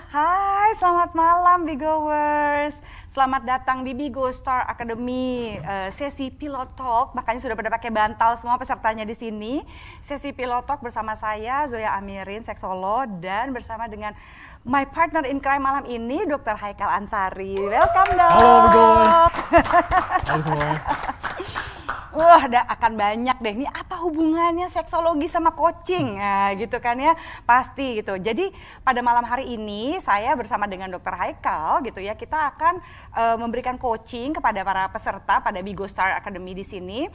Hai, selamat malam Bigowers. Selamat datang di Bigo Star Academy sesi Pilot Talk. Makanya sudah pada pakai bantal semua pesertanya di sini. Sesi Pilot Talk bersama saya Zoya Amirin, seksolog, dan bersama dengan my partner in crime malam ini Dr. Haikal Ansari. Welcome dok. Halo Bigowers. Halo semua. Wah, akan banyak deh. Ini apa hubungannya seksologi sama coaching? Nah, gitu kan ya, pasti gitu. Jadi pada malam hari ini saya bersama dengan Dr. Haikal gitu ya, kita akan memberikan coaching kepada para peserta pada Bigo Star Academy di sini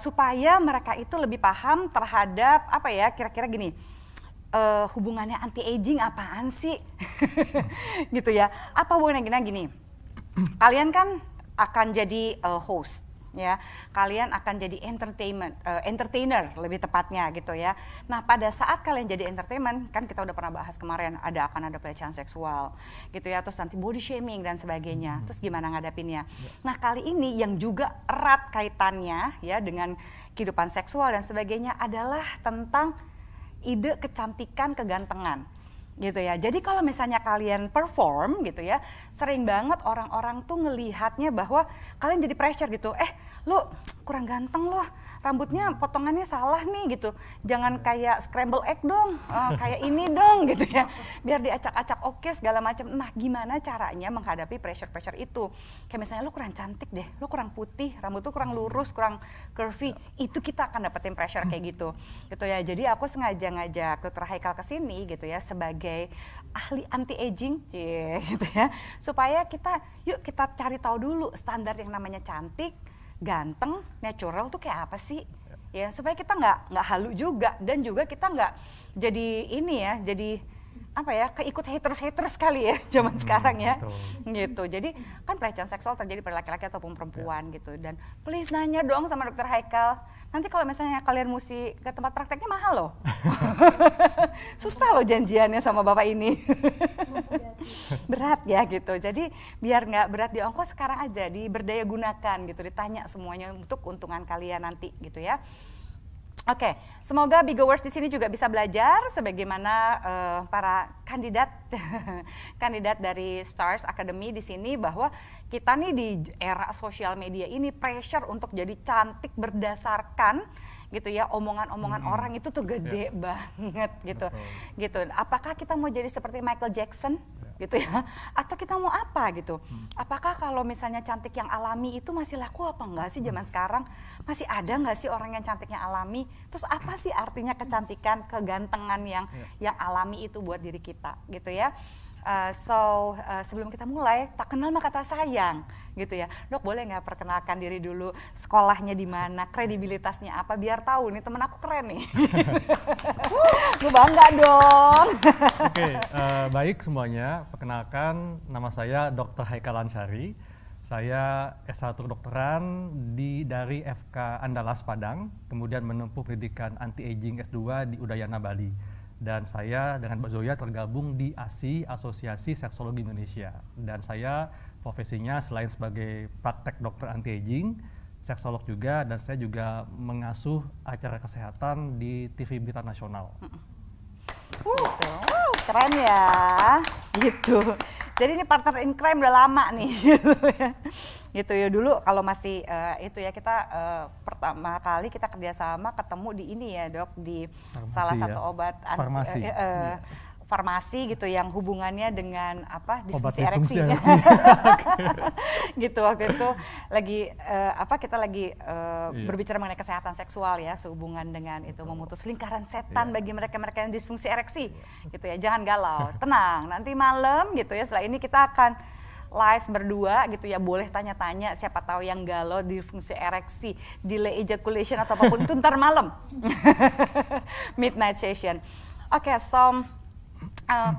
supaya mereka itu lebih paham terhadap apa ya, kira-kira gini. Hubungannya anti-aging apaan sih? Gitu ya. Apa hubungannya gini? Kalian kan akan jadi host. Ya, kalian akan jadi entertainer lebih tepatnya gitu ya. Nah, pada saat kalian jadi entertainment, kan kita udah pernah bahas kemarin akan ada pelecehan seksual gitu ya, terus nanti body shaming dan sebagainya. Terus gimana ngadapinnya? Nah, kali ini yang juga erat kaitannya ya dengan kehidupan seksual dan sebagainya adalah tentang ide kecantikan, kegantengan. Gitu ya. Jadi kalau misalnya kalian perform gitu ya, sering banget orang-orang tuh ngelihatnya bahwa kalian jadi pressure gitu. Lu kurang ganteng loh, rambutnya potongannya salah nih gitu. Jangan kayak scramble egg dong, kayak ini dong gitu ya. Biar diacak-acak oke segala macam. Nah, gimana caranya menghadapi pressure-pressure itu? Kayak misalnya lu kurang cantik deh, lu kurang putih, rambut tuh kurang lurus, kurang curvy. Itu kita akan dapetin pressure kayak gitu. Gitu ya. Jadi aku sengaja ngajak Dr. Haikal ke sini gitu ya sebagai ahli anti-aging gitu ya, supaya kita cari tahu dulu standar yang namanya cantik, ganteng, natural tuh kayak apa sih ya, supaya kita nggak halu juga dan juga kita nggak jadi ini ya, jadi apa ya, keikut haters kali ya zaman sekarang ya. Betul. Gitu. Jadi kan pelecehan seksual terjadi pada laki-laki ataupun perempuan gitu, dan please nanya dong sama Dr. Haikal. Nanti kalau misalnya kalian mesti ke tempat prakteknya mahal loh. Susah loh janjiannya sama bapak ini. Berat ya gitu. Jadi biar nggak berat di ongkos, sekarang aja diberdaya gunakan gitu, ditanya semuanya untuk keuntungan kalian nanti gitu ya. Oke, semoga Bigowers di sini juga bisa belajar sebagaimana para kandidat dari Stars Academy di sini, bahwa kita nih di era sosial media ini pressure untuk jadi cantik berdasarkan gitu ya, omongan-omongan orang itu tuh gede banget gitu. Gitu. Apakah kita mau jadi seperti Michael Jackson gitu ya, atau kita mau apa gitu? Apakah kalau misalnya cantik yang alami itu masih laku apa enggak sih zaman sekarang? Masih ada enggak sih orang yang cantiknya alami? Terus apa sih artinya kecantikan, kegantengan yang alami itu buat diri kita gitu ya? Sebelum kita mulai, tak kenal maka tak sayang gitu ya. Dok, boleh nggak perkenalkan diri dulu, sekolahnya di mana, kredibilitasnya apa, biar tahu nih temen aku keren nih. Gue bangga dong. Oke, baik semuanya. Perkenalkan, nama saya Dr. Haikal Ansari. Saya S1 kedokteran dari FK Andalas Padang, kemudian menempuh pendidikan anti-aging S2 di Udayana Bali. Dan saya dengan Mbak Zoya tergabung di ASI, Asosiasi Seksologi Indonesia. Dan saya profesinya selain sebagai praktek dokter anti-aging, seksolog juga, dan saya juga mengasuh acara kesehatan di TV Berita Nasional. Gitu. Keren ya, gitu. Jadi ini partner in crime udah lama nih, gitu ya. Gitu ya, dulu kalau masih itu ya, kita pertama kali kita kerjasama ketemu di ini ya dok, di farmasi, salah satu obat farmasi gitu yang hubungannya dengan apa, disfungsi ereksi. Gitu, waktu itu lagi kita lagi berbicara mengenai kesehatan seksual ya, sehubungan dengan itu memutus lingkaran setan bagi mereka-mereka yang disfungsi ereksi gitu ya. Jangan galau, tenang, nanti malam gitu ya, setelah ini kita akan live berdua gitu ya, boleh tanya-tanya, siapa tahu yang galau disfungsi ereksi, delay ejaculation atau apapun itu ntar malam. Midnight session. Oke,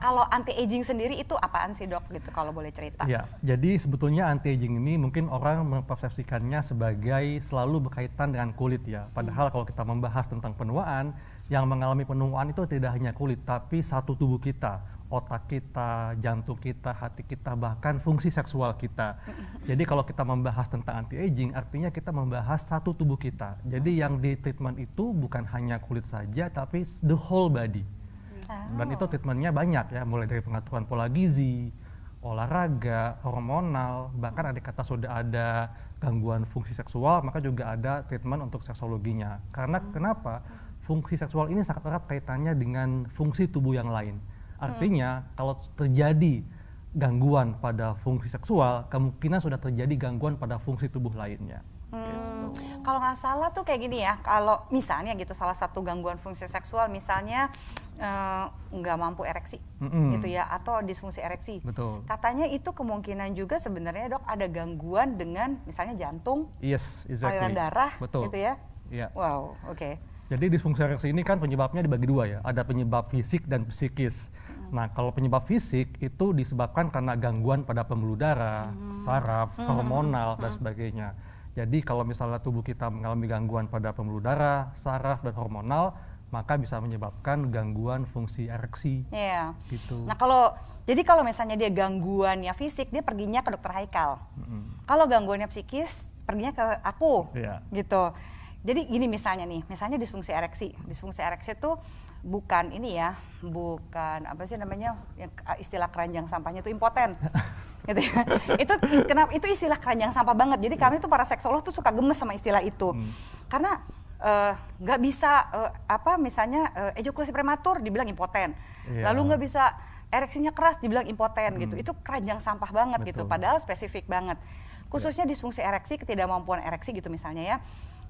kalau anti-aging sendiri itu apaan sih dok gitu, kalau boleh cerita? Ya, jadi sebetulnya anti-aging ini mungkin orang mempersepsikannya sebagai selalu berkaitan dengan kulit ya. Padahal kalau kita membahas tentang penuaan, yang mengalami penuaan itu tidak hanya kulit, tapi satu tubuh kita. Otak kita, jantung kita, hati kita, bahkan fungsi seksual kita. Jadi kalau kita membahas tentang anti-aging, artinya kita membahas satu tubuh kita. Jadi yang di treatment itu bukan hanya kulit saja, tapi the whole body. Dan itu treatmentnya banyak ya, mulai dari pengaturan pola gizi, olahraga, hormonal, bahkan ada kata sudah ada gangguan fungsi seksual, maka juga ada treatment untuk seksologinya. Karena kenapa? Fungsi seksual ini sangat erat kaitannya dengan fungsi tubuh yang lain. Artinya kalau terjadi gangguan pada fungsi seksual, kemungkinan sudah terjadi gangguan pada fungsi tubuh lainnya. Kalau nggak salah tuh kayak gini ya, kalau misalnya gitu salah satu gangguan fungsi seksual misalnya nggak mampu ereksi gitu ya, atau disfungsi ereksi. Betul. Katanya itu kemungkinan juga sebenarnya dok ada gangguan dengan misalnya jantung, Yes, exactly. aliran darah Betul. gitu ya. Iya. Wow, oke. Jadi disfungsi ereksi ini kan penyebabnya dibagi dua ya, ada penyebab fisik dan psikis. Nah kalau penyebab fisik itu disebabkan karena gangguan pada pembuluh darah, saraf, hormonal dan sebagainya. Jadi kalau misalnya tubuh kita mengalami gangguan pada pembuluh darah, saraf dan hormonal, maka bisa menyebabkan gangguan fungsi ereksi. Iya. Gitu. Nah kalau misalnya dia gangguannya fisik, dia perginya ke dokter Haikal. Kalau gangguannya psikis, perginya ke aku, Iya. gitu. Jadi gini misalnya disfungsi ereksi. Disfungsi ereksi itu bukan ini ya, bukan apa sih namanya, yang istilah keranjang sampahnya itu impoten. Gitu ya. Itu istilah keranjang sampah banget. Jadi kami tuh para seksolog tuh suka gemes sama istilah itu. Karena nggak bisa misalnya ejakulasi prematur dibilang impoten. Iya. Lalu nggak bisa ereksinya keras dibilang impoten gitu. Itu keranjang sampah banget gitu. Betul. Padahal spesifik banget. Khususnya disfungsi ereksi, ketidakmampuan ereksi gitu misalnya ya.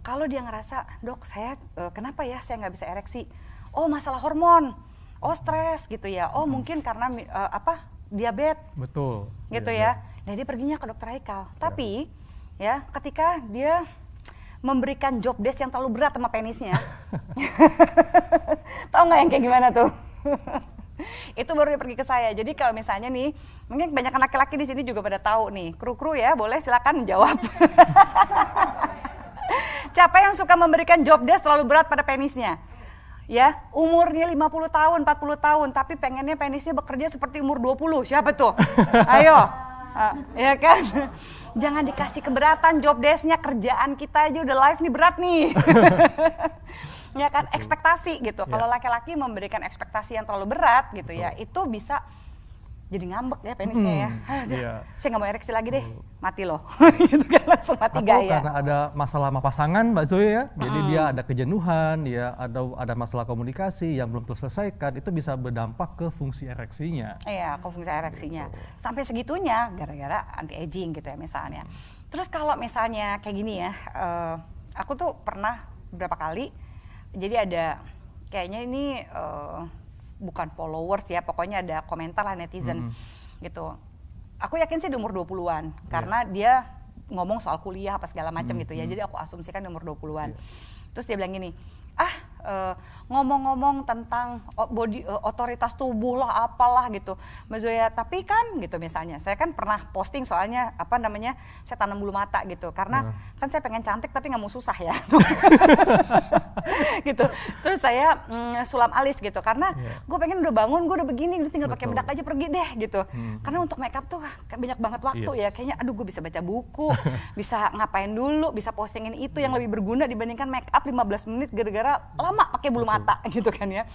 Kalau dia ngerasa, dok saya kenapa ya saya nggak bisa ereksi? Oh masalah hormon, oh stres gitu ya. Oh mungkin karena diabetes. Betul. Gitu Iya, ya. Nah dia perginya ke dokter Haikal. Tapi ya ketika dia memberikan job desk yang terlalu berat sama penisnya, tahu nggak yang kayak gimana tuh? Itu baru dia pergi ke saya. Jadi kalau misalnya nih, mungkin banyak laki-laki di sini juga pada tahu nih. Kru-kru ya, boleh silakan menjawab. Siapa yang suka memberikan job desk terlalu berat pada penisnya? Ya, umurnya 50 tahun, 40 tahun, tapi pengennya penisnya bekerja seperti umur 20. Siapa tuh? Ayo. Ya kan? Jangan dikasih keberatan job desk-nya, kerjaan kita aja udah live nih berat nih. Ya kan, ekspektasi gitu. Kalau laki-laki memberikan ekspektasi yang terlalu berat gitu ya, itu bisa jadi ngambek ya penisnya ya. Udah, saya nggak mau ereksi lagi deh, mati loh. Gitu kan langsung mati Atau gaya. karena ada masalah sama pasangan Mbak Zoe ya, jadi dia ada kejenuhan, ya ada masalah komunikasi yang belum terselesaikan, itu bisa berdampak ke fungsi ereksinya. Iya, ke fungsi ereksinya. Sampai segitunya gara-gara anti aging gitu ya misalnya. Terus kalau misalnya kayak gini ya, aku tuh pernah beberapa kali, jadi ada kayaknya ini bukan followers ya, pokoknya ada komentar lah netizen gitu. Aku yakin sih di umur 20-an karena dia ngomong soal kuliah apa segala macam gitu ya. Jadi aku asumsikan di umur 20-an. Terus dia bilang gini, ngomong-ngomong tentang otoritas tubuh lah apalah gitu Mbak Zoya, tapi kan gitu misalnya saya kan pernah posting soalnya saya tanam bulu mata gitu karena kan saya pengen cantik tapi nggak mau susah ya gitu. Terus saya sulam alis gitu karena gue pengen udah bangun, gue udah begini, udah tinggal pakai bedak aja pergi deh gitu. Karena untuk make up tuh banyak banget waktu ya, kayaknya aduh gue bisa baca buku, bisa ngapain dulu, bisa postingin itu yang lebih berguna dibandingkan make up 15 menit gara-gara lama pakai bulu mata gitu kan ya.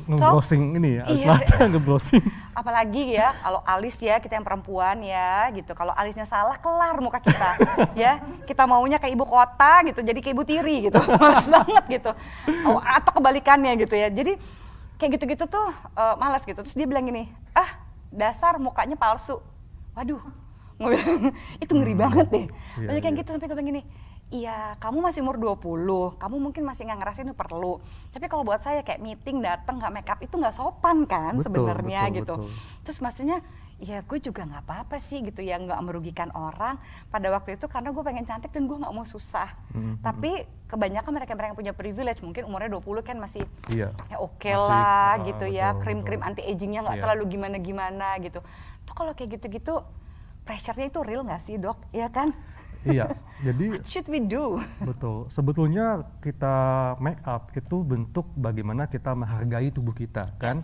Nge-browsing ini ya, alis mata nge-browsing. Apalagi ya kalau alis ya, kita yang perempuan ya gitu, kalau alisnya salah kelar muka kita ya, kita maunya kayak ibu kota gitu jadi kayak ibu tiri gitu. Males banget gitu, atau kebalikannya gitu ya. Jadi kayak gitu-gitu tuh malas gitu. Terus dia bilang gini, dasar mukanya palsu. Waduh, itu ngeri banget deh. Banyak yang gitu, sampai gue bilang gini, iya kamu masih umur 20, kamu mungkin masih nggak ngerasain itu perlu. Tapi kalau buat saya kayak meeting datang nggak make up itu nggak sopan kan sebenarnya gitu. Betul. Terus maksudnya, ya gue juga nggak apa-apa sih gitu ya, nggak merugikan orang pada waktu itu karena gue pengen cantik dan gue nggak mau susah. Tapi kebanyakan mereka yang punya privilege mungkin umurnya 20 kan masih ya oke lah gitu ya, krim-krim anti agingnya nggak terlalu gimana-gimana gitu. Tuh kalau kayak gitu-gitu pressure-nya itu real nggak sih dok? Iya kan? Iya, jadi what should we do? Betul, sebetulnya kita make up itu bentuk bagaimana kita menghargai tubuh kita kan.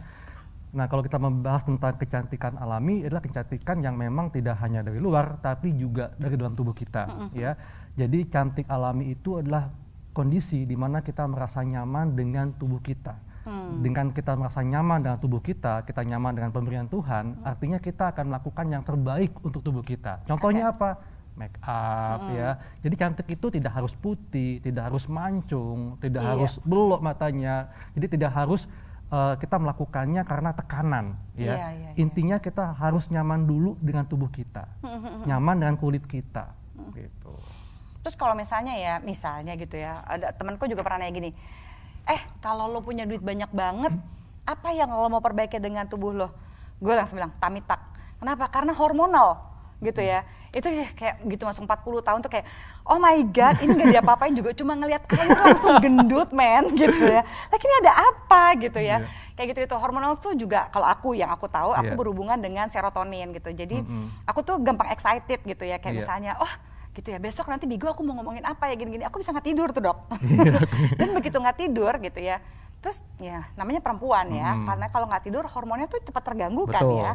Nah kalau kita membahas tentang kecantikan alami adalah kecantikan yang memang tidak hanya dari luar tapi juga dari dalam tubuh kita ya. Jadi cantik alami itu adalah kondisi di mana kita merasa nyaman dengan tubuh kita. Dengan kita merasa nyaman dengan tubuh kita nyaman dengan pemberian Tuhan, artinya kita akan melakukan yang terbaik untuk tubuh kita. Contohnya apa? Make up ya. Jadi cantik itu tidak harus putih, tidak harus mancung, tidak harus belok matanya. Jadi tidak harus kita melakukannya karena tekanan ya. Intinya kita harus nyaman dulu dengan tubuh kita. Nyaman dengan kulit kita gitu. Terus kalau misalnya gitu ya, ada temanku juga pernah nanya gini, kalau lo punya duit banyak banget, apa yang lo mau perbaiki dengan tubuh lo? Gue langsung bilang, tummy tuck. Kenapa? Karena hormonal gitu ya. Itu kayak gitu masuk 40 tahun tuh kayak, oh my god, ini gak diapa-apain juga, cuma ngelihat air langsung gendut men gitu ya. Lagi ini ada apa gitu ya. Kayak gitu itu hormonal tuh juga kalau yang aku tahu, aku berhubungan dengan serotonin gitu. Jadi aku tuh gampang excited gitu ya, kayak misalnya, gitu ya, besok nanti Bigo aku mau ngomongin apa ya gini-gini, aku bisa nggak tidur tuh dok. Dan begitu nggak tidur gitu ya, terus ya namanya perempuan ya, karena kalau nggak tidur hormonnya tuh cepat terganggu. Betul. Kan ya.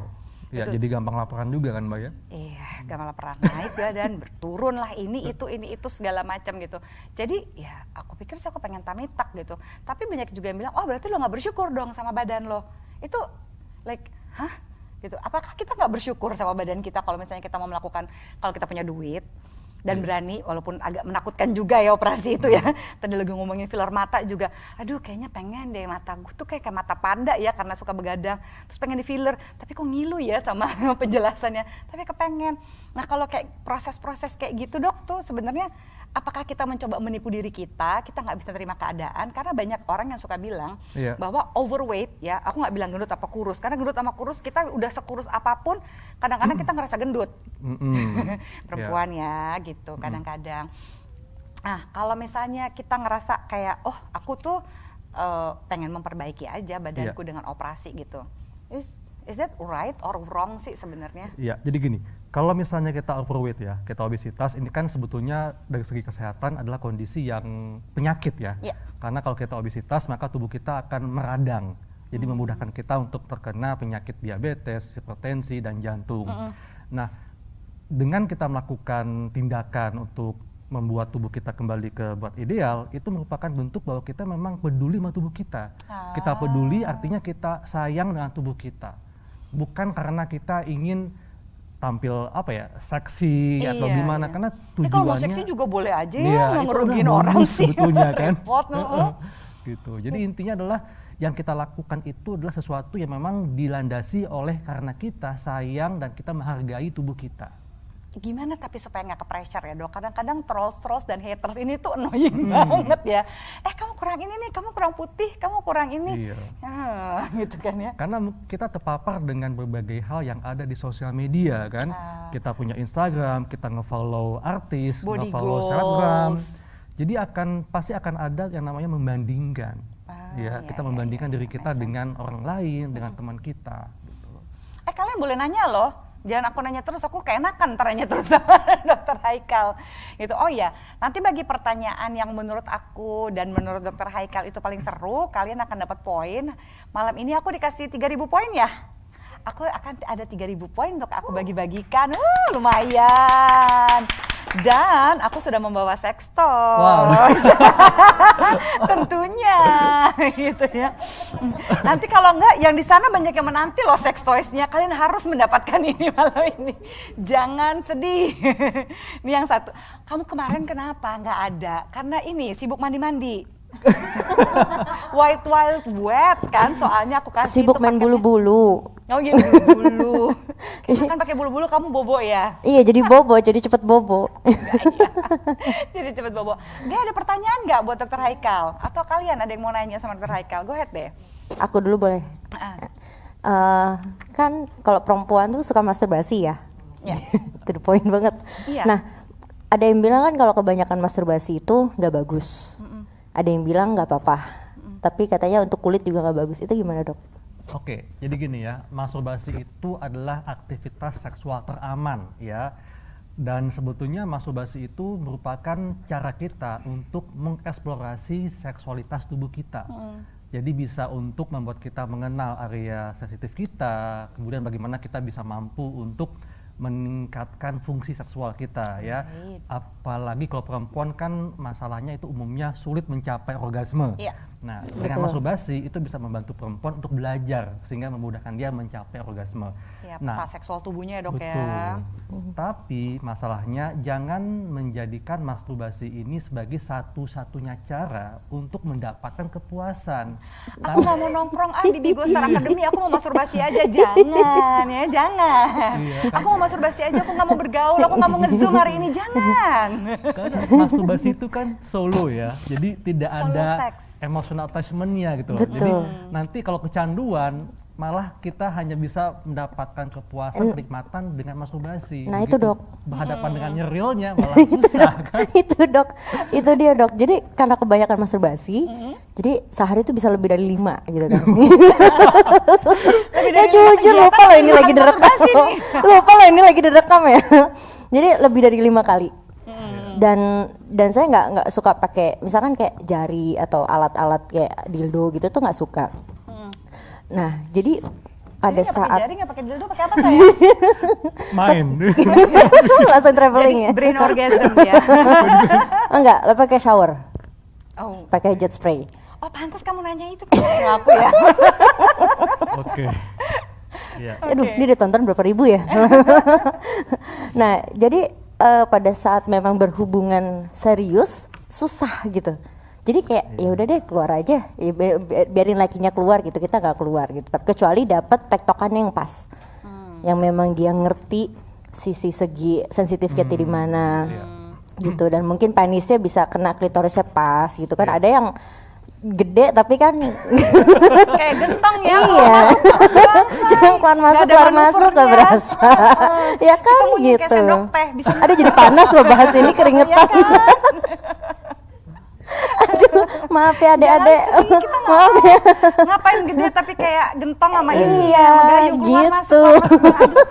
Ya, jadi gampang laparan juga kan Mbak ya? Iya, gampang laparan, naik ya dan berturun lah ini itu segala macam gitu. Jadi ya aku pikir sih aku pengen tummy tuck gitu, tapi banyak juga yang bilang, oh berarti lo nggak bersyukur dong sama badan lo. Itu like, hah? Gitu. Apakah kita nggak bersyukur sama badan kita kalau misalnya kita mau melakukan, kalau kita punya duit dan berani, walaupun agak menakutkan juga ya operasi itu ya. Tadi lagi ngomongin filler mata juga, aduh kayaknya pengen deh mata gue tuh kayak mata panda ya karena suka begadang, terus pengen di filler, tapi kok ngilu ya sama penjelasannya, tapi kepengen. Nah kalau kayak proses-proses kayak gitu dok tuh sebenarnya apakah kita mencoba menipu diri kita nggak bisa terima keadaan, karena banyak orang yang suka bilang bahwa overweight ya, aku nggak bilang gendut apa kurus, karena gendut sama kurus kita udah sekurus apapun, kadang-kadang kita ngerasa gendut. Perempuan ya gitu kadang-kadang. Nah kalau misalnya kita ngerasa kayak, oh aku tuh pengen memperbaiki aja badanku dengan operasi gitu, is that right or wrong sih sebenarnya? Iya, jadi gini, kalau misalnya kita overweight ya, kita obesitas, ini kan sebetulnya dari segi kesehatan adalah kondisi yang penyakit ya. Karena kalau kita obesitas maka tubuh kita akan meradang, jadi memudahkan kita untuk terkena penyakit diabetes, hipertensi dan jantung. Nah, dengan kita melakukan tindakan untuk membuat tubuh kita kembali ke buat ideal, itu merupakan bentuk bahwa kita memang peduli sama tubuh kita. Kita peduli artinya kita sayang dengan tubuh kita. Bukan karena kita ingin tampil seksi atau gimana, karena tujuannya. Kalau mau seksi juga boleh aja ya, ngerugiin orang sih. Sebetulnya kan. Gitu. Jadi intinya adalah yang kita lakukan itu adalah sesuatu yang memang dilandasi oleh karena kita sayang dan kita menghargai tubuh kita. Gimana tapi supaya nggak ke pressure ya dok? Kadang-kadang trolls dan haters ini tuh annoying banget ya. Kamu kurang ini nih, kamu kurang putih, kamu kurang ini. Gitu kan ya. Karena kita terpapar dengan berbagai hal yang ada di sosial media kan. Kita punya Instagram, kita nge-follow artis, nge-follow selebgram. Jadi pasti akan ada yang namanya membandingkan. Kita membandingkan diri kita dengan orang lain, dengan teman kita. Gitu. Kalian boleh nanya loh. Jangan aku nanya terus, aku keenakan nanya terus sama Dokter Haikal. Gitu. Oh ya, nanti bagi pertanyaan yang menurut aku dan menurut Dokter Haikal itu paling seru, kalian akan dapat poin. Malam ini aku dikasih 3.000 poin ya. Aku akan ada 3.000 poin untuk aku bagi-bagikan. Lumayan. Dan aku sudah membawa sex toy. Wow. Tentunya gitu ya. Nanti kalau enggak yang di sana banyak yang menanti loh sex toys-nya. Kalian harus mendapatkan ini malam ini. Jangan sedih. Ini yang satu. Kamu kemarin kenapa enggak ada? Karena ini sibuk mandi-mandi. White wild wet kan, soalnya aku kasih sibuk main bulu-bulu. Oh gitu, bulu-bulu. Kan pakai bulu-bulu kamu bobo ya? Iya, jadi bobo, jadi cepet bobo. Jadi cepet bobo. Gak ada pertanyaan nggak buat Dokter Haikal? Atau kalian ada yang mau nanya sama Dokter Haikal? Go ahead deh. Aku dulu boleh. Kan kalau perempuan tuh suka masturbasi ya. To the point banget. Nah, ada yang bilang kan kalau kebanyakan masturbasi itu nggak bagus. Ada yang bilang nggak apa-apa, tapi katanya untuk kulit juga nggak bagus. Itu gimana dok? Oke, jadi gini ya, masturbasi itu adalah aktivitas seksual teraman ya. Dan sebetulnya masturbasi itu merupakan cara kita untuk mengeksplorasi seksualitas tubuh kita. Jadi bisa untuk membuat kita mengenal area sensitif kita, kemudian bagaimana kita bisa mampu untuk meningkatkan fungsi seksual kita ya. Apalagi kalau perempuan kan masalahnya itu umumnya sulit mencapai orgasme. Nah, dengan masturbasi itu bisa membantu perempuan untuk belajar sehingga memudahkan dia mencapai orgasme. Ya, Nah, peta seksual tubuhnya ya, Dok, betul. ya. Tapi masalahnya jangan menjadikan masturbasi ini sebagai satu-satunya cara untuk mendapatkan kepuasan. Aku nggak mau nongkrong di Bigo Star Academy, aku mau masturbasi aja. Jangan ya, jangan. Iya, kan? Aku mau masturbasi aja, aku nggak mau bergaul, aku nggak mau nge-zoom hari ini, jangan. Karena masturbasi itu kan solo ya, jadi tidak Solo ada sex. emotional attachment-nya gitu loh. Betul. Jadi nanti kalau kecanduan malah kita hanya bisa mendapatkan kepuasan, kenikmatan dengan masturbasi. Nah, itu, Dok. Berhadapan dengan nyerilnya malah susah kan. Itu Dok, itu dia Dok. Jadi karena kebanyakan masturbasi, jadi sehari itu bisa lebih dari 5 gitu kan. Ya jujur lupa loh ini lagi direkam. Lupa loh ini lagi direkam ya. Jadi lebih dari 5 kali. Dan saya nggak suka pakai misalkan kayak jari atau alat-alat kayak dildo gitu tuh nggak suka. Nah jadi pada Jadi nggak pakai saat jari, nggak pakai dildo, pakai apa saya? Main. langsung traveling ya. Brain orgasm ya. Enggak, lo pakai shower, Oh. pakai jet spray. Oh, pantas kamu nanya itu ke aku ya. Oke. Ya. Aduh, ini ditonton berapa ribu ya? Nah, jadi pada saat memang berhubungan serius susah gitu. Jadi kayak ya udah deh keluar aja, ya, biarin lakinya keluar gitu, kita nggak keluar gitu. Tapi kecuali dapat tektokannya yang pas, yang memang dia ngerti sisi segi sensitifnya di mana, gitu. Dan mungkin penisnya bisa kena klitorisnya pas gitu kan. Ada yang gede tapi kan Kayak gentong ya. iya cuma keluar masuk gak berasa ya kan Kita bunyi kayak gitu sendok teh, bisa ada jadi panas loh bahas ini keringetan aduh maaf ya adek-adek maaf ya Ngapain gede tapi kayak gentong sama ini Iya, sama gayung keluar gitu. masuk, keluar masuk. Aduh.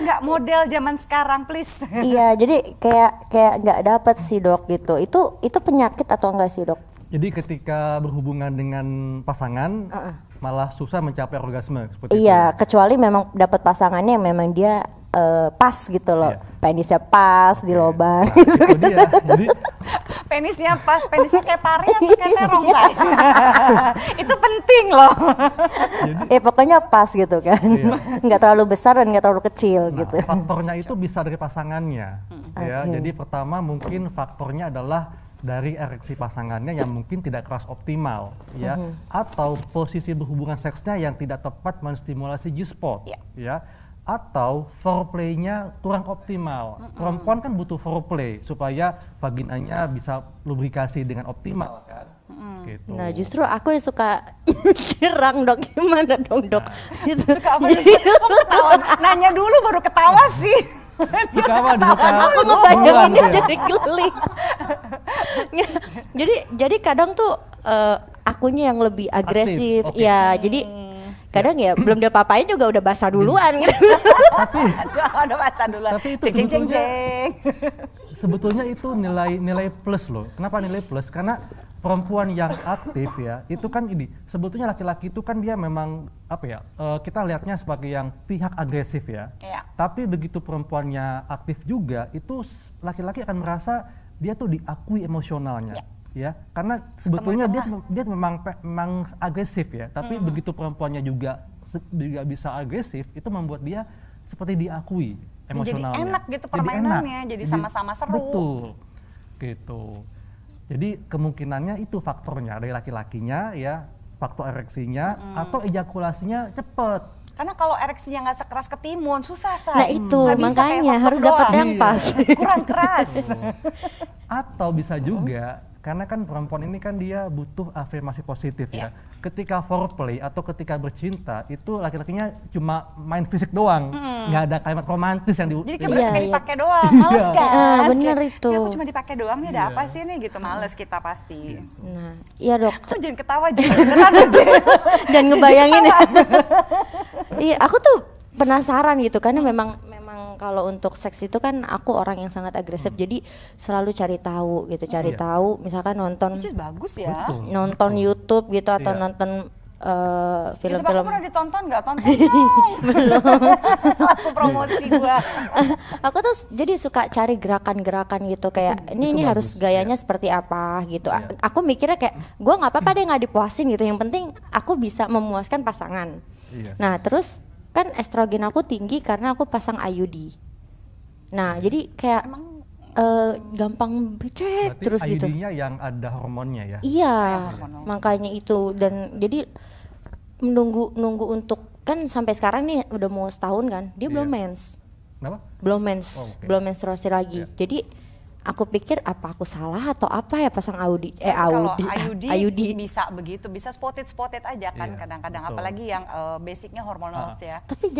Nggak model zaman sekarang, please. iya jadi kayak nggak dapet sih dok gitu itu penyakit atau enggak sih dok? Jadi ketika berhubungan dengan pasangan malah susah mencapai orgasme seperti itu. Iya kecuali memang dapat pasangannya yang memang dia pas gitu loh, Iya. penisnya pas di lubang. Itu dia. Jadi Penisnya pas, penisnya kayak pari atau kayak terong, say? Itu penting loh. Pokoknya pas gitu kan, Iya. nggak terlalu besar dan nggak terlalu kecil nah, gitu. faktornya itu bisa dari pasangannya. Ya, Oke. jadi pertama mungkin faktornya adalah dari ereksi pasangannya yang mungkin tidak keras optimal, ya, atau posisi berhubungan seksnya yang tidak tepat menstimulasi G-spot, Iya. ya, atau foreplaynya kurang optimal. Perempuan kan butuh foreplay supaya vaginanya bisa lubrikasi dengan optimal, kan? Gitu. Nah justru aku yang suka nyerang dok, gimana dong dok? Gitu. Suka apa sih? Kok ketawa? Nanya dulu baru ketawa sih. Suka apa? Suka Aku duluan ngebayanginnya tuh ya? jadi geli. jadi kadang tuh akunya yang lebih agresif, oke. ya jadi kadang ya belum dia papain juga udah basah duluan gitu. Udah baca dulu. Tapi itu Ceng, ceng, sebetulnya- ceng. Sebetulnya itu nilai plus loh. Kenapa nilai plus? Karena perempuan yang aktif ya, itu kan ini sebetulnya laki-laki itu kan dia memang apa ya? Kita lihatnya sebagai yang pihak agresif ya. Iya. Tapi begitu perempuannya aktif juga, itu laki-laki akan merasa dia tuh diakui emosionalnya. Ya, karena sebetulnya dia memang agresif ya, tapi begitu perempuannya juga bisa agresif, itu membuat dia seperti diakui emosionalnya. Jadi enak gitu Jadi permainannya, enak. jadi sama-sama seru. Betul, gitu. Jadi kemungkinannya itu faktornya dari laki-lakinya ya, faktor ereksinya atau ejakulasinya cepet. Karena kalau ereksinya nggak sekeras ketimun, susah, say. Nah itu Nggak bisa kayak makanya hotdog harus dapat doang. yang pas. Kurang keras. Atau bisa juga karena kan perempuan ini kan dia butuh afirmasi positif ya. Ketika foreplay atau ketika bercinta itu laki-lakinya cuma main fisik doang, nggak ada kalimat romantis yang Jadi kayak Iya, berasa kayak iya. dipakai doang, males kan? bener Kayak, itu. "Ya, aku cuma dipakai doang, ya ada apa sih nih gitu, males kita pasti. Nah iya dok. Kok jangan ketawa, jangan beneran aja. Dan ngebayangin ya. Iya, aku tuh penasaran gitu karena memang kalau untuk seks itu kan aku orang yang sangat agresif jadi selalu cari tahu gitu, cari Iya. tahu misalkan nonton Which is bagus ya. nonton YouTube gitu atau Iya. nonton YouTube aku film-film. pernah ditonton nggak? Tonton dong. Belum. Langsung promosi gua. Aku tuh jadi suka cari gerakan-gerakan gitu kayak ini harus bagus, gayanya ya. seperti apa gitu. Iya. Aku mikirnya kayak gue nggak apa-apa deh nggak dipuasin gitu. Yang penting aku bisa memuaskan pasangan. Iya. Nah terus kan estrogen aku tinggi karena aku pasang IUD. Nah jadi kayak gampang becek Berarti terus gitu. IUD-nya yang ada hormonnya ya? Iya, hormonal. makanya itu dan jadi nunggu untuk kan sampai sekarang nih udah mau setahun kan, dia belum Iya. mens, Kenapa? belum mens, Oh, oke. belum menstruasi lagi. Iya. Jadi aku pikir apa aku salah atau apa ya pasang IUD, Kalau IUD, IUD bisa begitu, bisa spotted aja kan Iya, kadang-kadang, betul. apalagi yang basicnya hormonal ya. Tapi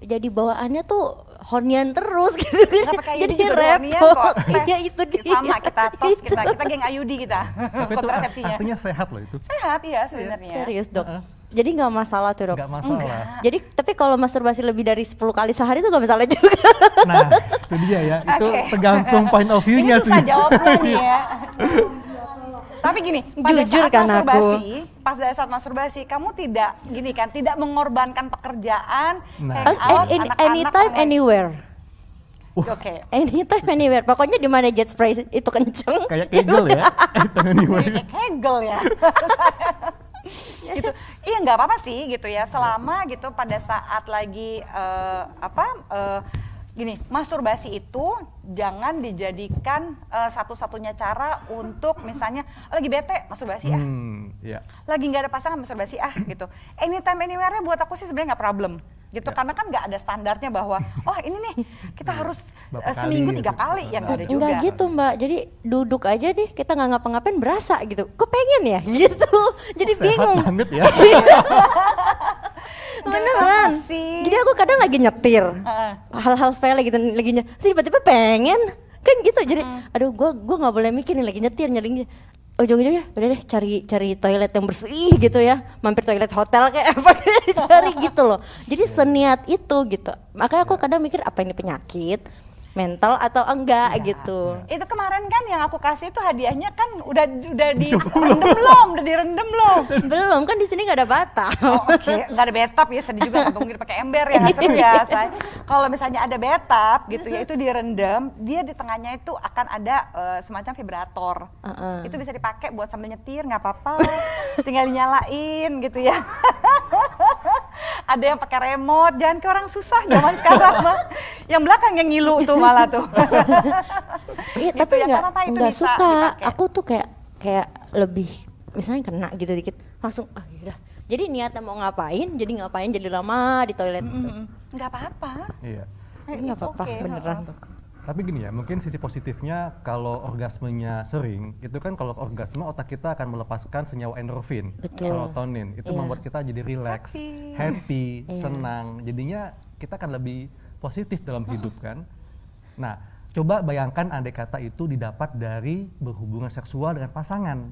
jadi bawaannya tuh hornian terus gitu kan. Nggak pakai IUD Jadi juga hornian repot. kok, tes Iya itu dia. sama kita tos Itu. kita geng IUD kita Tapi itu kontrasepsinya. artinya sehat loh itu. Sehat ya sebenarnya. Serius dok. Jadi nggak masalah tuh dok. Nggak masalah. Jadi tapi kalau masturbasi lebih dari 10 kali sehari tuh nggak masalah juga. Nah, itu dia ya. Itu Oke. tergantung point of Ini view-nya sih. susah jawabnya nih ya. Tapi gini, pada Jujur saat kan aku. masturbasi, pas dari saat masturbasi, kamu tidak gini kan, tidak mengorbankan pekerjaan, Nah. hangout, Anytime, anak-anak, anywhere. Oke. Anytime, anywhere. Pokoknya di mana jet spray itu kenceng. Kayak kegel ya. Anyway. Kayak Kegel ya. Gitu. Iya nggak apa-apa sih gitu ya, selama gitu pada saat lagi gini, masturbasi itu jangan dijadikan satu-satunya cara untuk misalnya lagi bete masturbasi Ya. lagi nggak ada pasangan masturbasi gitu. Anytime anywhere-nya buat aku sih sebenarnya nggak problem gitu, Ya. karena kan nggak ada standarnya bahwa oh ini nih kita harus Berapa kali seminggu gitu. 3 kali yang nggak ada juga. Enggak gitu mbak, jadi duduk aja deh kita nggak ngapa-ngapain berasa gitu. Kok pengen ya gitu, jadi Sehat bingung. banget ya. Beneran. Apa sih? Jadi aku kadang lagi nyetir, hal-hal sepele gitu, lagi nyetir, tiba-tiba pengen kan gitu. Jadi, aduh, gue nggak boleh mikir nih lagi nyetir, ujung-ujungnya udah deh cari toilet yang bersih gitu ya, mampir toilet hotel kayak apa cari gitu loh. Jadi seniat itu gitu. Makanya aku kadang mikir apa ini penyakit mental atau enggak gitu. Itu kemarin kan yang aku kasih itu hadiahnya kan udah direndam belum? Udah direndam belum? Belum kan di sini nggak ada batang. Oh, oke, nggak ada bathtub ya, sedih juga nggak mungkin pakai ember ya, nggak seru ya. Kalau misalnya ada bathtub gitu ya, itu direndam, dia di tengahnya itu akan ada semacam vibrator. Itu bisa dipakai buat sambil nyetir, nggak apa-apa, tinggal nyalain gitu ya. Ada yang pakai remote, jangan ke orang susah zaman sekarang mah. Yang belakang yang ngilu tuh malah tuh. Iya, Gitu tapi ya, nggak apa-apa, itu nggak bisa suka. dipakai. Aku tuh kayak lebih misalnya kena gitu dikit langsung yaudah. Jadi niatnya mau ngapain, jadi lama di toilet gitu. Nggak apa-apa. Iya. Nggak It's apa-apa, okay, beneran. Tapi gini ya, mungkin sisi positifnya kalau orgasmenya sering, itu kan kalau orgasme otak kita akan melepaskan senyawa endorfin, Betul. serotonin. Itu Iya. membuat kita jadi relax, happy, senang. Jadinya kita akan lebih positif dalam hidup kan. Nah, coba bayangkan andai kata itu didapat dari berhubungan seksual dengan pasangan.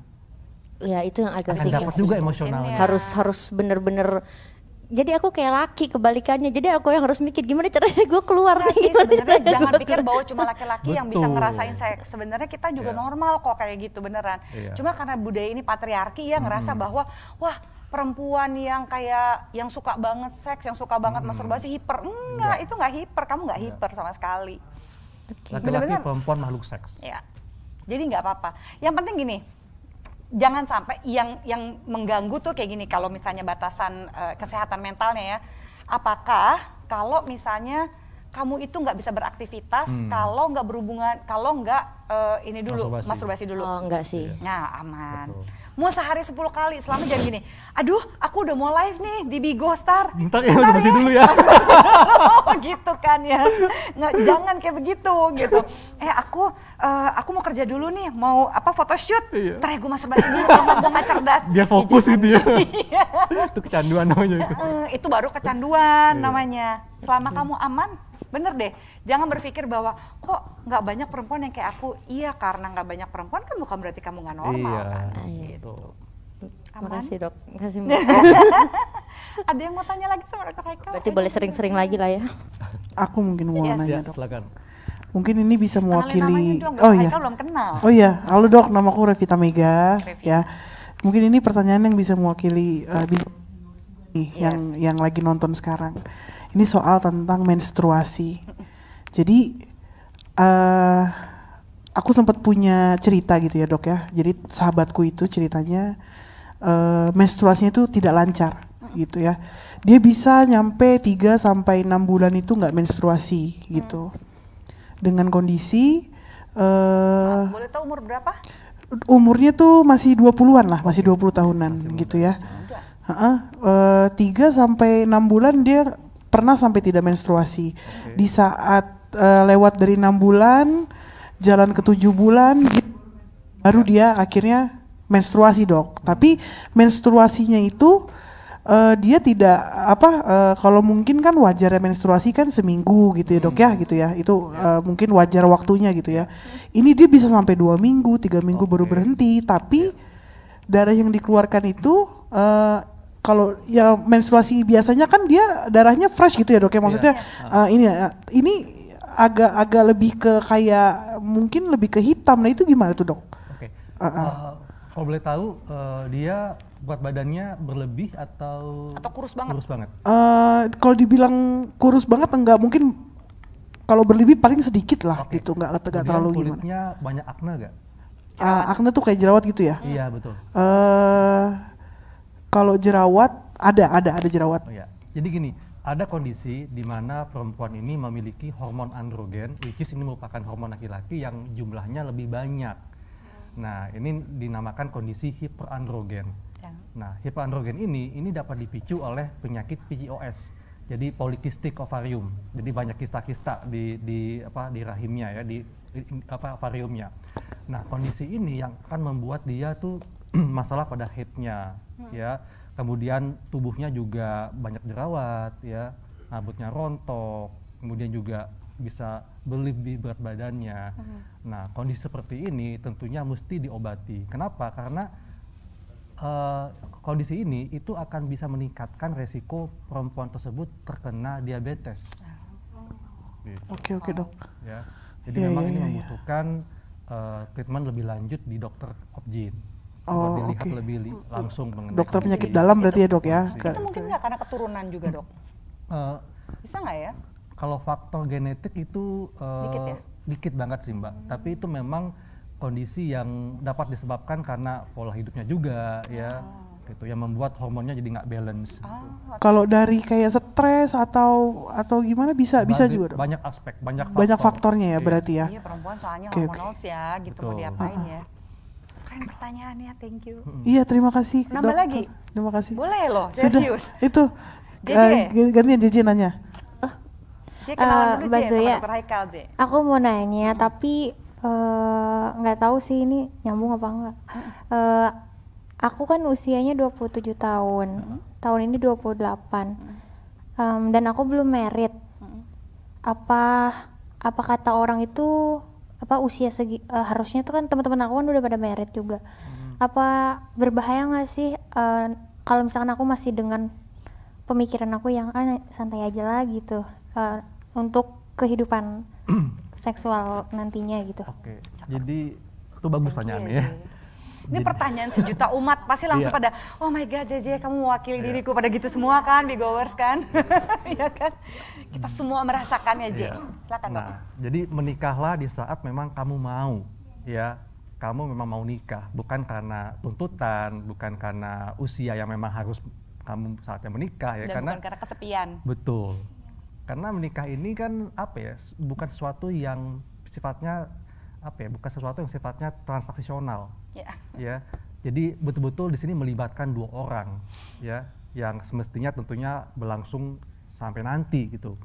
Ya itu yang agak Akan susah dapat sih. juga emosionalnya. Harus bener-bener. Jadi aku kayak laki kebalikannya. Jadi aku yang harus mikir gimana caranya gue keluar Enggak nih. sih, Gimana sebenarnya caranya jangan gua pikir bahwa cuma laki-laki yang bisa Betul. ngerasain seks. Sebenarnya kita juga Iya. normal kok kayak gitu beneran. Iya. Cuma karena budaya ini patriarki ya ngerasa bahwa wah perempuan yang kayak yang suka banget seks, yang suka banget masturbasi hiper. Enggak, itu enggak hiper, kamu enggak hiper sama sekali. Laki-laki Bener-bener. perempuan makhluk seks. Ya. Jadi nggak apa-apa. Yang penting gini, jangan sampai yang mengganggu tuh kayak gini, kalau misalnya batasan kesehatan mentalnya ya. Apakah kalau misalnya kamu itu nggak bisa beraktivitas kalau nggak berhubungan, kalau nggak ini dulu masturbasi dulu. Oh enggak sih. Nah aman. Betul. Mau sehari 10 kali, selama jangan gini. Aduh, aku udah mau live nih di Bigo Star. Bentar ya, masturbasi dulu ya. Gitu kan ya. Nggak, jangan kayak begitu gitu. Aku mau kerja dulu nih, mau photoshoot. Iya. Ntar ya gue masturbasi dulu karena gue nggak cerdas. Biar fokus jangan. gitu ya. Iya. Itu kecanduan namanya itu. Itu baru kecanduan Iya. namanya. Selama kamu aman, bener deh. Jangan berpikir bahwa kok nggak banyak perempuan yang kayak aku. Iya, karena nggak banyak perempuan kan bukan berarti kamu nggak normal Iya. kan. Gitu. Aman? Makasih dok. Makasih Mbak. Ada yang mau tanya lagi sama Dr. Haikal? Berarti boleh sering-sering lagi lah ya. Aku mungkin mau Yes. nanya Ya, dok. silakan. Mungkin ini bisa Kenalin namanya mewakili. dong, Oh Dr. iya. Haikal belum kenal. Oh iya. Halo dok, namaku Revita Mega. Revita. Ya. Mungkin ini pertanyaan yang bisa mewakili nih, Yes. yang lagi nonton sekarang. Ini soal tentang menstruasi. Jadi aku sempat punya cerita gitu ya dok ya. Jadi sahabatku itu ceritanya menstruasinya itu tidak lancar gitu ya. Dia bisa nyampe 3 sampai 6 bulan itu nggak menstruasi gitu. Dengan kondisi Boleh tahu umur berapa? umurnya tuh masih 20-an lah, masih 20 tahunan gitu ya. 3 sampai 6 bulan dia pernah sampai tidak menstruasi. Di saat lewat dari 6 bulan, jalan ke 7 bulan, baru dia akhirnya menstruasi dok. Tapi menstruasinya itu dia tidak kalau mungkin kan wajarnya menstruasi kan seminggu gitu ya dok ya gitu ya. Itu mungkin wajar waktunya gitu ya. Ini dia bisa sampai 2 minggu, 3 minggu baru berhenti. Tapi darah yang dikeluarkan itu kalau ya menstruasi biasanya kan dia darahnya fresh gitu ya dok ya. Maksudnya ini agak lebih ke kayak mungkin lebih ke hitam. Nah itu gimana tuh dok? Oke. Kalau boleh tahu dia berat badannya berlebih atau kurus banget? Kurus banget. Kalau dibilang kurus banget enggak, mungkin kalau berlebih paling sedikit lah gitu, enggak terlalu gimana. Kulitnya banyak akne gak? Akne tuh kayak jerawat gitu ya? Iya betul. Kalau jerawat ada jerawat. Oh, ya. Jadi gini, ada kondisi di mana perempuan ini memiliki hormon androgen, which is ini merupakan hormon laki-laki yang jumlahnya lebih banyak. Nah, ini dinamakan kondisi hiperandrogen. Nah, hiperandrogen ini dapat dipicu oleh penyakit PCOS. Jadi polycystic ovarium. Jadi banyak kista-kista di rahimnya ya, di ovariumnya. Nah, kondisi ini yang akan membuat dia tuh masalah pada headnya ya. Kemudian tubuhnya juga banyak jerawat ya, rambutnya rontok, kemudian juga bisa berlebih berat badannya. Nah, kondisi seperti ini tentunya mesti diobati. Kenapa? Karena kondisi ini itu akan bisa meningkatkan resiko perempuan tersebut terkena diabetes. Oke dok. Ya, jadi memang ini membutuhkan treatment lebih lanjut di dokter obgyn. Dilihat lebih langsung mengenai dokter penyakit dalam berarti ya dok ya. Itu mungkin nggak karena keturunan juga dok? Bisa nggak ya? Kalau faktor genetik itu Dikit ya? Dikit banget sih mbak. Tapi itu memang kondisi yang dapat disebabkan karena pola hidupnya juga ya, gitu yang membuat hormonnya jadi nggak balance. Kalau dari kayak stres atau gimana bisa juga dok? Banyak aspek, banyak faktornya ya berarti ya. Iya perempuan soalnya hormonal ya gitu. Betul. Mau diapain ya? Keren pertanyaannya, thank you. Iya terima kasih. Nambah dok. lagi? Terima kasih. Boleh loh, Sudah, serius. itu gantian JJ nanya. Kenalan dulu Mbak sama Zoya. Dr. Haikal, J. Aku mau nanya tapi nggak tahu sih ini nyambung apa enggak. Aku kan usianya 27 tahun. Tahun ini 28. Dan aku belum married. Apa kata orang itu usia harusnya tuh kan teman-teman aku kan udah pada married juga. Apa berbahaya nggak sih kalau misalkan aku masih dengan pemikiran aku yang santai aja lah gitu untuk kehidupan seksual nantinya gitu. Oke, jadi itu bagus pertanyaannya ya. Ini pertanyaan sejuta umat pasti langsung pada oh my god JJ kamu mewakili diriku pada gitu semua kan Bigowers kan. Iya kan? Kita semua merasakannya J. Silakan Dok. Nah, jadi menikahlah di saat memang kamu mau ya. Kamu memang mau nikah, bukan karena tuntutan, bukan karena usia yang memang harus kamu saatnya menikah ya. Dan bukan karena kesepian. Betul. Karena menikah ini kan bukan sesuatu yang sifatnya bukan sesuatu yang sifatnya transaksional. Ya. Jadi betul-betul di sini melibatkan 2 orang ya yang semestinya tentunya berlangsung sampai nanti gitu.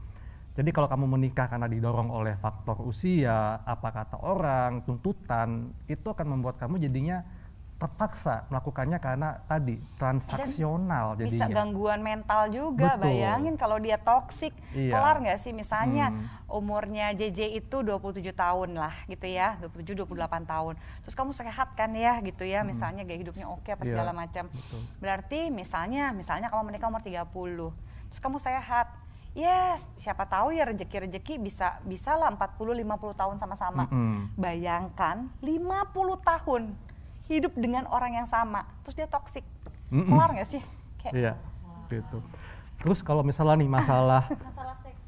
Jadi kalau kamu menikah karena didorong oleh faktor usia, apa kata orang, tuntutan, itu akan membuat kamu jadinya terpaksa melakukannya karena tadi transaksional dan jadinya. Bisa gangguan mental juga. Betul. Bayangin kalau dia toksik, kelar nggak sih misalnya umurnya JJ itu 27 tahun lah gitu ya, 27-28 tahun. Terus kamu sehat kan ya gitu ya, misalnya gaya hidupnya oke apa segala macam. Berarti misalnya kamu menikah umur 30, terus kamu sehat. Ya siapa tahu ya rezeki bisa lah 40-50 tahun sama-sama. Bayangkan 50 tahun hidup dengan orang yang sama, terus dia toksik, kelar nggak sih? Iya, gitu. Terus kalau misalnya nih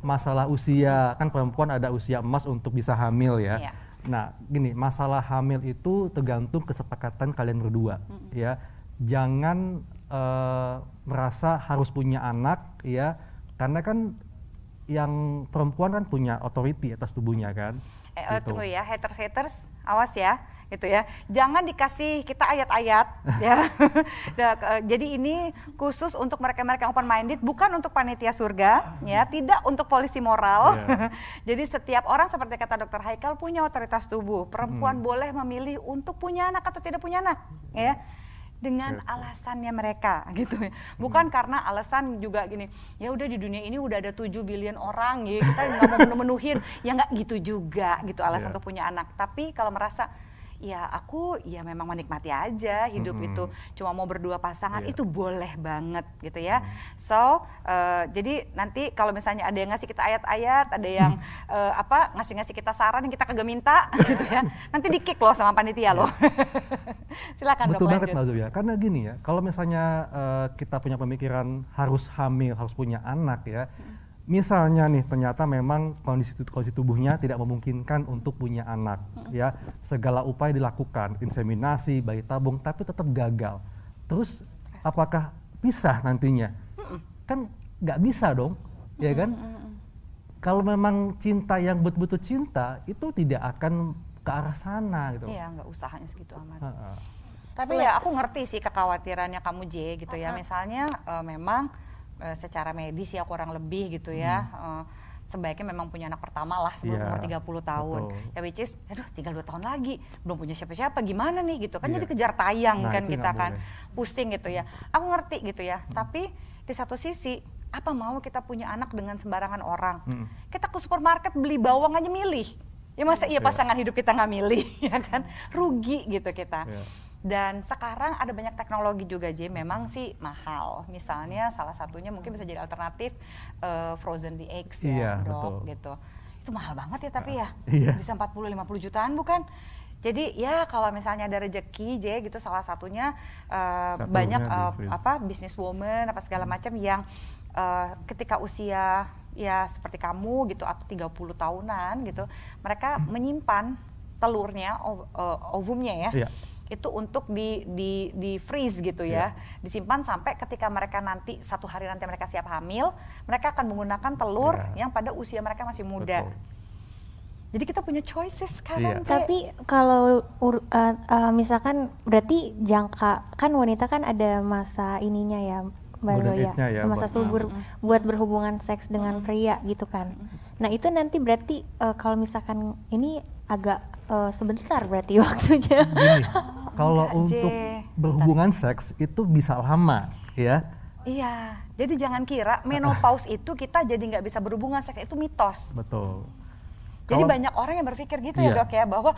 masalah usia, kan perempuan ada usia emas untuk bisa hamil ya. Iya. Nah, gini, masalah hamil itu tergantung kesepakatan kalian berdua, ya. Jangan merasa harus punya anak, ya, karena kan yang perempuan kan punya otoriti atas tubuhnya kan. Gitu. Tunggu ya, haters, awas ya, gitu ya. Jangan dikasih kita ayat-ayat, ya. Jadi ini khusus untuk mereka-mereka yang open minded, bukan untuk panitia surga, ya. Tidak untuk polisi moral. Jadi setiap orang seperti kata Dr. Haikal punya otoritas tubuh. Perempuan boleh memilih untuk punya anak atau tidak punya anak, ya. Dengan alasannya mereka gitu ya. Bukan karena alasan juga gini, ya udah di dunia ini udah ada 7 billion orang ya, kita nggak mau menuhin, ya nggak gitu juga gitu alasan untuk punya anak. Tapi kalau merasa ya aku ya memang menikmati aja hidup itu, cuma mau berdua pasangan itu boleh banget gitu ya. So jadi nanti kalau misalnya ada yang ngasih kita ayat-ayat, ada yang ngasih kita saran yang kita kagak minta gitu ya, nanti di-kick loh sama panitia loh. Silakan Betul Dok, banget lanjut. Mbak Zubia, karena gini ya, kalau misalnya kita punya pemikiran harus hamil, harus punya anak ya, misalnya nih ternyata memang kondisi tubuhnya tidak memungkinkan untuk punya anak, ya segala upaya dilakukan, inseminasi, bayi tabung, tapi tetap gagal. Terus apakah pisah nantinya? Kan nggak bisa dong, ya kan? Kalau memang cinta yang betul-betul cinta itu tidak akan ke arah sana gitu. Iya, nggak usahanya segitu amat. Tapi ya aku ngerti sih kekhawatirannya kamu J gitu ya. Misalnya memang secara medis ya kurang lebih gitu ya. Sebaiknya memang punya anak pertama lah sebelum umur 30 tahun. Betul. Ya which is, aduh tinggal 2 tahun lagi, belum punya siapa-siapa, gimana nih gitu. Kan jadi kejar tayang Nah, kan itu kita nggak kan. boleh. Pusing gitu ya. Aku ngerti gitu ya. Tapi di satu sisi, apa mau kita punya anak dengan sembarangan orang? Kita ke supermarket beli bawang aja milih. Ya masa iya pasangan hidup kita nggak milih, ya kan? Rugi gitu kita. Dan sekarang ada banyak teknologi juga J, memang sih mahal. Misalnya salah satunya mungkin bisa jadi alternatif frozen the eggs ya, Dok, gitu. Itu mahal banget ya tapi ya, bisa 40-50 jutaan bukan? Jadi ya kalau misalnya ada rezeki J gitu, salah satunya banyak businesswoman apa segala macam yang ketika usia ya seperti kamu gitu atau 30 tahunan gitu, mereka menyimpan telurnya, ovumnya ya. Itu untuk di freeze gitu ya, disimpan sampai ketika mereka nanti satu hari nanti mereka siap hamil, mereka akan menggunakan telur yang pada usia mereka masih muda. Jadi kita punya choices sekarang. Tapi kalau misalkan berarti jangka, kan wanita kan ada masa ininya ya Mbak Zoya, masa subur buat berhubungan seks dengan pria gitu kan. Nah itu nanti berarti kalau misalkan ini agak sebentar berarti waktunya. Gini, kalau untuk berhubungan seks itu bisa lama ya. Iya, jadi jangan kira menopause itu kita jadi nggak bisa berhubungan seks, itu mitos. Betul. Jadi banyak orang yang berpikir gitu ya Dok ya, bahwa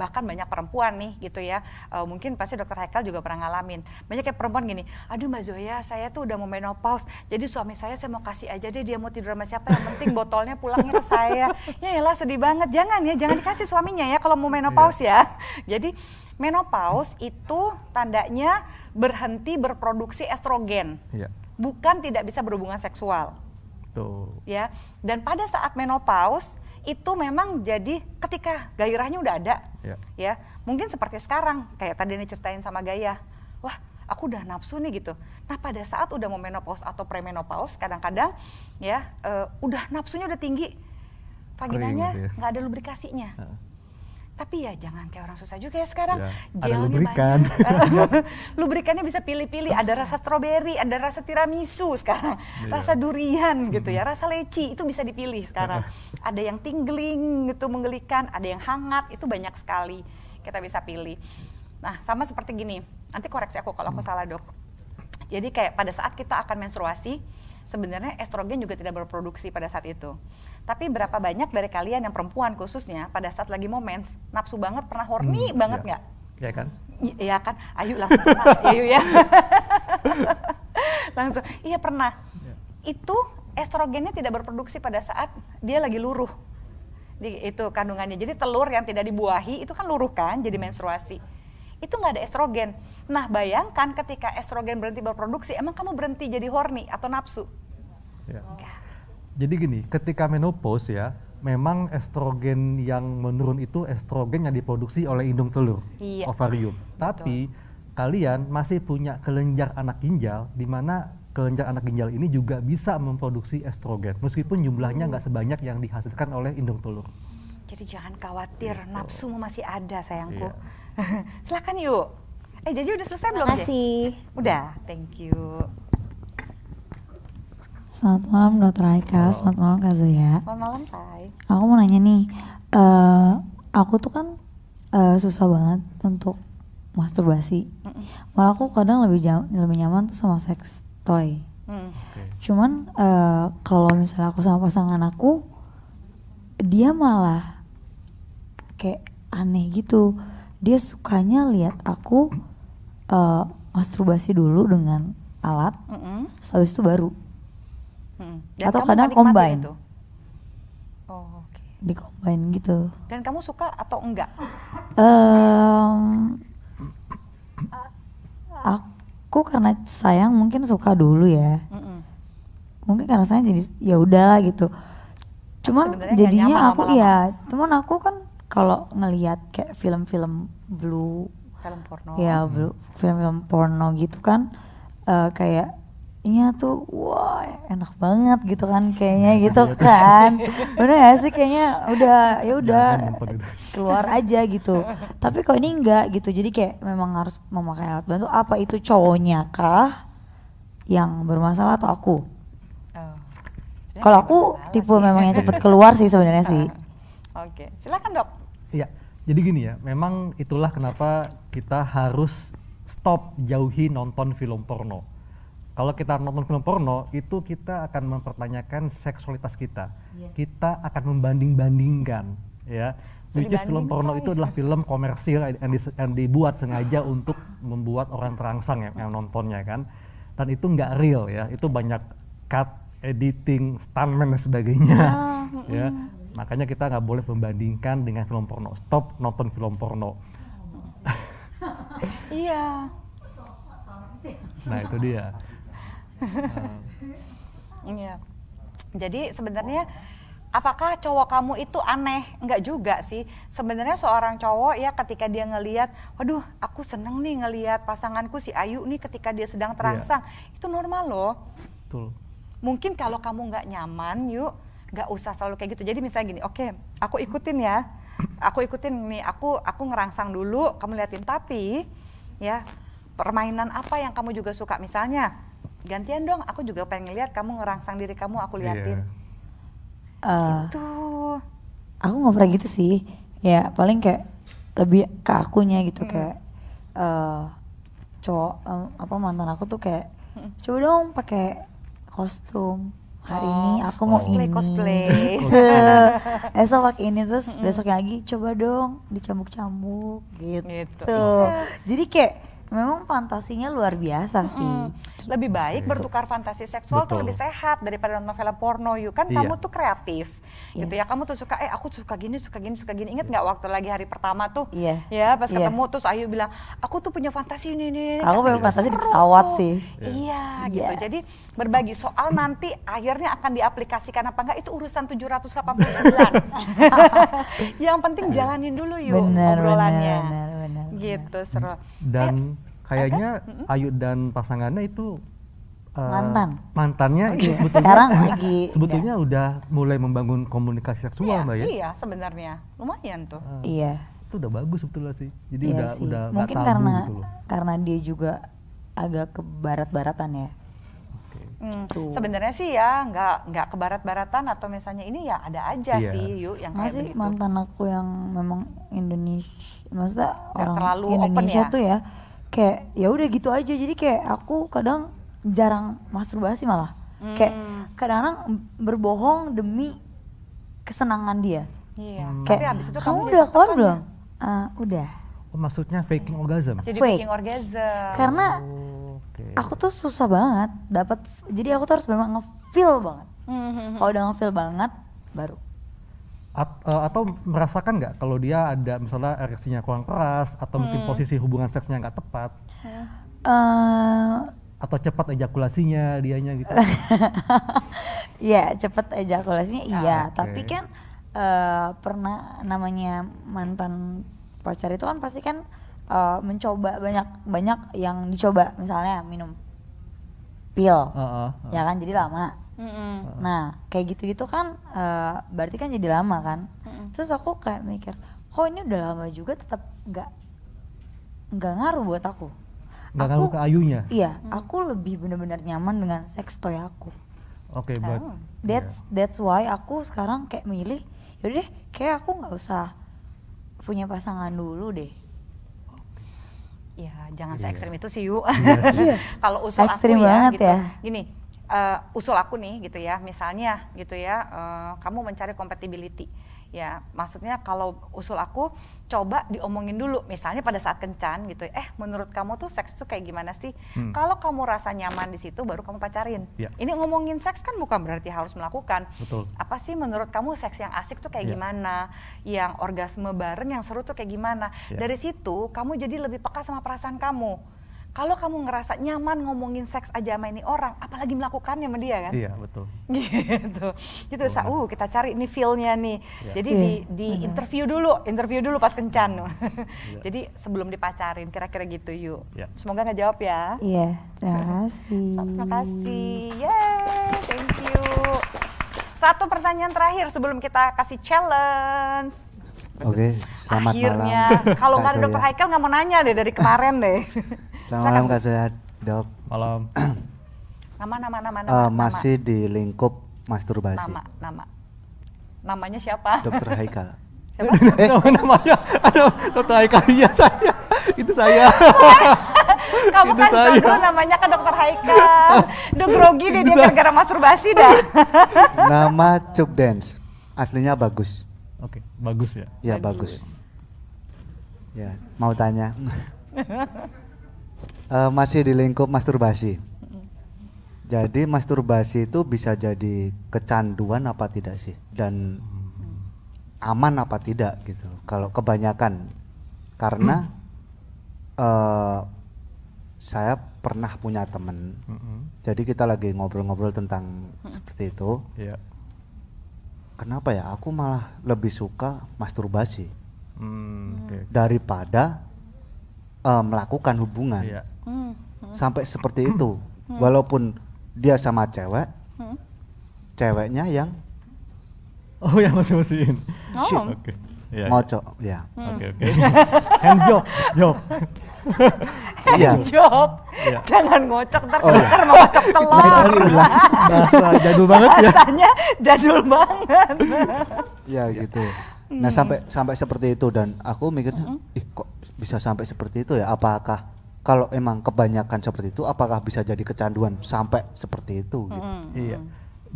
bahkan banyak perempuan nih gitu ya, mungkin pasti Dokter Haikal juga pernah ngalamin, banyak kayak perempuan gini, aduh Mbak Zoya saya tuh udah mau menopause, jadi suami saya mau kasih aja deh, dia mau tidur sama siapa, yang penting botolnya pulangnya ke saya. Ya elah sedih banget, jangan dikasih suaminya ya kalau mau menopause ya. Jadi menopause itu tandanya berhenti berproduksi estrogen, bukan tidak bisa berhubungan seksual. Ya, dan pada saat menopause itu memang jadi ketika gairahnya udah ada, ya mungkin seperti sekarang kayak tadi nih ceritain sama Gaya, wah aku udah nafsu nih gitu. Nah pada saat udah mau menopause atau premenopause kadang-kadang ya udah nafsunya udah tinggi, vaginanya nggak ada lubrikasinya. Tapi ya jangan kayak orang susah juga ya sekarang, gelnya banyak. Lubrikannya bisa pilih-pilih, ada rasa stroberi, ada rasa tiramisu sekarang, rasa durian gitu ya, rasa leci, itu bisa dipilih sekarang. Ada yang tingling gitu, menggelikan, ada yang hangat, itu banyak sekali kita bisa pilih. Nah sama seperti gini, nanti koreksi aku kalau aku salah Dok. Jadi kayak pada saat kita akan menstruasi, sebenarnya estrogen juga tidak berproduksi pada saat itu. Tapi berapa banyak dari kalian yang perempuan khususnya pada saat lagi mau mens, nafsu banget, pernah horny banget nggak? Iya kan? Iya kan? Ayu langsung pernah, Ayu ya. Langsung, iya pernah. Itu estrogennya tidak berproduksi pada saat dia lagi luruh. Itu kandungannya, jadi telur yang tidak dibuahi itu kan luruh kan, jadi menstruasi. itu nggak ada estrogen. Nah bayangkan ketika estrogen berhenti berproduksi, emang kamu berhenti jadi horny atau nafsu? Ya. Jadi gini, ketika menopause ya, memang estrogen yang menurun itu estrogen yang diproduksi oleh indung telur, Iya. ovarium. Tapi kalian masih punya kelenjar anak ginjal, di mana kelenjar anak ginjal ini juga bisa memproduksi estrogen, meskipun jumlahnya nggak sebanyak yang dihasilkan oleh indung telur. Jadi jangan khawatir, nafsumu masih ada sayangku. Iya. Silakan yuk. Jadi udah selesai belum? Jay? Makasih. Udah, thank you. Selamat malam Dr. Haikal, selamat malam Kak Zoya. Selamat malam, Say. Aku mau nanya nih, aku tuh kan susah banget untuk masturbasi. Malah aku kadang lebih nyaman tuh sama sex toy. Cuman kalau misalnya aku sama pasangan aku, dia malah kayak aneh gitu. Dia sukanya lihat aku masturbasi dulu dengan alat, habis itu baru. Dan Atau kamu kadang nggak nikmatin combine. itu? Oh, oke. Di-combine gitu. Dan kamu suka atau enggak? Aku karena sayang mungkin suka dulu ya. Mungkin karena sayang jadi ya udahlah gitu. Cuman sebenarnya nggak jadinya nyaman aku lama-lama. ya, cuman aku kan kalau ngelihat kayak film-film blue Film porno. ya film-film porno gitu kan kayak iya tuh wah enak banget gitu kan kayaknya gitu kan. Bener gak sih kayaknya ya udah Jangan nonton itu. keluar aja gitu. Tapi kok ini enggak gitu. Jadi kayak memang harus memakai alat bantu. Apa itu cowoknya kah yang bermasalah atau aku? Oh. Sebenarnya Kalau nggak aku masalah tipe sih. memang yang cepet keluar sih sebenarnya sih. Oke, silakan dok. Iya, jadi gini ya, memang itulah kenapa kita harus stop jauhi nonton film porno. Kalau kita nonton film porno, itu kita akan mempertanyakan seksualitas kita. Kita akan membanding-bandingkan, ya. Which is film porno itu adalah film komersil yang dibuat sengaja untuk membuat orang terangsang yang nontonnya kan. Dan itu nggak real ya, itu banyak cut, editing, stuntman dan sebagainya. Ya, makanya kita nggak boleh membandingkan dengan film porno. Stop nonton film porno. Iya. Nah itu dia. Iya. Jadi sebenarnya apakah cowok kamu itu aneh? Enggak juga sih. Sebenarnya seorang cowok ya ketika dia ngelihat, waduh, aku seneng nih ngelihat pasanganku si Ayu nih ketika dia sedang terangsang. Itu normal loh. Betul. Mungkin kalau kamu nggak nyaman, yuk nggak usah selalu kayak gitu. Jadi misalnya gini, oke, aku ikutin ya. Aku ikutin nih, aku ngerangsang dulu, kamu liatin. Tapi ya permainan apa yang kamu juga suka? Misalnya gantian dong, aku juga pengen lihat kamu ngerangsang diri kamu, aku liatin. Gitu. Aku nggak pernah gitu sih. Ya paling kayak lebih ke akunya gitu kayak cowok apa mantan aku tuh kayak coba dong pakai kostum. Hari ini aku mau ini. Cosplay. Esok pakai ini terus besok lagi coba dong dicambuk-cambuk gitu. Gitu. Jadi kayak memang fantasinya luar biasa sih. Lebih baik bertukar fantasi seksual tuh Betul. lebih sehat daripada nonton film porno. Yuk kan Iya. kamu tuh kreatif gitu ya. Yes. Kamu tuh suka, aku suka gini, suka gini, suka gini. Ingat nggak waktu lagi hari pertama tuh? Iya. Ya pas Iya. ketemu terus Ayu bilang, aku tuh punya fantasi ini. Aku punya Itu fantasi di seru pesawat tuh. sih. Iya Iya. gitu. Jadi berbagi soal nanti akhirnya akan diaplikasikan apa enggak itu urusan 789. Yang penting jalanin dulu yuk obrolannya. benar. Gitu seru. Dan kayaknya Ayu dan pasangannya itu mantannya itu Sekarang lagi sebetulnya udah mulai membangun komunikasi seksual mbak ya. Iya sebenarnya lumayan tuh. Iya. Itu udah bagus sebetulnya sih. Jadi Iya sih. udah nggak Mungkin tabu karena gitu loh. dia juga agak ke barat-baratan ya. Tuh. Sebenarnya sih ya nggak ke barat-baratan atau misalnya ini ya ada aja Iya. sih yuk yang kayak Masih begitu. mantan aku yang memang Indonesia, maksudnya Nggak orang terlalu open Indonesia ya? tuh ya, kayak ya udah gitu aja. Jadi kayak aku kadang jarang masturbasi malah, kayak kadang-kadang berbohong demi kesenangan dia. Iya. Tapi Kayak habis itu kamu jadi udah keluar tertekan belum? ya? Udah. Oh, maksudnya faking orgasm. Jadi Fake. faking orgasm. Karena Oke. aku tuh susah banget dapat. Jadi aku tuh harus memang nge-feel banget. Kalau udah nge-feel banget, baru. Atau merasakan nggak kalau dia ada misalnya ereksinya kurang keras atau mungkin posisi hubungan seksnya nggak tepat atau cepat ejakulasinya dianya gitu? Iya, cepet ejakulasinya iya, oke. tapi kan pernah namanya mantan pacar itu kan pasti kan mencoba banyak yang dicoba, misalnya minum pil, ya kan jadi lama. Nah kayak gitu-gitu kan berarti kan jadi lama kan. Terus aku kayak mikir, kok ini udah lama juga tetap nggak ngaruh buat aku. Nggak ngaruh ke ayunya? Iya, aku lebih benar-benar nyaman dengan sex toy aku. Oke, buat That's why aku sekarang kayak milih, yaudah deh, kayak aku nggak usah punya pasangan dulu deh. Ya jangan se-ekstrim itu sih Yu. Iya. Kalau usul aku Ekstrim ya banget gitu, ya. gini, usul aku nih gitu ya, misalnya gitu ya, kamu mencari compatibility. Ya maksudnya kalau usul aku coba diomongin dulu, misalnya pada saat kencan gitu, menurut kamu tuh seks tuh kayak gimana sih? Kalau kamu rasa nyaman di situ baru kamu pacarin. Ya. Ini ngomongin seks kan bukan berarti harus melakukan. Betul. Apa sih menurut kamu seks yang asik tuh kayak gimana? Yang orgasme bareng yang seru tuh kayak gimana? Ya. Dari situ kamu jadi lebih peka sama perasaan kamu. Kalau kamu ngerasa nyaman ngomongin seks aja sama ini orang, apalagi melakukannya sama dia kan? Iya, betul. Gitu. Kita cari ini feel-nya nih. Ya. Jadi di interview dulu pas kencan. Jadi sebelum dipacarin, kira-kira gitu yuk. Ya. Semoga ngejawab ya. Iya, terima kasih. Terima kasih. Yeay, thank you. Satu pertanyaan terakhir sebelum kita kasih challenge. Oke, selamat Akhirnya, malam. kalau Kak nggak ada Dokter Zoya. Haikal nggak mau nanya deh dari kemarin deh. Selamat malam Kak Zoya, Dok. Malam. Nama. Masih di lingkup masturbasi. Namanya siapa? Dokter Haikal. Namanya, aduh, Dokter Haikal, iya saya. Itu saya. Kamu Itu kasih tau saya. dulu namanya kan Dokter Haikal. Udah grogi deh dia gara-gara masturbasi dah. Nama Cup Dance. Aslinya bagus. Oke, bagus ya. Ya bagus. Ya, mau tanya. Masih di lingkup masturbasi. Jadi masturbasi itu bisa jadi kecanduan apa tidak sih? Dan aman apa tidak gitu? Kalau kebanyakan, karena saya pernah punya temen. Jadi kita lagi ngobrol-ngobrol tentang seperti itu. Iya. Kenapa ya? Aku malah lebih suka masturbasi Oke. daripada melakukan hubungan. Iya. Sampai seperti itu. Walaupun dia sama cewek, ceweknya yang Oh ya, masih-masihin. Oh. Oke. Iya. ngocok, ya. Oke. Hand job. Iya. Job. Iya. Jangan ngocok ntar Oh, iya. keluar mau ngocok telur. Bahasa jadul banget ya. Bahasanya jadul banget. Ya gitu. Nah sampai seperti itu, dan aku mikirnya, kok bisa sampai seperti itu ya? Apakah kalau emang kebanyakan seperti itu, apakah bisa jadi kecanduan sampai seperti itu? Gitu. Iya.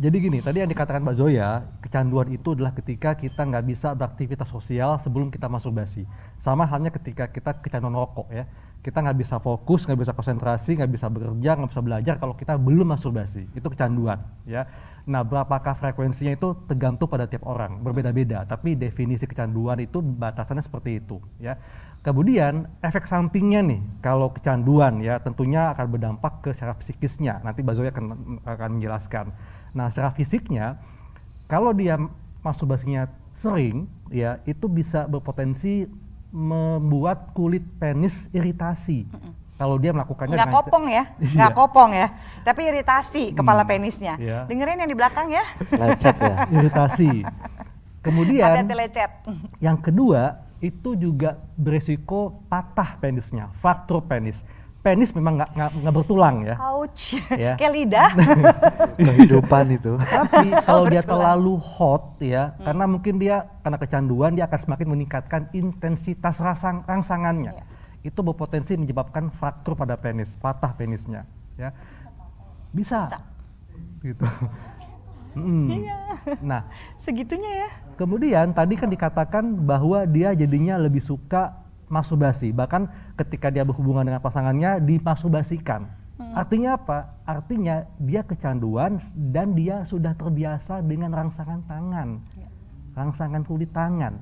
Jadi gini, tadi yang dikatakan Mbak Zoya, kecanduan itu adalah ketika kita nggak bisa beraktivitas sosial sebelum kita masturbasi. Sama halnya ketika kita kecanduan rokok ya. Kita nggak bisa fokus, nggak bisa konsentrasi, nggak bisa bekerja, nggak bisa belajar kalau kita belum masturbasi. Itu kecanduan ya. Nah, berapakah frekuensinya itu tergantung pada tiap orang, berbeda-beda. Tapi definisi kecanduan itu batasannya seperti itu ya. Kemudian efek sampingnya nih, kalau kecanduan ya tentunya akan berdampak ke secara psikisnya. Nanti Mbak Zoya akan menjelaskan. Nah, secara fisiknya, kalau dia masturbasinya sering, ya itu bisa berpotensi membuat kulit penis iritasi. Kalau dia melakukannya Nggak dengan kopong ya, Iya. nggak kopong ya, tapi iritasi kepala penisnya. Iya. Dengerin yang di belakang ya, Lecet ya. iritasi. Kemudian hati-hati lecet. yang kedua itu juga beresiko patah penisnya, fraktur penis. Penis memang nggak bertulang ya. Ouch, Ya. kayak lidah. Kehidupan itu. Tapi kalau dia terlalu hot ya, karena mungkin dia karena kecanduan dia akan semakin meningkatkan intensitas rangsangannya. Itu berpotensi menyebabkan fraktur pada penis, patah penisnya, ya. Bisa. Gitu. Nah, Segitunya ya. kemudian tadi kan dikatakan bahwa dia jadinya lebih suka masturbasi, bahkan ketika dia berhubungan dengan pasangannya dimasturbasikan. Artinya apa? Artinya dia kecanduan dan dia sudah terbiasa dengan rangsangan tangan. rangsangan kulit tangan.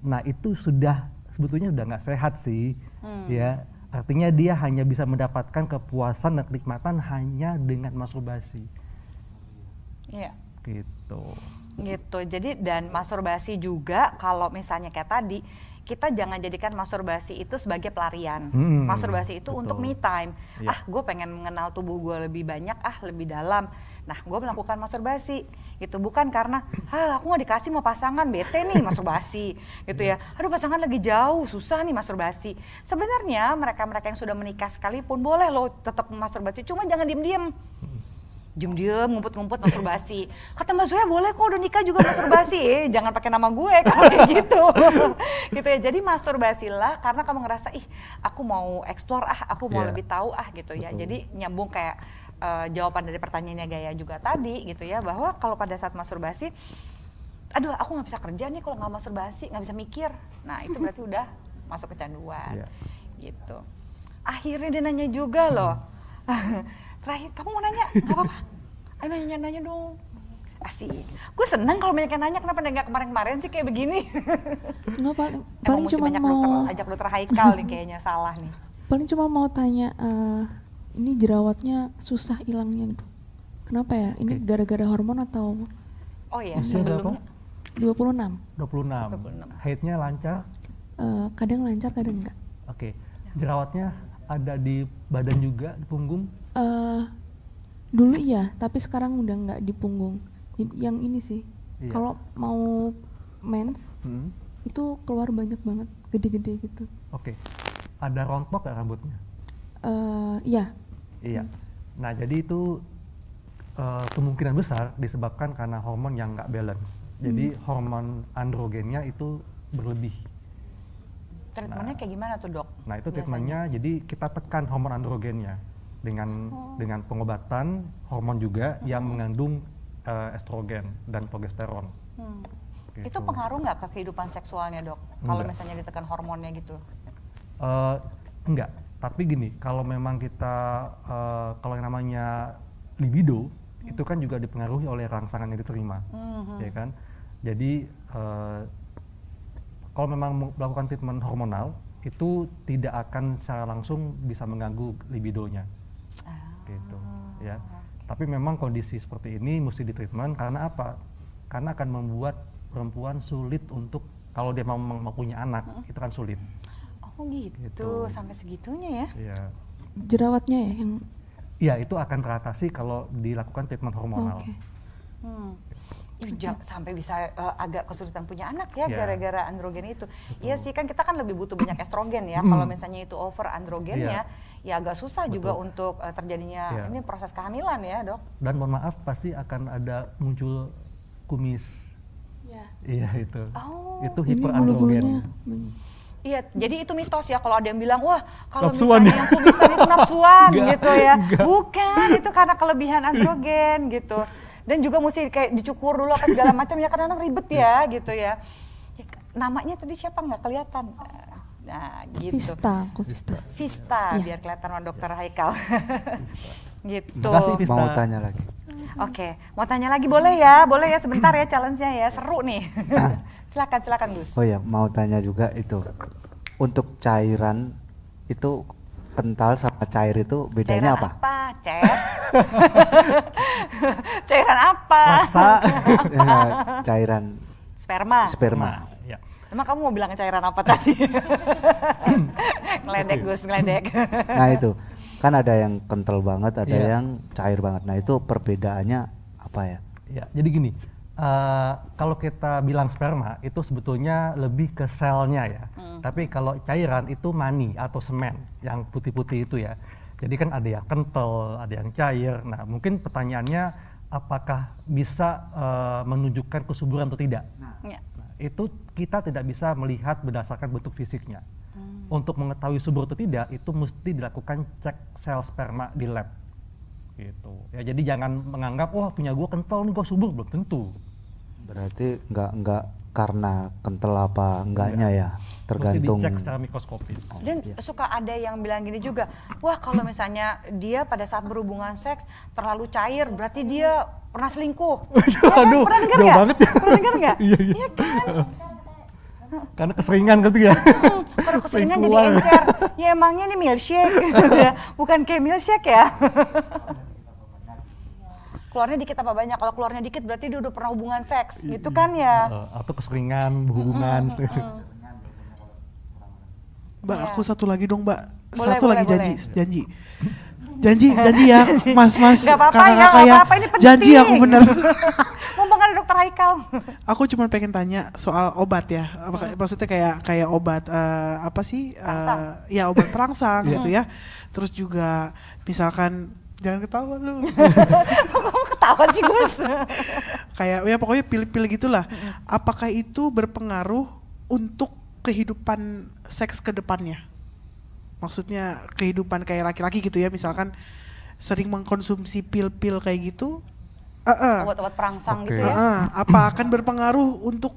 Nah itu sudah sebetulnya udah nggak sehat sih, ya. Artinya dia hanya bisa mendapatkan kepuasan dan kenikmatan hanya dengan masturbasi. Iya. Gitu. Gitu. Jadi dan masturbasi juga kalau misalnya kayak tadi, kita jangan jadikan masturbasi itu sebagai pelarian. Masturbasi itu betul. untuk me time. Iya. Gue pengen mengenal tubuh gue lebih banyak, lebih dalam. Nah, gue melakukan masturbasi. Gitu, bukan karena, aku nggak dikasih mau pasangan, bete nih masturbasi. Gitu ya. Aduh pasangan lagi jauh, susah nih masturbasi. Sebenarnya mereka-mereka yang sudah menikah sekalipun boleh loh tetap masturbasi, cuma jangan diem-diem. Diem-diem, ngumpet-ngumpet masturbasi. Kata Mbak Zoya boleh kok udah nikah juga masturbasi. Jangan pakai nama gue kalau kayak gitu. Gitu ya. Jadi masturbasilah karena kamu ngerasa aku mau explore aku mau lebih tahu gitu ya. Betul. Jadi nyambung kayak jawaban dari pertanyaannya Gaya juga tadi gitu ya, bahwa kalau pada saat masturbasi, aduh aku nggak bisa kerja nih kalau nggak masturbasi, nggak bisa mikir. Nah itu berarti udah masuk kecanduan. Gitu. Akhirnya dia nanya juga loh. Terakhir, kamu mau nanya? Gak apa-apa. Ayo nanya-nanya dong. Asik. Gue seneng kalau banyak yang nanya, kenapa nggak kemarin-kemarin sih kayak begini? Nggak, paling Emang mesti cuma banyak mau ajak dokter Haikal nih kayaknya, salah nih. paling cuma mau tanya, ini jerawatnya susah hilangnya gitu. Kenapa ya? Ini gara-gara hormon atau Oh iya, Usia sebelumnya. 26? 26. Haidnya lancar? Kadang lancar, kadang enggak. Oke. Jerawatnya ada di badan juga, di punggung? Dulu iya, tapi sekarang udah nggak di punggung. Yang ini sih, kalau mau mens itu keluar banyak banget, gede-gede gitu. Oke. Ada rontok nggak rambutnya? Iya. Iya. Nah jadi itu kemungkinan besar disebabkan karena hormon yang nggak balance. Jadi hormon androgennya itu berlebih. Treatmentnya kayak gimana tuh dok? Nah itu treatmentnya, jadi kita tekan hormon androgennya dengan pengobatan hormon juga yang mengandung estrogen dan progesteron. Gitu. Itu pengaruh nggak ke kehidupan seksualnya dok? Kalau misalnya ditekan hormonnya gitu? Enggak, tapi gini, kalau memang kita kalau yang namanya libido itu kan juga dipengaruhi oleh rangsangan yang diterima, ya kan? Jadi kalau memang melakukan treatment hormonal itu tidak akan secara langsung bisa mengganggu libidonya, gitu, ya. Tapi memang kondisi seperti ini mesti ditreatment karena apa? Karena akan membuat perempuan sulit untuk kalau dia mau punya anak itu kan sulit. Oh gitu, sampai segitunya ya? Iya. Jerawatnya ya yang. Iya, itu akan teratasi kalau dilakukan treatment hormonal. Sampai bisa agak kesulitan punya anak ya gara-gara androgen itu. Iya sih, kan kita kan lebih butuh banyak estrogen ya. Kalau misalnya itu over androgennya, ya agak susah juga untuk terjadinya ini proses kehamilan ya dok. Dan mohon maaf pasti akan ada muncul kumis. Iya itu. Itu hiperandrogen. Iya, jadi itu mitos ya kalau ada yang bilang, wah kalau misalnya yang kumisan itu nafsuan gitu ya. Bukan, itu karena kelebihan androgen gitu. Dan juga mesti kayak dicukur dulu apa segala macam ya, kadang-kadang ribet ya gitu ya. Namanya tadi siapa nggak kelihatan? Nah gitu. Vista, biar kelihatan sama dokter Haikal. Gitu. Makasih Vista. Mau tanya lagi. Oke, mau tanya lagi boleh ya sebentar ya challenge-nya ya, seru nih. Silakan Gus. Oh ya, mau tanya juga itu. Untuk cairan itu kental sama cair itu bedanya cairan apa? Cairan apa? Rasa. Cairan sperma. Ya. Emang kamu mau bilang cairan apa tadi? Ngeledek Gus, ngeledek. Nah itu, kan ada yang kental banget, ada yang cair banget. Nah itu perbedaannya apa ya? Ya, jadi gini, kalau kita bilang sperma itu sebetulnya lebih ke selnya ya. Tapi kalau cairan itu mani atau semen yang putih-putih itu ya. Jadi kan ada yang kental, ada yang cair. Nah mungkin pertanyaannya apakah bisa menunjukkan kesuburan atau tidak? Nah, itu kita tidak bisa melihat berdasarkan bentuk fisiknya. Untuk mengetahui subur atau tidak itu mesti dilakukan cek sel sperma di lab. Gitu. Ya jadi jangan menganggap wah punya gua kental nih gua subur, belum tentu. Berarti enggak karena kental apa enggaknya ya? Tergantung. Mesti dicek secara mikroskopis. Dan suka ada yang bilang gini juga, wah kalau misalnya dia pada saat berhubungan seks terlalu cair, berarti dia pernah selingkuh. Ya kan? Aduh, Pernah dengar jauh nggak? banget ya. Pernah dengar nggak? Iya, iya. Iya kan? Karena keseringan gitu ya. Kalau keseringan Sering jadi keluar. encer, ya emangnya ini milkshake, gitu ya. Bukan kayak milkshake ya. Keluarnya dikit apa banyak? Kalau keluarnya dikit berarti dia udah pernah hubungan seks, gitu kan ya? Atau keseringan berhubungan. Mbak, Iya. aku satu lagi dong, Mbak. Boleh, Satu boleh, lagi boleh. janji. Janji ya, Mas, Gak apa-apa ya, kakak-kakak gak ya. apa-apa, ini penting. Janji aku bener. Mumpung ada dokter Haikal. Aku cuma pengen tanya soal obat ya. Maksudnya kayak obat apa sih? Perangsang. Ya obat perangsang gitu ya. Terus juga misalkan jangan ketawa lu. Kamu ketawa sih Gus. Kayak ya pokoknya pil-pil gitulah. Apakah itu berpengaruh untuk kehidupan seks ke depannya? Maksudnya kehidupan kayak laki-laki gitu ya, misalkan sering mengkonsumsi pil-pil kayak gitu. Obat-obat perangsang gitu ya. Apa akan berpengaruh untuk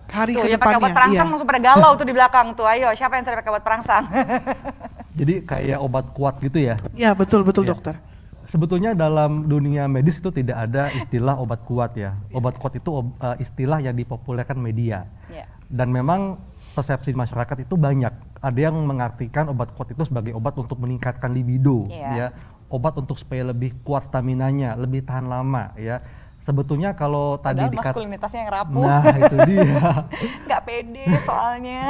hari Tuh ke yang pakai depannya? obat perangsang langsung pada galau tuh di belakang tuh. Ayo, siapa yang sering pakai obat perangsang? Jadi kayak obat kuat gitu ya. Ya betul Iya. dokter. Sebetulnya dalam dunia medis itu tidak ada istilah obat kuat ya. Obat kuat itu istilah yang dipopulerkan media. Iya. Dan memang persepsi masyarakat itu banyak. Ada yang mengartikan obat kuat itu sebagai obat untuk meningkatkan libido, Iya. ya. Obat untuk supaya lebih kuat staminanya, lebih tahan lama, ya. Sebetulnya kalau tadi Padahal maskulinitasnya yang rapuh. Nah, itu dia. Nggak pede soalnya.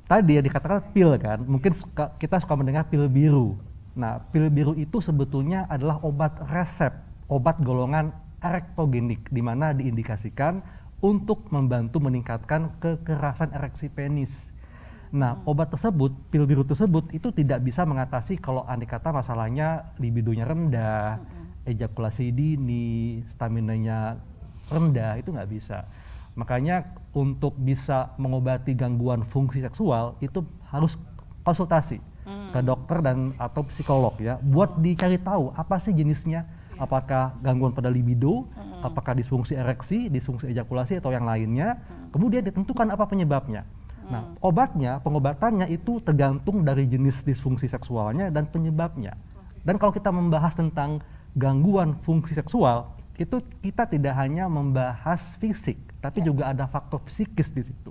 Tadi ya dikatakan pil kan, mungkin kita suka mendengar pil biru. Nah, pil biru itu sebetulnya adalah obat resep, obat golongan erektogenik, di mana diindikasikan untuk membantu meningkatkan kekerasan ereksi penis. Nah, obat tersebut, pil biru tersebut itu tidak bisa mengatasi kalau andai kata masalahnya libidonya rendah, ejakulasi dini, staminanya rendah, itu nggak bisa. Makanya untuk bisa mengobati gangguan fungsi seksual itu harus konsultasi ke dokter dan atau psikolog ya, buat dicari tahu apa sih jenisnya, apakah gangguan pada libido, apakah disfungsi ereksi, disfungsi ejakulasi atau yang lainnya, kemudian ditentukan apa penyebabnya. Nah, obatnya, pengobatannya itu tergantung dari jenis disfungsi seksualnya dan penyebabnya. Dan kalau kita membahas tentang gangguan fungsi seksual, itu kita tidak hanya membahas fisik, tapi juga ada faktor psikis di situ.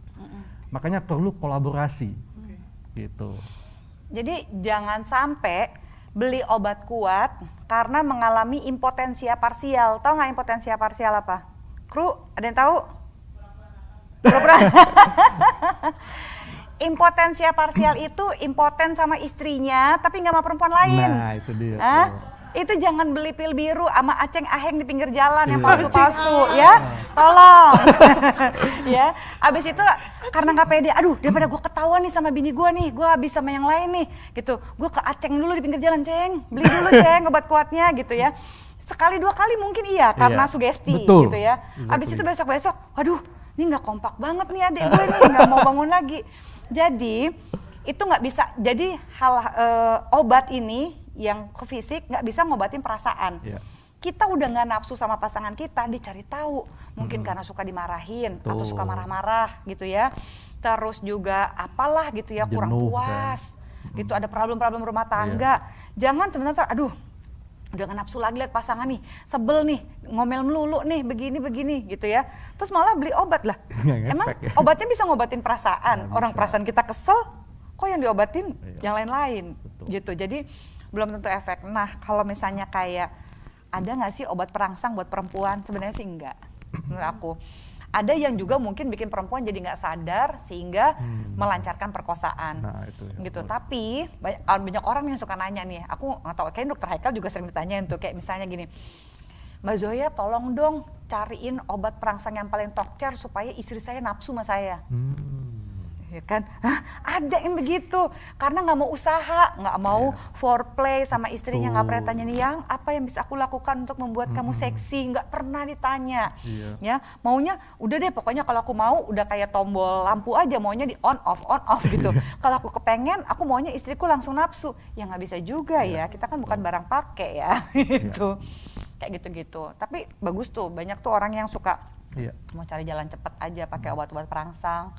Makanya perlu kolaborasi, gitu. Jadi jangan sampai beli obat kuat karena mengalami impotensia parsial. Tahu nggak impotensia parsial apa? Kru, ada yang tahu? Pura-pura. Impotensia parsial itu impoten sama istrinya tapi nggak sama perempuan lain. Nah, itu dia. Hah? Itu jangan beli pil biru sama aceng aheng di pinggir jalan yang palsu-palsu ya. Tolong. Ya. Abis itu karena nggak pede, aduh daripada gue ketahuan nih sama bini gue nih, gue habis sama yang lain nih gitu. Gue ke aceng dulu di pinggir jalan, Ceng. Beli dulu Ceng obat kuatnya gitu ya. Sekali dua kali mungkin iya karena Iya, sugesti betul. gitu ya. Abis Exactly. itu besok-besok, waduh ini nggak kompak banget nih adik gue nih, nggak mau bangun lagi. Jadi itu nggak bisa, jadi obat ini yang ke fisik nggak bisa ngobatin perasaan. Iya. Kita udah nggak nafsu sama pasangan kita, dicari tahu. Mungkin karena suka dimarahin atau Betul. suka marah-marah gitu ya. Terus juga apalah gitu ya, kurang Jenuh, puas. Gitu ada problem-problem rumah tangga. Jangan sebenarnya aduh udah nggak nafsu lagi lihat pasangan nih, sebel nih, ngomel melulu nih, begini gitu ya. Terus malah beli obat lah. Nggak Emang ngefek ya. obatnya bisa ngobatin perasaan. Nggak Orang bisa. perasaan kita kesel, kok yang diobatin Iya. yang lain-lain Betul. gitu. Jadi belum tentu efek. Nah kalau misalnya kayak ada nggak sih obat perangsang buat perempuan? Sebenarnya sih enggak menurut aku. Ada yang juga mungkin bikin perempuan jadi nggak sadar sehingga melancarkan perkosaan. Nah, itu ya. Gitu. Tapi banyak orang yang suka nanya nih. Aku nggak tahu. Kayaknya dokter Haikal juga sering ditanyain tuh kayak misalnya gini. Mbak Zoya tolong dong cariin obat perangsang yang paling tokcer supaya istri saya nafsu sama saya. Ya kan? Hah, ada yang begitu karena nggak mau usaha, nggak mau foreplay sama istrinya, nggak pernah tanya nih yang apa yang bisa aku lakukan untuk membuat kamu seksi, nggak pernah ditanya. Iya. Ya maunya udah deh pokoknya kalau aku mau udah kayak tombol lampu aja, maunya di on off gitu. Kalau aku kepengen aku maunya istriku langsung nafsu, ya nggak bisa juga ya, kita kan bukan barang pakai ya. Gitu kayak gitu-gitu. Tapi bagus tuh, banyak tuh orang yang suka Iya. mau cari jalan cepat aja pakai obat-obat perangsang.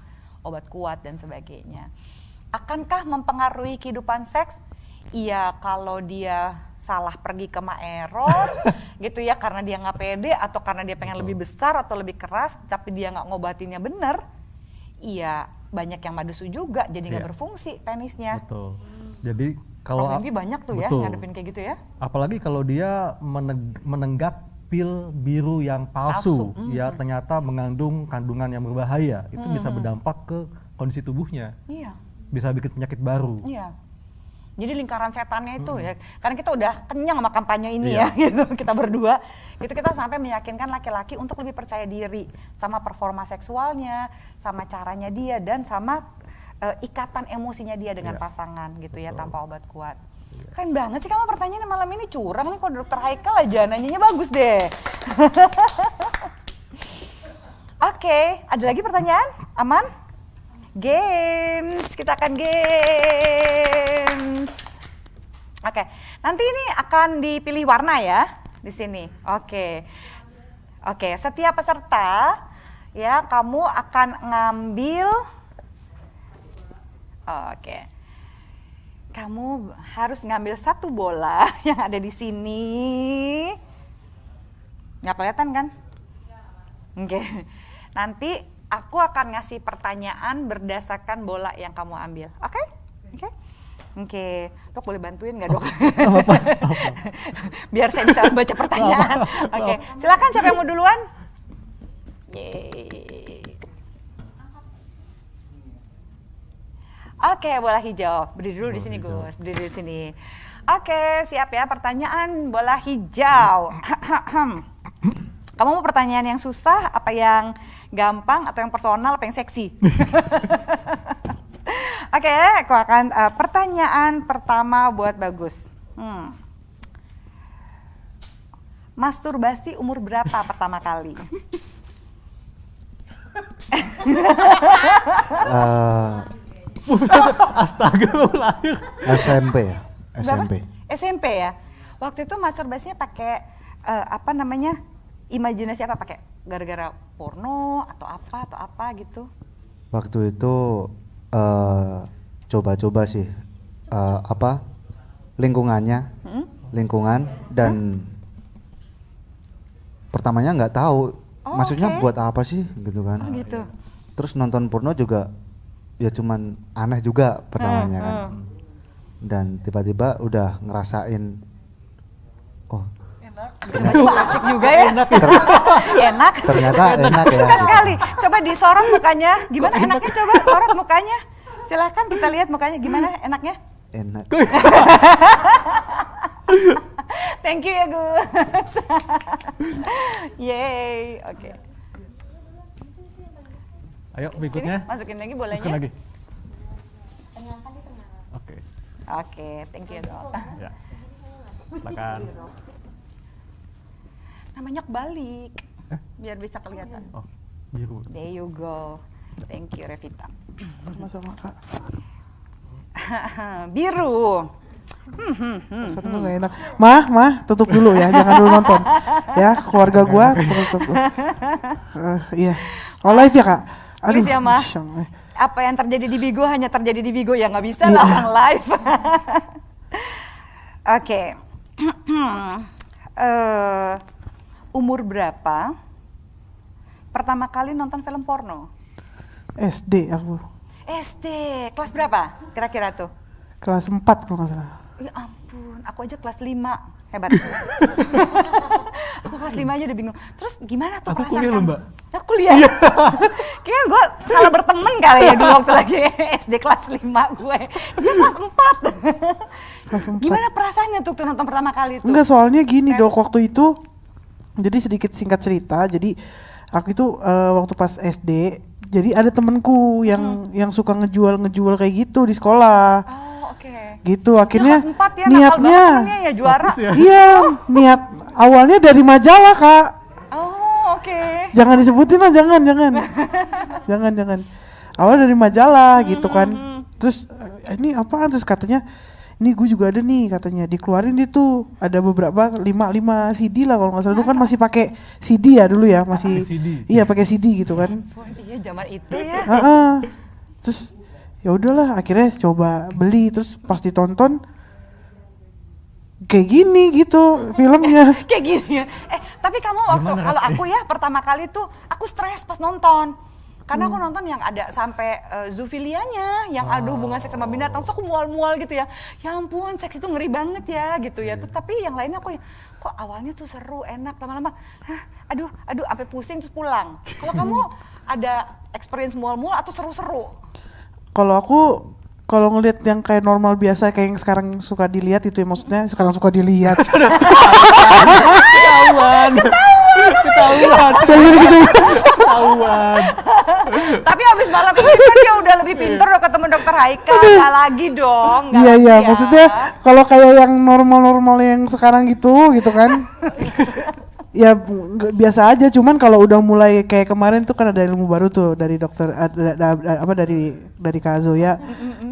obat kuat dan sebagainya. Akankah mempengaruhi kehidupan seks? Iya, kalau dia salah pergi ke Maeror gitu ya, karena dia nggak pede atau karena dia pengen lebih besar atau lebih keras, tapi dia nggak ngobatinnya bener, iya banyak yang madusu juga, jadi nggak berfungsi penisnya. Betul. Jadi kalau Prof. Hendy banyak tuh ya ngadepin kayak gitu ya. Apalagi kalau dia menenggak pil biru yang palsu, ya ternyata mengandung kandungan yang berbahaya, itu bisa berdampak ke kondisi tubuhnya. Iya. Bisa bikin penyakit baru. Iya. Jadi lingkaran setannya itu ya, karena kita udah kenyang sama kampanye ini ya, gitu kita berdua, gitu kita sampai meyakinkan laki-laki untuk lebih percaya diri sama performa seksualnya, sama caranya dia dan sama ikatan emosinya dia dengan pasangan gitu ya, tanpa obat kuat. Keren banget sih kamu pertanyaannya malam ini, curang nih kok Dokter Haikal aja nanyanya bagus deh. Oke, ada lagi pertanyaan? Aman? Games, kita akan games. Oke, nanti ini akan dipilih warna ya di sini. Oke, setiap peserta ya kamu akan ngambil. Kamu harus ngambil satu bola yang ada di sini. Nggak kelihatan kan? Oke, nanti aku akan ngasih pertanyaan berdasarkan bola yang kamu ambil. Oke? Dok boleh bantuin nggak dok? Biar saya bisa baca pertanyaan. Oke, silakan siapa yang mau duluan? Yeay. Oke, bola hijau. Berdiri dulu di sini Gus, berdiri di sini. Oke, siap ya pertanyaan bola hijau. Kamu mau pertanyaan yang susah, apa yang gampang, atau yang personal, apa yang seksi? Oke, aku akan pertanyaan pertama buat Bagus. Masturbasi umur berapa pertama kali? Astagfirullahaladzim. SMP ya, SMP ya. Waktu itu masturbasinya pakai imajinasi apa, pakai gara-gara porno atau apa gitu? Waktu itu coba-coba sih lingkungan dan pertamanya nggak tahu maksudnya buat apa sih gitu kan. Gitu. Terus nonton porno juga ya cuman aneh juga pertamanya kan. Dan tiba-tiba udah ngerasain Coba asik juga ya. Enak. Ternyata enak ya. Suka sekali. Coba disorot mukanya. Gimana enaknya, coba sorot mukanya. Silakan kita lihat mukanya gimana enaknya. Enak. Thank you ya Gus. Yeay. Oke. Ayo berikutnya. Sini, masukin lagi bolanya. Masukin lagi. Oke, thank you dok. Ya. Silakan. Namanya kebalik, biar bisa kelihatan. Oh, biru. There you go. Thank you Revita. Sama-sama Kak. Biru. Satu nggak enak. Mah, tutup dulu ya, jangan dulu nonton. Ya, keluarga gua tutup. Iya. Oh live ya Kak. Aduh. Please ya Mah. Apa yang terjadi di Bigo hanya terjadi di Bigo ya, nggak bisa lah orang live. Oke. Umur berapa pertama kali nonton film porno? SD aku. SD, kelas berapa kira-kira tuh? Kelas 4 kalau nggak salah. Ya ampun, aku aja kelas 5, hebat. Aku kelas 5 aja udah bingung. Terus gimana tuh Aku perasaan kuliah loh, kamu? Mbak. Ya kuliah? Kayaknya gue salah berteman kali ya dulu waktu lagi SD kelas 5 gue. Dia kelas 4. Kelas 4. Gimana perasaannya tuh nonton pertama kali tuh? Enggak, soalnya gini dok, waktu itu jadi sedikit singkat cerita. Jadi aku itu waktu pas SD, jadi ada temenku yang suka ngejual kayak gitu di sekolah. Oh, oke. Gitu akhirnya Kelas 4 ya, nakal niatnya banget temennya ya, juara. iya, niat awalnya dari majalah Kak. Oh, oke. Jangan disebutin lah, jangan. jangan. Awalnya dari majalah gitu kan. Terus ini apaan, terus katanya ini gue juga ada nih katanya, dikeluarin itu ada beberapa 5 CD lah kalau nggak salah. Dulu kan masih pakai CD ya dulu ya, masih CD. iya pakai CD gitu kan. Iya zaman itu ya. Terus ya udahlah akhirnya coba beli, terus pas ditonton kayak gini gitu filmnya. Kayak gini ya. Tapi kamu waktu kalau aku ya pertama kali tuh aku stres pas nonton. Karena aku nonton yang ada sampai zoofilianya, yang ada hubungan seks sama binatang, terus aku mual-mual gitu ya. Ya ampun, seks itu ngeri banget ya gitu ya. Terus, tapi yang lainnya aku kok awalnya tuh seru, enak, lama-lama aduh sampai pusing terus pulang. Kalau kamu ada experience mual-mual atau seru-seru? Kalau aku kalau ngelihat yang kayak normal biasa kayak yang sekarang suka dilihat itu ya, maksudnya sekarang suka dilihat. Ketahuan. Ketahuan. Tapi habis malam ini kan dia udah lebih pinter udah ketemu dokter Haikal, nggak lagi dong. Iya lagi iya, ya. maksudnya kalau kayak yang normal-normal yang sekarang gitu kan. Ya biasa aja, cuman kalau udah mulai kayak kemarin tuh kan ada ilmu baru tuh dari dokter dari Kak Zoya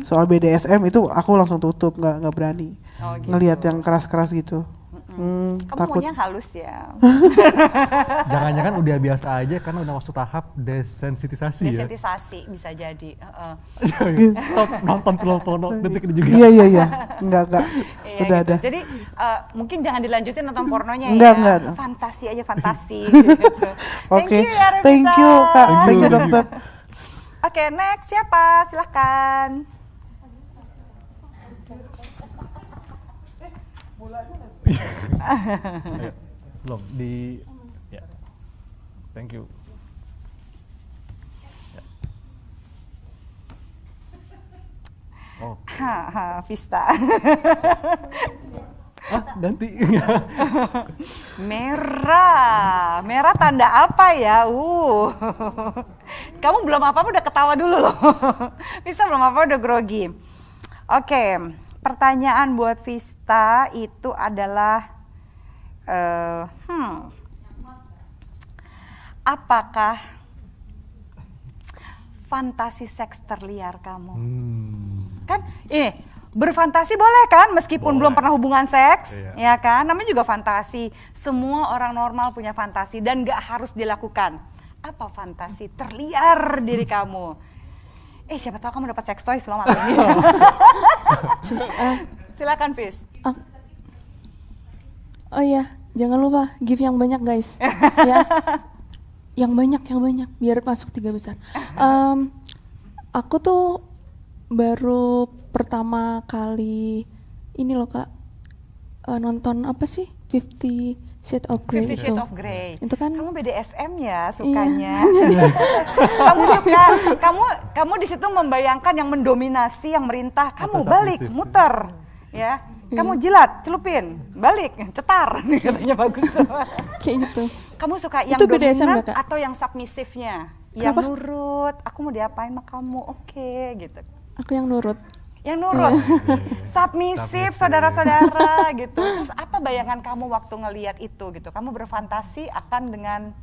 soal BDSM, itu aku langsung tutup, nggak berani ngelihat yang keras-keras gitu. Kamu Takut. maunya halus ya. Jangan-jangan udah biasa aja karena udah masuk tahap desensitisasi ya. Desensitisasi bisa jadi. Stop nonton porno detik ini juga. Iya, enggak. Iya, Udah gitu. ada. Jadi mungkin jangan dilanjutin nonton pornonya Enggak, ya. enggak. Fantasi aja fantasi. Gitu. Oke. Thank you ya Revita. Thank you Kak, thank you dokter. Oke, next siapa? Silahkan. Ayo, belum di ya. Thank you. Ya. Oh, Vista. ganti. Merah tanda apa ya? Kamu belum apa-apa udah ketawa dulu loh. Vista belum apa udah grogi. Oke, pertanyaan buat Vista itu adalah apakah fantasi seks terliar kamu? Kan ini berfantasi boleh kan meskipun belum pernah hubungan seks, ya kan? Namanya juga fantasi. Semua orang normal punya fantasi dan gak harus dilakukan. Apa fantasi terliar diri kamu? Siapa tahu kamu dapat seks toy selama malam ini. Silakan Fis. Oh iya, jangan lupa give yang banyak guys. Ya. Yang banyak biar masuk 3 besar. Aku tuh baru pertama kali ini loh Kak, nonton apa sih 50 Shades of Grey 50 itu. Shades of Grey. Itu kan Kamu BDSM ya sukanya. Iya. kamu di situ membayangkan yang mendominasi, yang merintah. Kamu Atau balik, submissive. muter, ya. Kamu jilat, celupin, balik, cetar. Katanya bagus. kayak gitu. Kamu suka yang Itu BDSM dominan nggak, Kak? atau yang submisifnya? Kenapa? Yang nurut, aku mau diapain sama kamu, oke gitu. Aku yang nurut. Yang nurut, submisif, saudara-saudara gitu. Terus apa bayangan kamu waktu ngelihat itu gitu? Kamu berfantasi akan dengan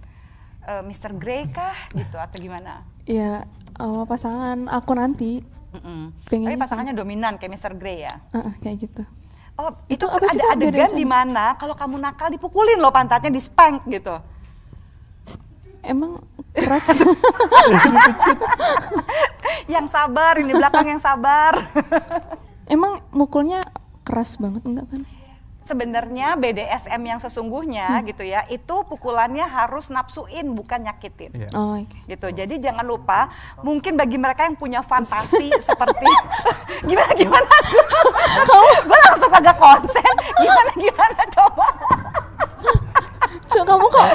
Mr. Grey kah gitu atau gimana? Ya, sama pasangan aku nanti. Tapi pasangannya dominan kayak Mr. Grey ya? Kayak gitu. Oh, itu apa sih, ada Kak, adegan BDSM? di mana kalau kamu nakal dipukulin loh pantatnya, di spank gitu. Emang keras. Yang sabar, ini belakang yang sabar. Emang mukulnya keras banget enggak kan? Sebenarnya BDSM yang sesungguhnya gitu ya, itu pukulannya harus nafsuin bukan nyakitin. Iya. Oh, oke. Gitu. Jadi jangan lupa, mungkin bagi mereka yang punya fantasi seperti gimana gue langsung agak konsen. Gimana coba? Cuk, kamu kok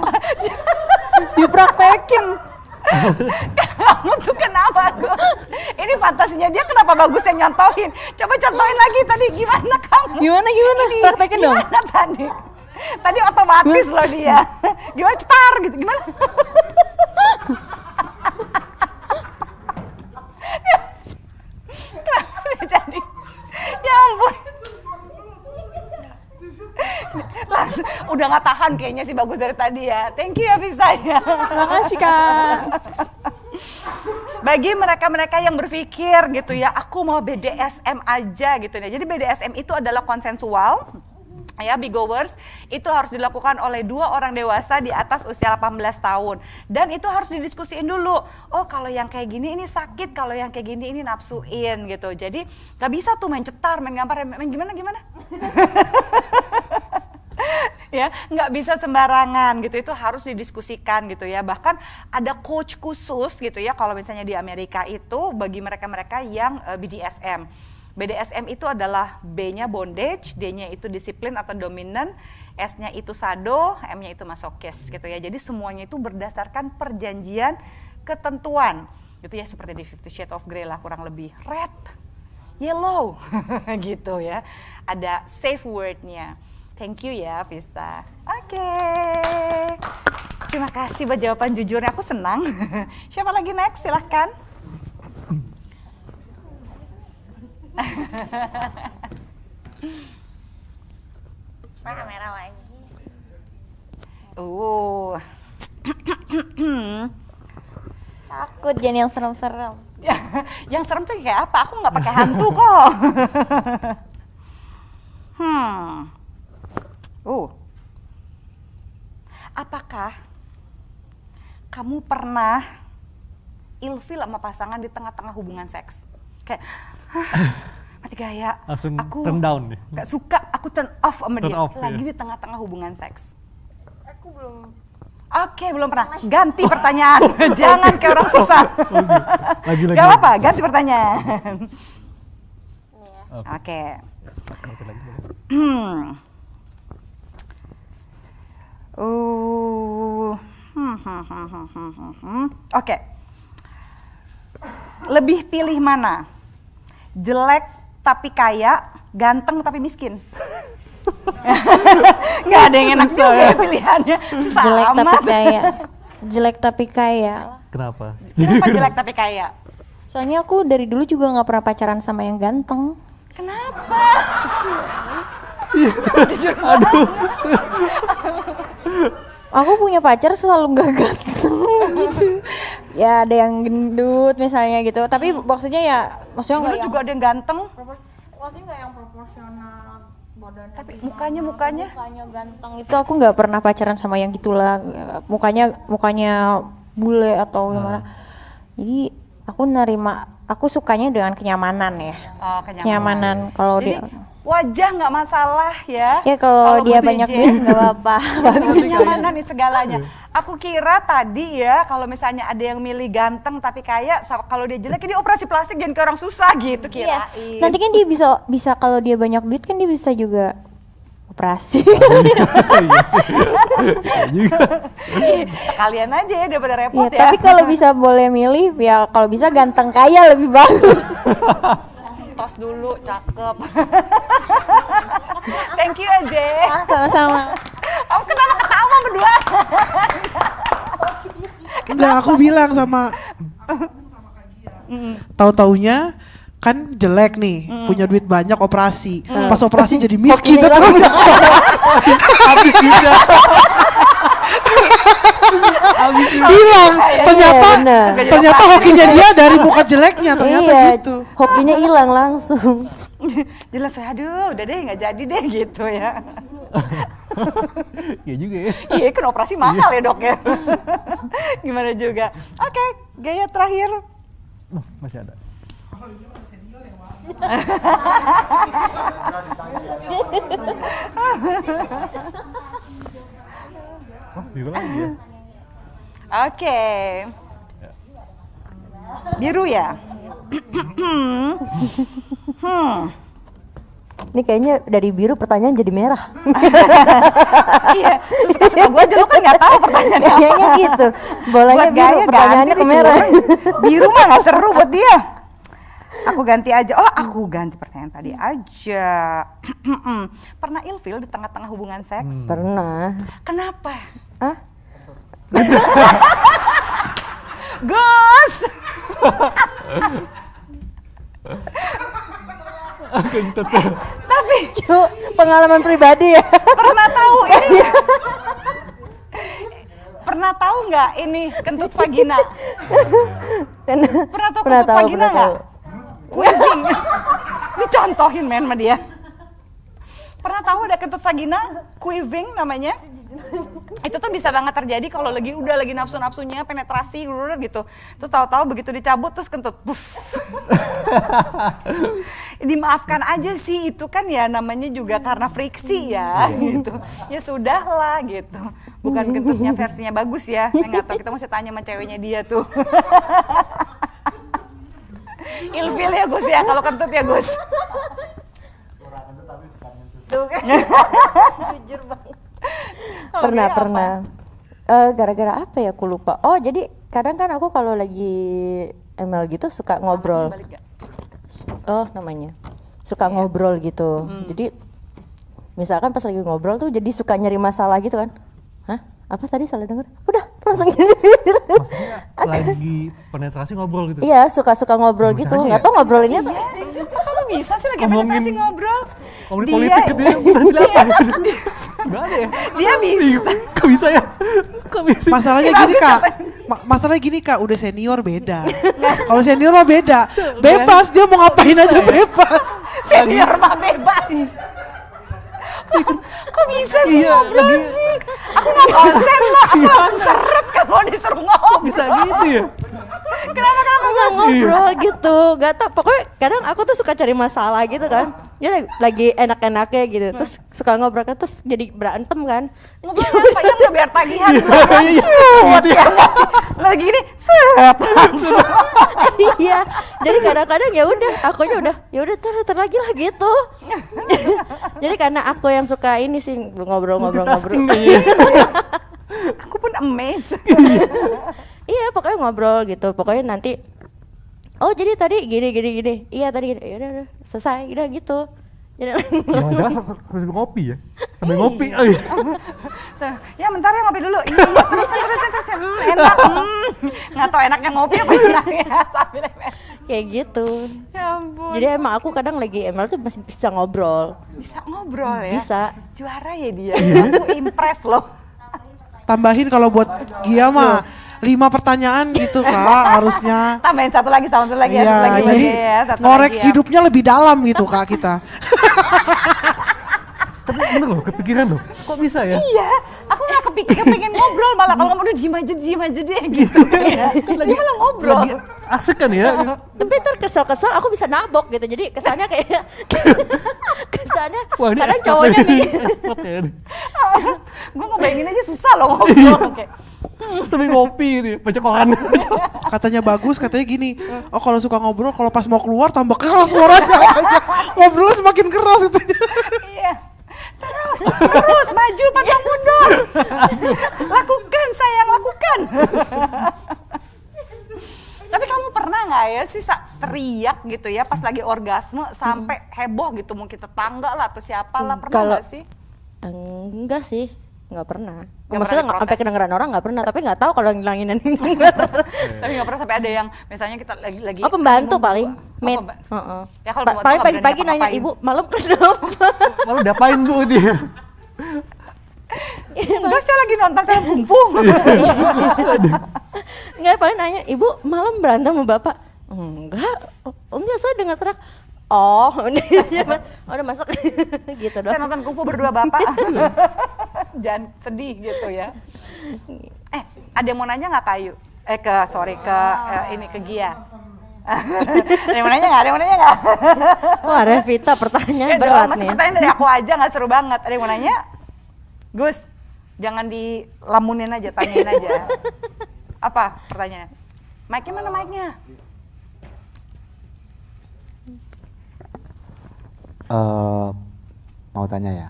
dipraktekin? Kamu tuh kenapa Gus? Ini fantasinya dia kenapa bagusnya nyontohin? Coba contohin lagi tadi gimana kamu? Gimana? Praktekin dong. Gimana tadi? Tadi otomatis loh dia. Gimana cetar gitu? Gimana? Kenapa dia jadi? Ya ampun. Langsung udah nggak tahan kayaknya sih bagus dari tadi ya. Thank you ya Visa ya. Makasih Kak. Bagi mereka-mereka yang berpikir gitu ya, aku mau BDSM aja gitu ya. Jadi BDSM itu adalah konsensual, ya bigowers itu harus dilakukan oleh 2 orang dewasa di atas usia 18 tahun dan itu harus didiskusiin dulu. Oh kalau yang kayak gini ini sakit, kalau yang kayak gini ini nafsuin gitu. Jadi gak bisa tuh main cetar, main gambar, main gimana ya nggak bisa sembarangan gitu, itu harus didiskusikan gitu ya. Bahkan ada coach khusus gitu ya kalau misalnya di Amerika itu bagi mereka-mereka yang BDSM. BDSM itu adalah B-nya bondage, D-nya itu disiplin atau dominan, S-nya itu sado, M-nya itu masokis gitu ya. Jadi semuanya itu berdasarkan perjanjian ketentuan gitu ya, seperti di 50 Shades of Grey lah kurang lebih. Red, yellow gitu ya. Ada safe word-nya. Thank you ya Vista. Oke. Terima kasih buat jawaban jujurnya, aku senang. Siapa lagi next? Silahkan. Kamera lagi. Takut jadi yang serem-serem. Yang serem tuh kayak apa? Aku nggak pakai hantu kok. Apakah kamu pernah ilfil sama pasangan di tengah-tengah hubungan seks? Kayak, mati gaya. Langsung aku turn down nih. Gak suka, aku turn off sama Turn dia. off, lagi ya. di tengah-tengah hubungan seks. Aku belum. Oke, belum pernah. Ganti pertanyaan. Jangan kayak orang susah. Lagi. Gak apa-apa, ganti pertanyaan. Oke. Oke. Lebih pilih mana? Jelek tapi kaya, ganteng tapi miskin. Nggak ada yang enak juga ya pilihannya. Susah Jelek tapi amat. kaya. Jelek tapi kaya. Kenapa? Kenapa jelek tapi kaya? Soalnya aku dari dulu juga nggak pernah pacaran sama yang ganteng. Kenapa? Jujur banget. Aku punya pacar selalu nggak ganteng gitu. Ya ada yang gendut misalnya gitu. Tapi maksudnya ya, maksudnya Dulu nggak juga ada yang ganteng. maksudnya nggak yang proporsional badannya. Tapi mukanya. Mukanya ganteng itu aku nggak pernah pacaran sama yang gitulah. Mukanya bule atau gimana. Jadi aku sukanya dengan kenyamanan ya. Oh, Kenyamanan kalau Jadi, dia wajah nggak masalah ya. ya kalau dia banyak duit nggak apa-apa. Kenyamanan nih segalanya. Aku kira tadi ya kalau misalnya ada yang milih ganteng tapi kaya, kalau dia jelek dia operasi plastik jadi kayak orang susah gitu Iya. kirain. Nanti kan dia bisa kalau dia banyak duit kan dia bisa juga operasi. Sekalian aja ya daripada Ya, repot ya. tapi kalau bisa boleh milih ya kalau bisa ganteng kaya lebih bagus. Tos dulu, cakep. Thank you aja. Sama-sama. Kamu kenapa ketawa berdua? Enggak, aku bilang sama tahu-taunya kan jelek nih, punya duit banyak operasi. Pas operasi jadi miskin. Habis juga. Hilang. Ternyata bener. ternyata hokinya dia dari muka jeleknya ternyata Iya, gitu. hokinya hilang langsung. Jelas, aduh udah deh nggak jadi deh gitu ya. Iya juga ya. Iya kan operasi mahal ya dok ya. Gimana juga. Oke, gaya terakhir. Masih ada. Biru lagi ya. Oke. Biru ya. Ini kayaknya dari biru pertanyaan jadi merah. Iya, suka gue aja lu kan nggak tahu pertanyaannya apa. Kayaknya gitu. Bolanya Buat biru, gaya pertanyaannya ganti ke merah. diculik. Biru mah nggak seru buat dia. Aku ganti aja. Oh, aku ganti pertanyaan tadi aja. Pernah ilfil di tengah-tengah hubungan seks? Pernah. Kenapa? Ah? Gus. Tapi Itu pengalaman pribadi ya. pernah tahu ini? Pernah tahu nggak ini kentut vagina? Pernah tahu kentut vagina nggak? Kucing. Dicontohin men sama dia. Pernah tahu ada kentut vagina quiving namanya? Itu tuh bisa banget terjadi kalau udah lagi nafsu-nafsunya penetrasi gitu. Terus tahu-tahu begitu dicabut terus kentut. Puff. Dimaafkan aja sih, itu kan ya namanya juga karena friksi ya gitu. Ya sudahlah gitu. Bukan kentutnya versinya bagus ya. Saya nggak tahu, kita mesti tanya sama ceweknya dia tuh. Ilfil ya Gus ya kalau kentut ya Gus. Tuh kan. Jujur banget. Pernah. Gara-gara apa ya, aku lupa. Oh, jadi kadang kan aku kalau lagi ML gitu suka ngobrol. Oh, namanya. Suka ngobrol gitu. Jadi misalkan pas lagi ngobrol tuh jadi suka nyari masalah gitu kan. Hah? Apa tadi salah denger? Udah, langsung gini. Lagi penetrasi ngobrol gitu. Iya, suka ngobrol gitu. Nggak tahu ngobrolinnya tuh. Kalau bisa sih lagi penetrasi ngobrol. Ngomongin politik gitu ya, bukan apa? Gak ada ya? Dia bisa. Kok bisa ya? Kok bisa? Masalahnya gini Kak, masalahnya gini Kak, udah senior beda. Kalau senior mah beda, bebas dia mau ngapain aja bebas. Senior mah bebas. Kok bisa sih ngobrol sih? Aku nggak konsen lah, aku langsung seret kalau disuruh ngobrol. Bisa gitu ya? Kenapa kamu Nggak ngobrol gitu, gak tau, pokoknya kadang aku tuh suka cari masalah gitu kan. Ya lagi enak-enaknya gitu, terus suka ngobrol kan, terus jadi berantem kan. ngobrol apa ya udah biar tagihan? Lagi gini, set langsung. Iya, jadi kadang-kadang ya udah, akunya udah, ya udah ter lagi lah gitu. Jadi karena aku yang suka ini sih ngobrol-ngobrol. Aku pun amazed. Iya, pokoknya ngobrol gitu. Pokoknya nanti, oh jadi tadi gini. Iya tadi gini. Ya udah selesai, udah gitu. Jadi Jangan-jangan sambil ngopi ya? Sambil ngopi. Ya bentar ya ngopi dulu. Iya, terusin. Enak. Nggak tau enaknya ngopi apa enaknya sambil kayak gitu. Ya ampun. Jadi emang aku kadang lagi ML tuh masih bisa ngobrol. Bisa ngobrol ya? Bisa. Juara ya dia. Aku impress loh. Tambahin kalau buat Gia mah 5 pertanyaan gitu Kak harusnya. Tambahin satu lagi ya, satu Iya, lagi jadi ya, satu ngorek lagi ya. hidupnya lebih dalam gitu Kak kita. Tapi bener loh, kepikiran loh. Kok bisa ya? Iya, aku nggak kepengen ngobrol malah kalau ngomong diem aja deh gitu ya. Dia malah ngobrol. Lagi asik kan ya? Tapi ntar kesel-kesel aku bisa nabok gitu. Jadi kesannya kayak kesannya Wah, ini kadang effort cowoknya ya. nih. Effort ya ini. Gue ngebayangin aja susah loh ngobrol. Kayak, Sambil ngopi nih, baca koran. Katanya bagus, katanya gini. Oh kalau suka ngobrol, kalau pas mau keluar tambah keras suaranya. Ngobrolnya semakin keras itu. iya. Terus maju pantang mundur. Lakukan sayang, lakukan. Tapi kamu pernah nggak ya sih teriak gitu ya pas lagi orgasme sampai heboh gitu, mungkin tetangga lah atau siapa lah, pernah Kalau- nggak sih? Enggak sih, nggak pernah. Nggak Maksudnya pernah sampai diprotes? kedengeran orang nggak pernah, tapi nggak tahu kalau ngilangin. Tapi nggak pernah sampai ada yang misalnya kita lagi Oh pembantu paling, maid. pembantu. Heeh. Ya kalau pembantu Paling nggak berani pagi-pagi nanya, ngapa-ngapain. ibu malam kenapa? Lalu diapain bu dia? Enggak, saya lagi nonton film kungfu. Enggak, paling nanya, ibu malam berantem sama bapak? Enggak, saya dengar teriak. Oh, udah masuk gitu Saya doang. nonton kungfu berdua bapak. Jangan sedih gitu ya. Ada yang mau nanya nggak Kayu? Ini ke Gia. Ada yang mau nanya nggak? Wah, Revita pertanyaan berat Masih nih. pertanyaan dari aku aja nggak seru banget. Ada yang mau nanya? Gus, jangan dilamunin aja, tanyain aja. Apa pertanyaannya? Mic-nya mana mic-nya? Mau tanya ya.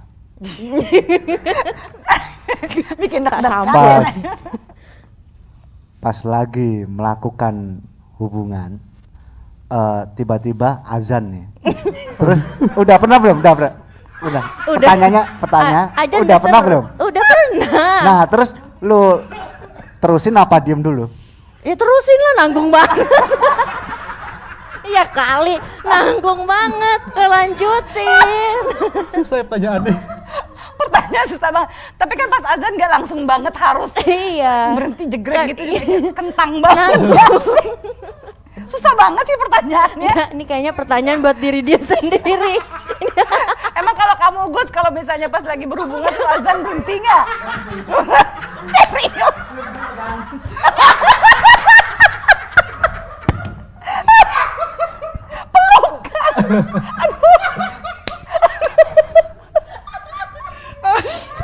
Bikin Kak deg-degan. Pas pas lagi melakukan hubungan, tiba-tiba azan nih. Terus udah pernah belum? Udah. Pertanyaannya Ajan udah pernah seru. belum? Udah pernah. Nah terus lu terusin apa diem dulu? Ya terusin lah, nanggung banget. Iya kali, nanggung banget, lanjutin. Susah ya pertanyaannya. Pertanyaan susah banget. Tapi kan pas azan nggak langsung banget harus Iya. berhenti jegrek gitu, kentang banget. Susah banget sih pertanyaannya. Nggak, ini kayaknya pertanyaan buat diri dia sendiri. Emang kalau kamu Gus kalau misalnya pas lagi berhubungan tuh azan berhenti nggak? Serius? Pelukan.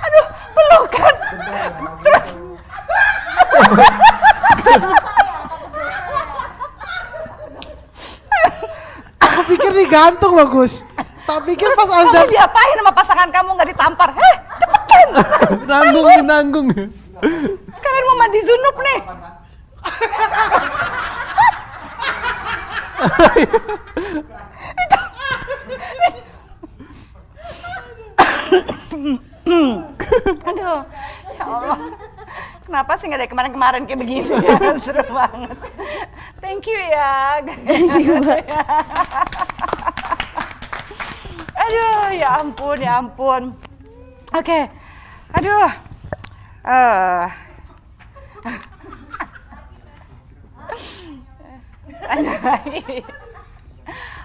Aduh, pelukan. Terus Aku pikir digantung loh Gus. Tak pikir pas azan. kamu diapain sama pasangan kamu nggak ditampar? Cepetan. Nanggung. Sekalian mau mandi junub nih. Aduh, ya Allah. Kenapa sih nggak dari kemarin-kemarin kayak begini ya? Seru banget. Thank you ya. Aduh, ya ampun. Oke. Aduh.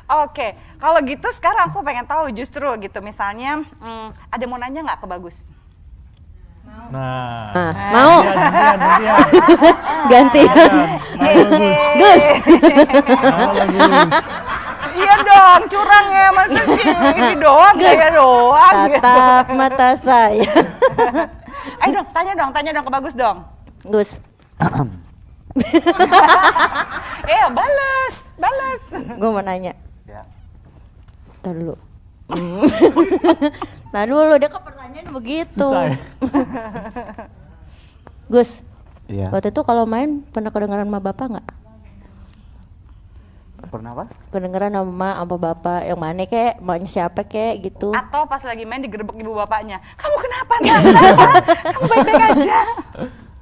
Oke, kalau gitu sekarang aku pengen tahu justru gitu misalnya ada mau nanya nggak ke Bagus? Nah, Mau? gantian. Gantian. Gus. Iya dong, curang ya masa sih ini doang kayak doang. Gitu. Tatap mata saya. Ayo dong, tanya dong ke Bagus dong. Gus. Balas. Gue mau nanya. Ya. Tar dulu. Nah dulu dia kan pertanyaan begitu. Susah ya? Gus, Iya. waktu itu kalau main pernah kedengeran sama bapak nggak? Pernah apa? Kedengeran sama bapak yang mana kek, maunya siapa kek gitu. Atau pas lagi main digerebek ibu bapaknya. Kamu kenapa Nak? Kamu baik-baik aja.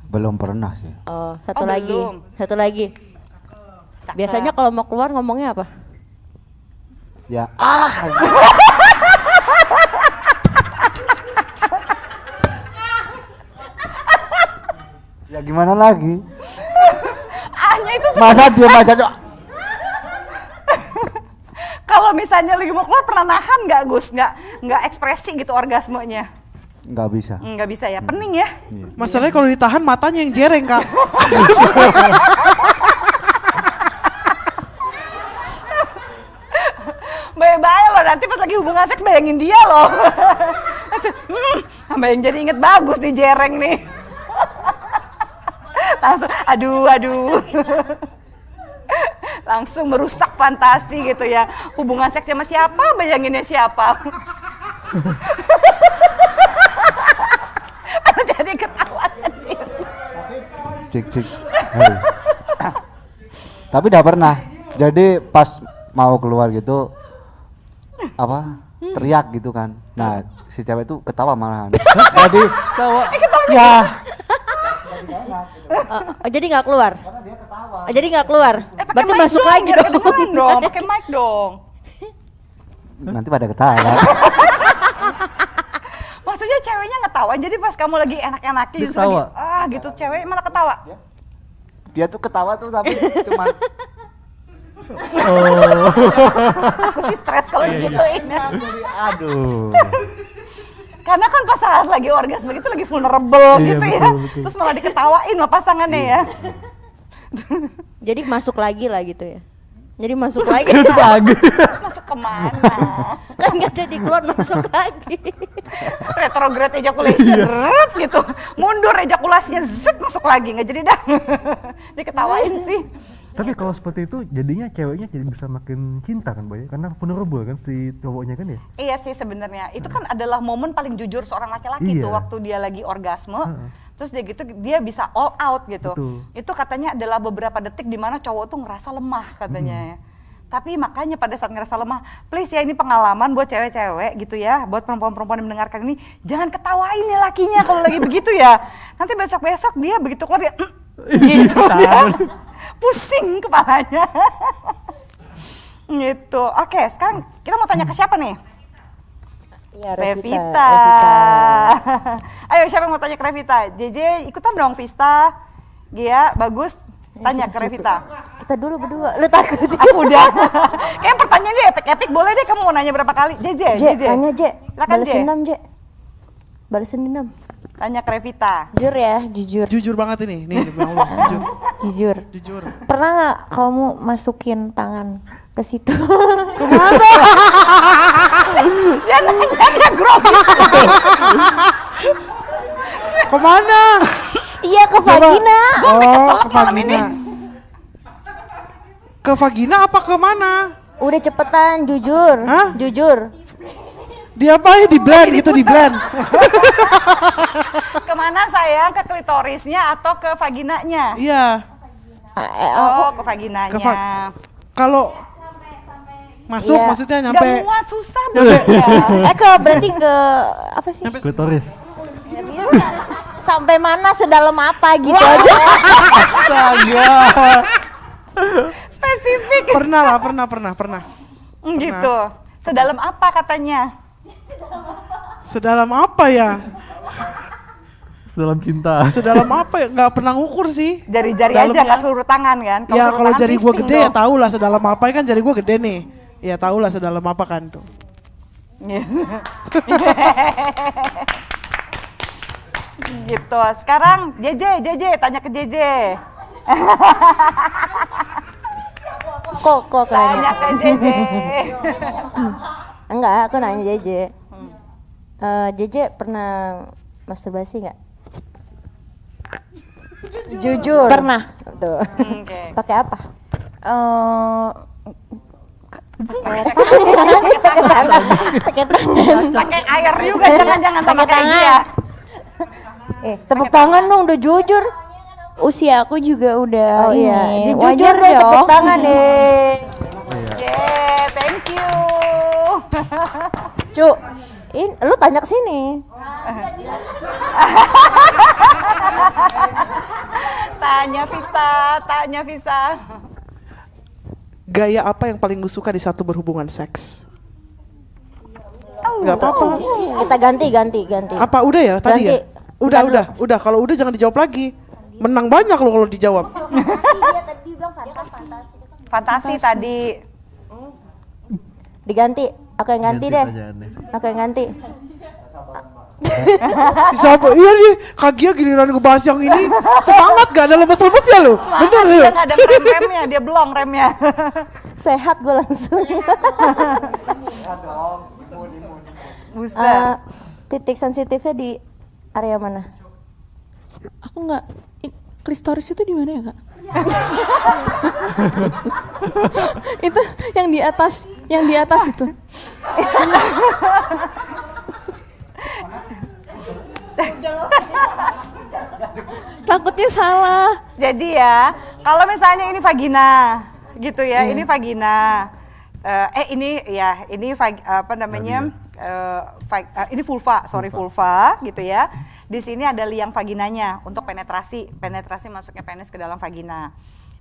Belum pernah sih. Oh, satu Oh, lagi. belum. Satu lagi. Cakep. Biasanya kalau mau keluar ngomongnya apa? Ya. Ya gimana lagi? Ahnya itu Masa dia aja tuh. kalau misalnya lagi mau keluar pernah nahan nggak Gus? Nggak ekspresi gitu orgasmenya? Nggak bisa. Nggak bisa ya, pening ya? Masalahnya kalau ditahan matanya yang jereng Kak. Bayang-bayang loh, nanti pas lagi hubungan seks bayangin dia loh. Bayang jadi inget Bagus nih jereng nih. Langsung, aduh. Langsung merusak fantasi gitu ya. Hubungan seks sama siapa, bayanginnya siapa. Jadi ketawa sendiri. Cik. Hei. Tapi udah pernah. Jadi pas mau keluar gitu teriak gitu kan. Nah, si cewek itu ketawa malahan. Jadi ketawa. Ya. Jadi nggak keluar? Jadi nggak keluar? Pakai Berarti mic masuk dong, lagi biar dong. kedengeran dong. Pakai mic dong. Nanti pada ketawa. Maksudnya ceweknya ngetawa, jadi pas kamu lagi enak-enaknya justru Ketawa. lagi, gitu, cewek malah ketawa. Dia tuh ketawa tuh tapi cuman Aku sih stres kalau digituin ya. aduh. Karena kan pas saat lagi orgasme itu lagi vulnerable Iya, gitu ya. betul. Terus malah diketawain sama pasangannya ya. Jadi masuk lagi lah gitu ya. Jadi masuk lagi. Masuk kemana? Kan nggak jadi keluar, masuk lagi. Retrograde ejaculation, rut gitu. Mundur ejakulasinya, zet masuk lagi, nggak jadi dah. Diketawain sih. Tapi kalau seperti itu jadinya ceweknya jadi bisa makin cinta kan Boy? Karena vulnerable kan si cowoknya kan ya? Iya sih sebenarnya. Itu kan adalah momen paling jujur seorang laki-laki Iya. tuh waktu dia lagi orgasme. Terus dia gitu dia bisa all out gitu. Betul. Itu katanya adalah beberapa detik di mana cowok tuh ngerasa lemah katanya ya. Tapi makanya pada saat ngerasa lemah, please ya ini pengalaman buat cewek-cewek gitu ya, buat perempuan-perempuan yang mendengarkan ini, jangan ketawain ya lakinya kalau lagi begitu ya. Nanti besok-besok dia begitu keluar dia gitu ya. Pusing kepalanya. Gitu. Oke, sekarang kita mau tanya ke siapa nih? Iya, Revita. Ayo siapa yang mau tanya ke Revita? JJ ikutan dong Vista. Gia, Bagus, tanya ke Revita. kita dulu berdua. Lu takut? Aku udah. Kayak pertanyaannya epik-epik, boleh deh kamu mau nanya berapa kali? JJ. Tanya Je. Silakan, Balesin Je. dendam Je. Balesin dendam. Tanya ke Revita. Jujur ya, jujur. Jujur banget ini. Nih, demi Allah, jujur. Jujur. Jujur. Pernah nggak kamu masukin tangan ke situ? Dia nanya grogi. Kemana? Iya, ke vagina. Oh, ke vagina. Ke vagina apa kemana? Udah cepetan, jujur. Hah? Jujur. Dia apa ya? Di blend gitu, di blend. Kemana sayang? Ke klitorisnya atau ke vaginanya? Iya. Oh, ke vaginanya. Ke Kalau masuk Iya. maksudnya Nggak nyampe muat, susah nyampe banget ya. Berarti ke apa sih? Klitoris. Sampai mana, sedalam apa gitu aja. Astaga. Spesifik. pernah lah, pernah. Gitu. Sedalam apa katanya? Sedalam apa ya? Dalam cinta. Sedalam apa ya? Nggak pernah ngukur sih. Jari-jari aja, Dalamnya- nggak seluruh tangan kan? Ya seluruh kalau tangan jari gue fisting gede ya dong. tau lah sedalam apa, kan jari gue gede nih. Ya tau lah sedalam apa kan tuh. Gitu. Sekarang JJ, tanya ke JJ. Kok Tanya kayaknya. ke JJ. Enggak, aku nanya JJ. JJ pernah masturbasi nggak? Jujur. Pernah. Tuh. Oke. Pakai apa? Pakai air juga, jangan sama kayak dia. Tepuk tangan dong, udah jujur. Usia aku juga udah Oh ini. iya, jujur Wajar deh, tepuk dong. tangan deh. Yeah, thank you. Cu, lu tanya ke sini. Tanya Vista. Gaya apa yang paling lu suka di satu berhubungan seks? Gak apa-apa. Kita ganti. Apa udah ya tadi Ganti. ya? Udah. Kalau udah jangan dijawab lagi. Menang banyak lo kalau dijawab. Fantasi tadi. Diganti. Aku yang ganti deh. Aku yang ganti. Siapa? Iya nih, Kagia giliran ngebahas yang ini semangat gak ada lemes-lemes ya lo? Bener Dia ya? nggak ada rem-remnya, dia belum remnya. Sehat gue langsung. Buset. Titik sensitifnya di area mana? Aku nggak, klitoris itu di mana ya kak? Itu yang di atas itu. Takutnya salah. Jadi ya, kalau misalnya ini vagina, gitu ya, ini vagina. Ini vulva, vulva, gitu ya. Di sini ada liang vaginanya untuk penetrasi masuknya penis ke dalam vagina.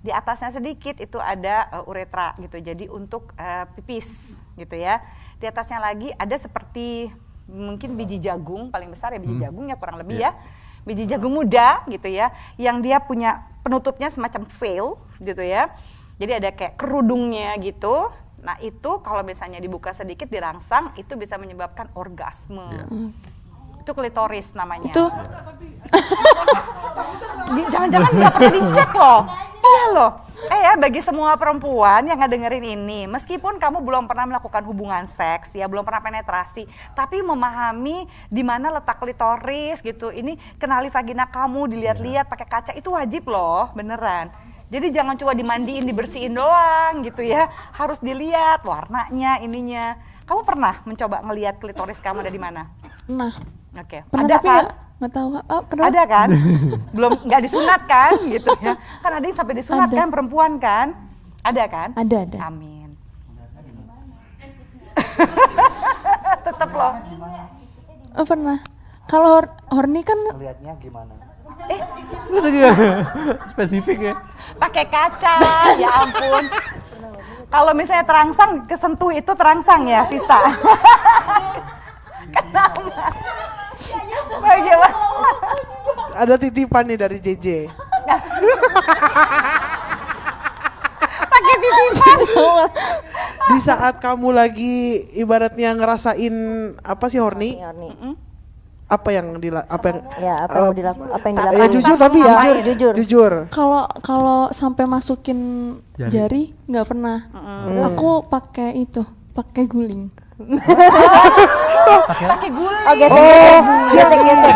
Di atasnya sedikit itu ada uretra gitu, jadi untuk pipis gitu ya. Di atasnya lagi ada seperti mungkin biji jagung, paling besar ya biji jagungnya kurang lebih ya. Biji jagung muda gitu ya, yang dia punya penutupnya semacam veil gitu ya. Jadi ada kayak kerudungnya gitu. Nah itu kalau misalnya dibuka sedikit dirangsang itu bisa menyebabkan orgasme. Itu klitoris namanya. Itu Jangan-jangan nggak pernah dicek loh. Iya loh. Ya bagi semua perempuan yang ngedengerin ini, meskipun kamu belum pernah melakukan hubungan seks, ya belum pernah penetrasi, tapi memahami di mana letak klitoris gitu. Ini kenali vagina kamu, dilihat-lihat pakai kaca itu wajib loh, beneran. Jadi jangan cuma dimandiin, dibersihin doang gitu ya. Harus dilihat warnanya, ininya. Kamu pernah mencoba ngelihat klitoris kamu ada di mana? pernah. Oke. Pernah Ada tapi kan? nggak tahu. Kenapa? Ada kan? Belum nggak disunat kan gitu ya. Kan ada yang sampai disunat Ada. kan perempuan kan? Ada kan? Ada. Amin. Tetap loh. Oh, pernah. Kalau horny kan Lihatnya gimana? Spesifik ya. Pakai kaca, ya ampun. Kalau misalnya terangsang, kesentuh itu terangsang ya, Vista. Kenapa? Bagaimana? Ada titipan nih dari JJ. Di saat kamu lagi ibaratnya ngerasain apa sih horny? Apa yang mau dilakukan? Apa yang ya dilakukan? jujur tapi ya Jujur. Kalau sampai masukin jari nggak pernah. Aku pakai guling. Pakai guling. Oh, gesek.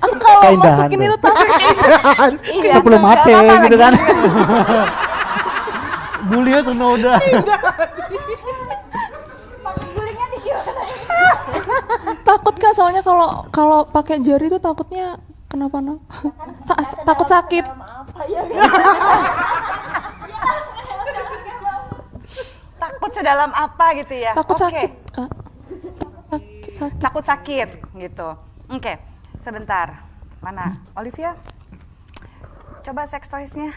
Aku kalau Keindahan masukin tuh. itu takut. Sebelum macet gitu kan. Gulingnya ternoda. Takut Kak, soalnya kalau pakai jari itu takutnya kenapa-napa. Takut sakit. Takut sedalam apa gitu ya? Takut Oke. sakit, Kak. Sakit. Takut sakit gitu. Oke, sebentar. Mana? Olivia? Coba sex toys-nya.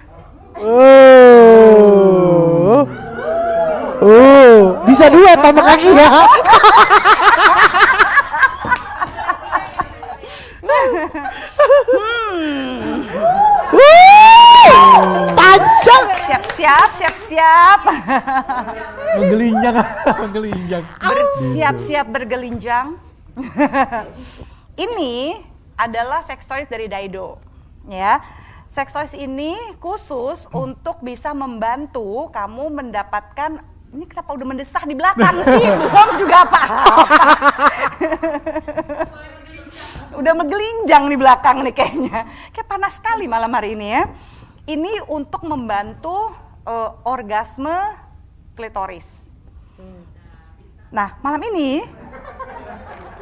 Bisa dua tambah kaki ya. Panjang. Siap-siap. Menggelinjang. Bersiap-siap bergelinjang. Ini adalah sex toys dari Daido, ya. Sex toys ini khusus untuk bisa membantu kamu mendapatkan. Ini kenapa udah mendesah di belakang sih? Belum juga apa. Udah menggelinjang di belakang nih kayaknya. Kayak panas sekali malam hari ini ya. Ini untuk membantu orgasme klitoris. Nah, malam ini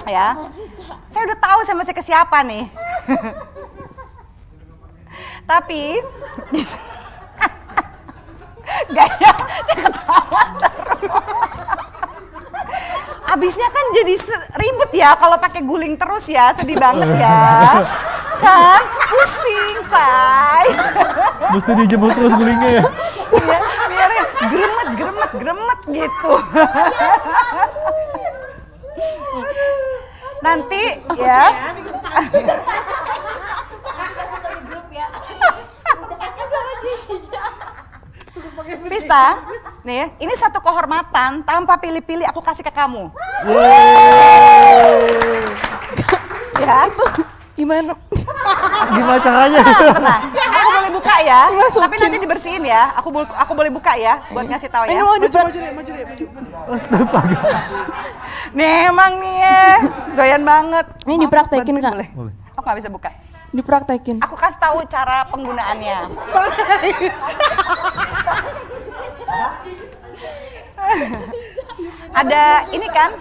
ya, saya udah tahu saya masih ke siapa nih. Tapi gaya dia ketawa terus. Abisnya kan jadi ribet ya kalau pakai guling terus ya, sedih banget ya. Kan pusing, say. Mesti dijemur terus gulingnya ya. Iya, biarin gremet gitu. Nanti ya. Vista, nih, ini satu kehormatan tanpa pilih-pilih aku kasih ke kamu. Ya, Gimana? Gimana caranya? tenang. Aku boleh buka ya, Dimasukin. tapi nanti dibersihin ya. Aku boleh buka ya, buat ngasih tahu ya. Ini mau diberat. Nih emang nih ya, doyan banget. Ini dipraktekin, Kak. Boleh. Aku nggak bisa buka. Dipraktekin. Aku kasih tahu cara penggunaannya. Ada ini kan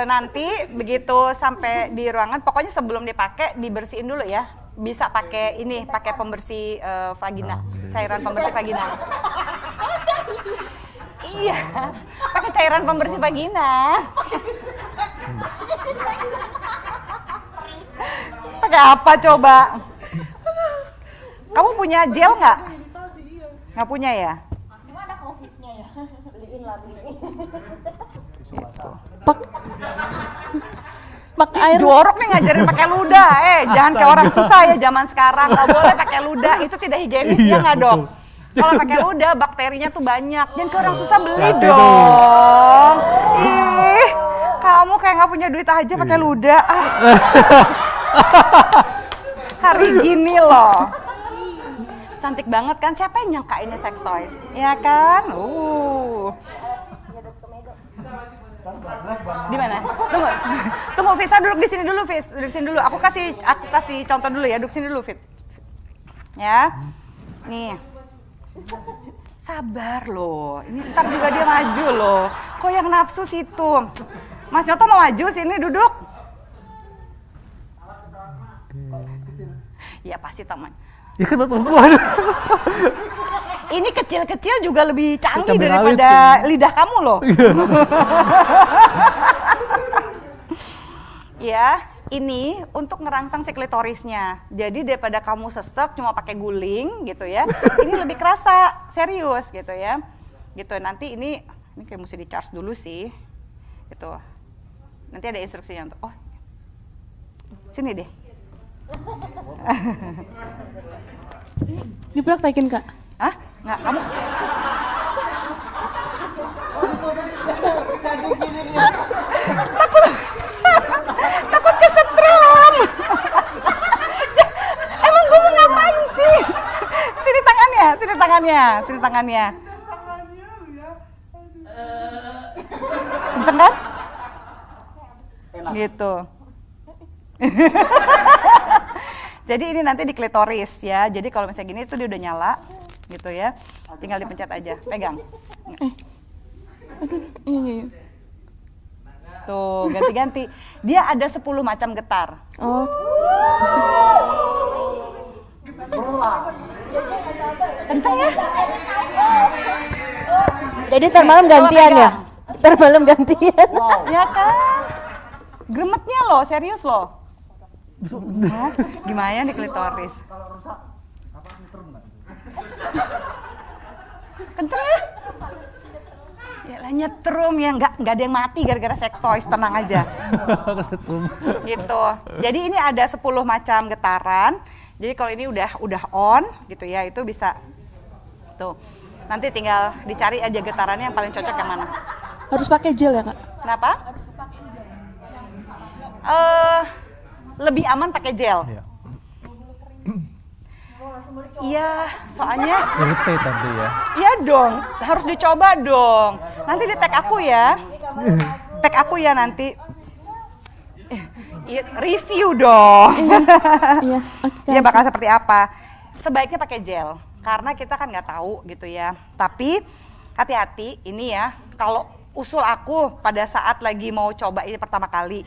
nanti begitu sampai di ruangan, pokoknya sebelum dipakai dibersihin dulu ya. Bisa pakai ini, pakai pembersih vagina, cairan pembersih vagina. Iya, pakai cairan pembersih vagina. Pakai apa coba? Kamu punya gel nggak? Nggak punya ya? Pakai air. Dorok nih ngajarin pakai ludah. Jangan kayak orang susah ya zaman sekarang. Nggak boleh pakai ludah. Itu tidak higienis ya nggak dok? Kalau pakai ludah bakterinya tuh banyak. Jangan kayak orang susah beli dong. Ih, kamu kayak nggak punya duit aja pakai ludah. Hari gini loh. Cantik banget kan? Siapa yang nyangka ini sex toys? Ya kan? Di mana? Tunggu, Visa duduk di sini dulu, Vis. Duduk sini dulu. Aku kasih contoh dulu ya. Duduk sini dulu, Fit. Ya. Nih. Sabar loh. Ini ntar juga dia maju loh. Kok yang nafsu situ? Mas Nyoto mau maju sini duduk. Ya pasti teman. Ya kan perempuan. Ini kecil-kecil juga lebih canggih Cabai daripada rawit. lidah kamu loh. Ya, ini untuk ngerangsang si klitorisnya. Jadi daripada kamu sesek cuma pakai guling gitu ya, ini lebih kerasa, serius gitu ya. Gitu, nanti ini kayak mesti di-charge dulu sih. Gitu. Nanti ada instruksinya untuk, oh, sini deh. Dipraktekin, Kak. Hah? Nggak, kamu? Takut kesetrum. Emang gue mau ngapain sih? Sini tangannya, sini tangannya, sini tangannya. Kenceng kan? Gitu. Jadi ini nanti di klitoris ya. Jadi kalau misalnya gini tuh dia udah nyala gitu ya. Tinggal dipencet aja, pegang. Iya. Tuh, ganti-ganti. Dia ada 10 macam getar. Oh, Kenceng ya? Jadi ntar malam gantian ya? Ntar malam gantian. Ya kan? Gremetnya loh, serius loh. Hah? Gimana di klitoris? Kenceng ya? Yalah nyetrum ya, nggak ada yang mati gara-gara sex toys, tenang aja. Gitu. Jadi ini ada 10 macam getaran. Jadi kalau ini udah on gitu ya, itu bisa tuh. Nanti tinggal dicari aja getarannya yang paling cocok yang mana. harus pakai gel ya, Kak? Kenapa? Lebih aman pakai gel. Iya. Iya, soalnya Irritate nanti ya. iya dong, harus dicoba dong. Nanti di tag aku ya. Tag aku ya nanti. Review dong. Iya, oke. Dia bakal seperti apa. Sebaiknya pakai gel, karena kita kan nggak tahu gitu ya. Tapi hati-hati ini ya, kalau usul aku pada saat lagi mau coba ini pertama kali.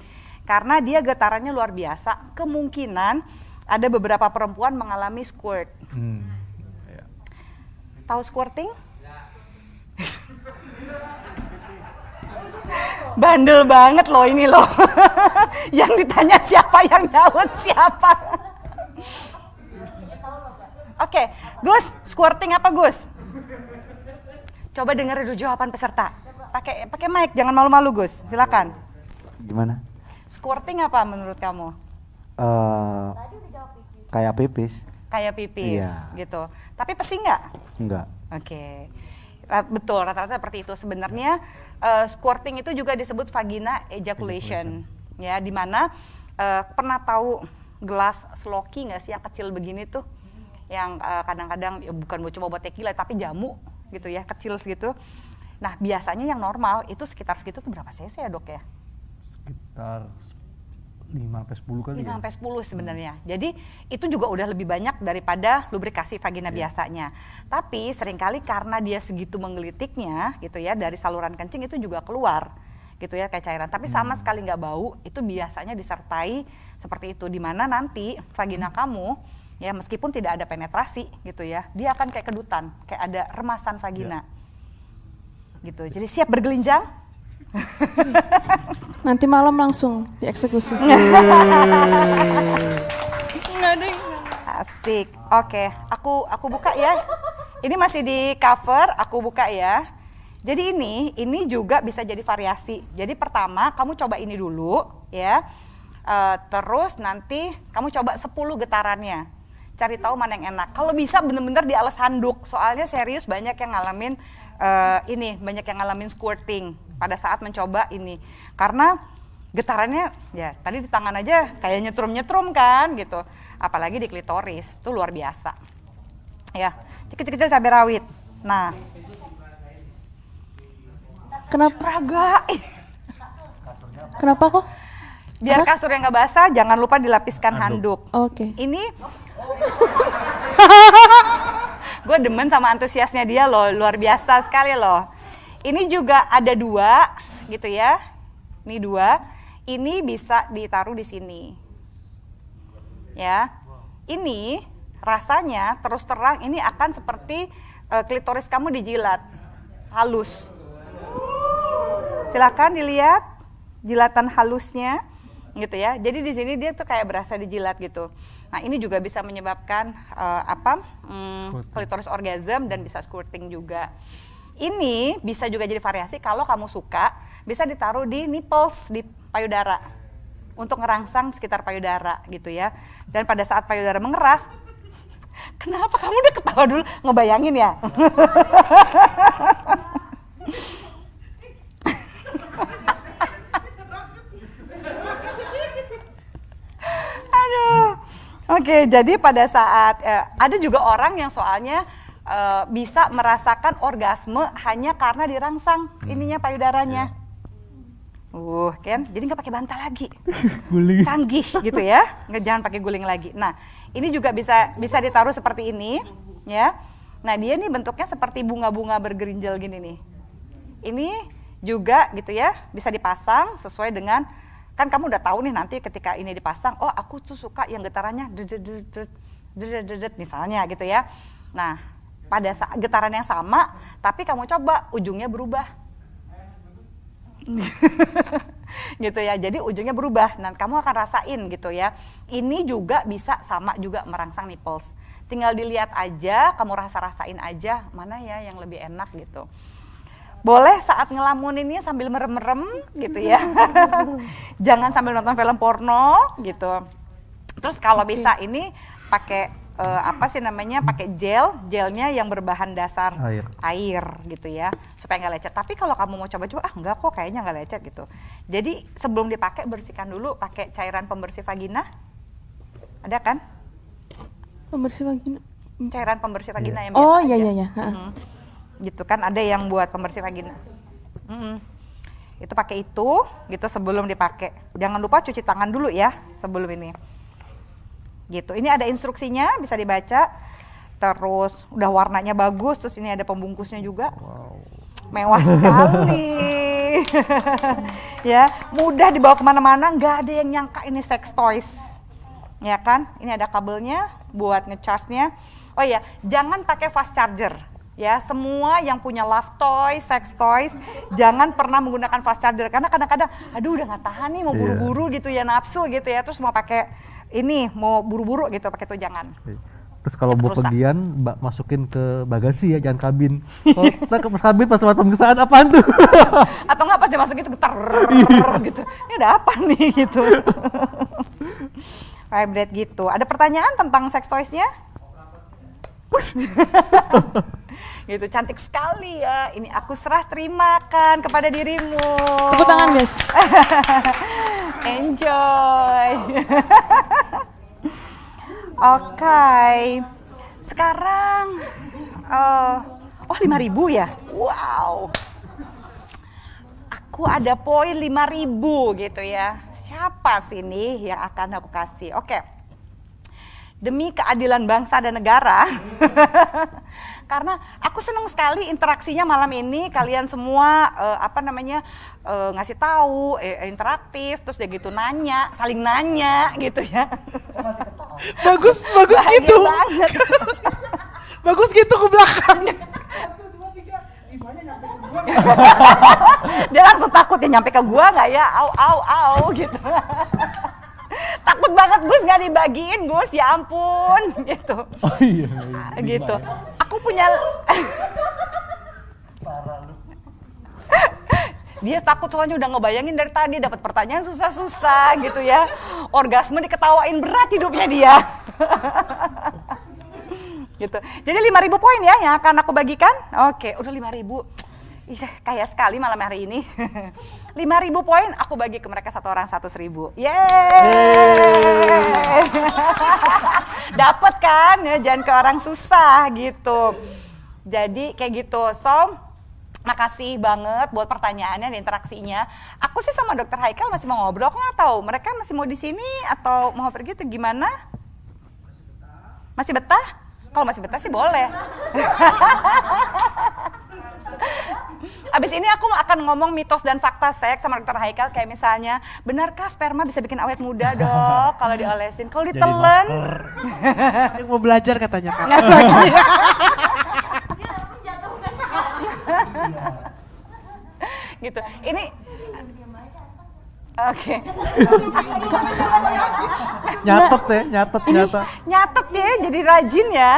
Karena dia getarannya luar biasa, kemungkinan ada beberapa perempuan mengalami squirt. Ya. Tahu squirting? Bandel banget loh ini loh. Yang ditanya siapa, yang nyaut siapa. Oke, Gus, squirting apa Gus? Coba dengerin dulu jawaban peserta. Pakai mic, jangan malu-malu Gus. Silakan. Gimana? Squirting apa menurut kamu? Kayak pipis? Kayak pipis Iya. gitu. Tapi pesing nggak? Enggak. Oke. Betul, rata-rata seperti itu. Sebenarnya squirting itu juga disebut vagina ejaculation. Ya, di mana pernah tahu gelas sloki nggak sih yang kecil begini tuh? Yang kadang-kadang ya bukan cuma buat tequila tapi jamu gitu ya, kecil segitu. Nah, biasanya yang normal itu sekitar segitu tuh berapa cc ya, Dok ya? Sekitar 5-10 kali 5 ya. sampai 10 sebenarnya. Jadi itu juga udah lebih banyak daripada lubrikasi vagina biasanya. Tapi seringkali karena dia segitu menggelitiknya gitu ya, dari saluran kencing itu juga keluar gitu ya kayak cairan. Tapi sama sekali nggak bau, itu biasanya disertai seperti itu. Dimana nanti vagina kamu ya meskipun tidak ada penetrasi gitu ya, dia akan kayak kedutan, kayak ada remasan vagina. Gitu. Jadi siap bergelinjang? Nanti malam langsung dieksekusi. Nggak ada yang Asik. Oke, aku buka ya. Ini masih di cover, aku buka ya. Jadi ini juga bisa jadi variasi. Jadi pertama kamu coba ini dulu ya. Terus nanti kamu coba 10 getarannya. Cari tahu mana yang enak. Kalau bisa bener-bener di alas handuk. Soalnya serius banyak yang ngalamin banyak yang ngalamin squirting pada saat mencoba ini. Karena getarannya ya tadi di tangan aja kayak nyetrum-nyetrum kan gitu. Apalagi di klitoris, itu luar biasa. Ya, kecil-kecil cabai rawit. Nah, Kenapa? raga. Kenapa kok? Biar kasurnya nggak basah, jangan lupa dilapiskan handuk. Oke. Ini gue demen sama antusiasnya dia loh, luar biasa sekali loh. Ini juga ada 2 gitu ya. Ini 2. Ini bisa ditaruh di sini. Ya. Ini rasanya terus terang ini akan seperti klitoris kamu dijilat. Halus. Silakan dilihat jilatan halusnya gitu ya. Jadi di sini dia tuh kayak berasa dijilat gitu. Nah, ini juga bisa menyebabkan klitoris orgasm dan bisa squirting juga. Ini bisa juga jadi variasi kalau kamu suka, bisa ditaruh di nipples, di payudara. untuk ngerangsang sekitar payudara gitu ya. Dan pada saat payudara mengeras, kenapa kamu udah ketawa dulu? Ngebayangin ya? Aduh. Oke, jadi pada saat ada juga orang yang soalnya bisa merasakan orgasme hanya karena dirangsang ininya payudaranya. Kan, jadi nggak pakai bantal lagi, Guling. canggih gitu ya, jangan pakai guling lagi. Nah, ini juga bisa ditaruh seperti ini, ya. Nah, dia nih bentuknya seperti bunga-bunga bergerinjal gini nih. Ini juga gitu ya, bisa dipasang sesuai dengan, kan kamu udah tahu nih nanti ketika ini dipasang, oh aku tuh suka yang getarannya dedet misalnya gitu ya. Nah, pada saat getaran yang sama, tapi kamu coba ujungnya berubah. Gitu ya, jadi ujungnya berubah. Nah, kamu akan rasain gitu ya. Ini juga bisa sama juga merangsang nipples. Tinggal dilihat aja, kamu rasain aja mana ya yang lebih enak gitu. Boleh saat ngelamuninnya sambil merem-merem gitu ya. Jangan sambil nonton film porno gitu. Terus kalau bisa ini pakai pakai gelnya yang berbahan dasar air gitu ya, supaya nggak lecet. Tapi kalau kamu mau coba-coba, enggak kok kayaknya nggak lecet gitu. Jadi sebelum dipakai bersihkan dulu pakai cairan pembersih vagina. Ada kan? Pembersih vagina. Cairan pembersih vagina yang biasa. Oh aja. iya. Gitu kan, ada yang buat pembersih vagina. Itu pakai itu gitu sebelum dipakai. Jangan lupa cuci tangan dulu ya sebelum ini. Gitu. Ini ada instruksinya, bisa dibaca. Terus udah warnanya bagus, terus ini ada pembungkusnya juga. Wow. Mewah sekali. Ya, mudah dibawa kemana-mana, nggak ada yang nyangka ini sex toys. Ya kan? Ini ada kabelnya buat ngecharge-nya. Oh ya, jangan pakai fast charger. Ya, semua yang punya love toys, sex toys, jangan pernah menggunakan fast charger karena kadang-kadang, aduh udah nggak tahan nih mau buru-buru gitu ya, nafsu gitu ya, terus mau pakai ini, mau buru-buru gitu, pakai itu jangan. Terus kalau mau Rusak. pergian, Mbak masukin ke bagasi ya, jangan kabin. Kalau kita ke kabin pas waktu pemeriksaan apaan tuh? Atau nggak pas dimasukin itu getar gitu, ini ada apa nih gitu. Vibrate gitu. Ada pertanyaan tentang sex toys-nya? Gitu, cantik sekali ya. Ini aku serah terimakan kepada dirimu. Tepuk tangan guys. Enjoy. Oke. Sekarang 5.000 ya? Wow. Aku ada poin 5.000 gitu ya. Siapa sih nih yang akan aku kasih? Oke. Demi keadilan bangsa dan negara. Karena aku senang sekali interaksinya malam ini, kalian semua ngasih tahu, interaktif, terus dia gitu nanya, saling nanya gitu ya. Bagus Bahagia gitu. banget. Bagus gitu ke belakang. Dia langsung takut ya, nyampe ke gua nggak ya, au gitu. Takut banget Gus nggak dibagiin Gus, ya ampun gitu. Oh iya. Gitu. Aku punya. Dia takut soalnya udah ngebayangin dari tadi dapat pertanyaan susah-susah gitu ya. Orgasme diketawain berat hidupnya dia. Gitu. Jadi 5.000 poin ya yang akan aku bagikan. Oke, udah 5.000. Ih, kaya sekali malam hari ini. 5.000 poin aku bagi ke mereka satu orang 100.000. Yeay. Dapat kan ya, jangan ke orang susah gitu. Jadi kayak gitu. So, makasih banget buat pertanyaannya dan interaksinya. Aku sih sama Dokter Haikal masih mau ngobrol, aku nggak tahu mereka masih mau di sini atau mau pergi tuh gimana? Masih betah? Kalau masih betah sih boleh. Abis ini aku akan ngomong mitos dan fakta seks sama Dokter Haikal, kayak misalnya, benarkah sperma bisa bikin awet muda Dok kalau diolesin? Kalau ditelen? Yang mau belajar katanya Kak. Gitu. Ini oke. Nyatet ya, jadi rajin ya.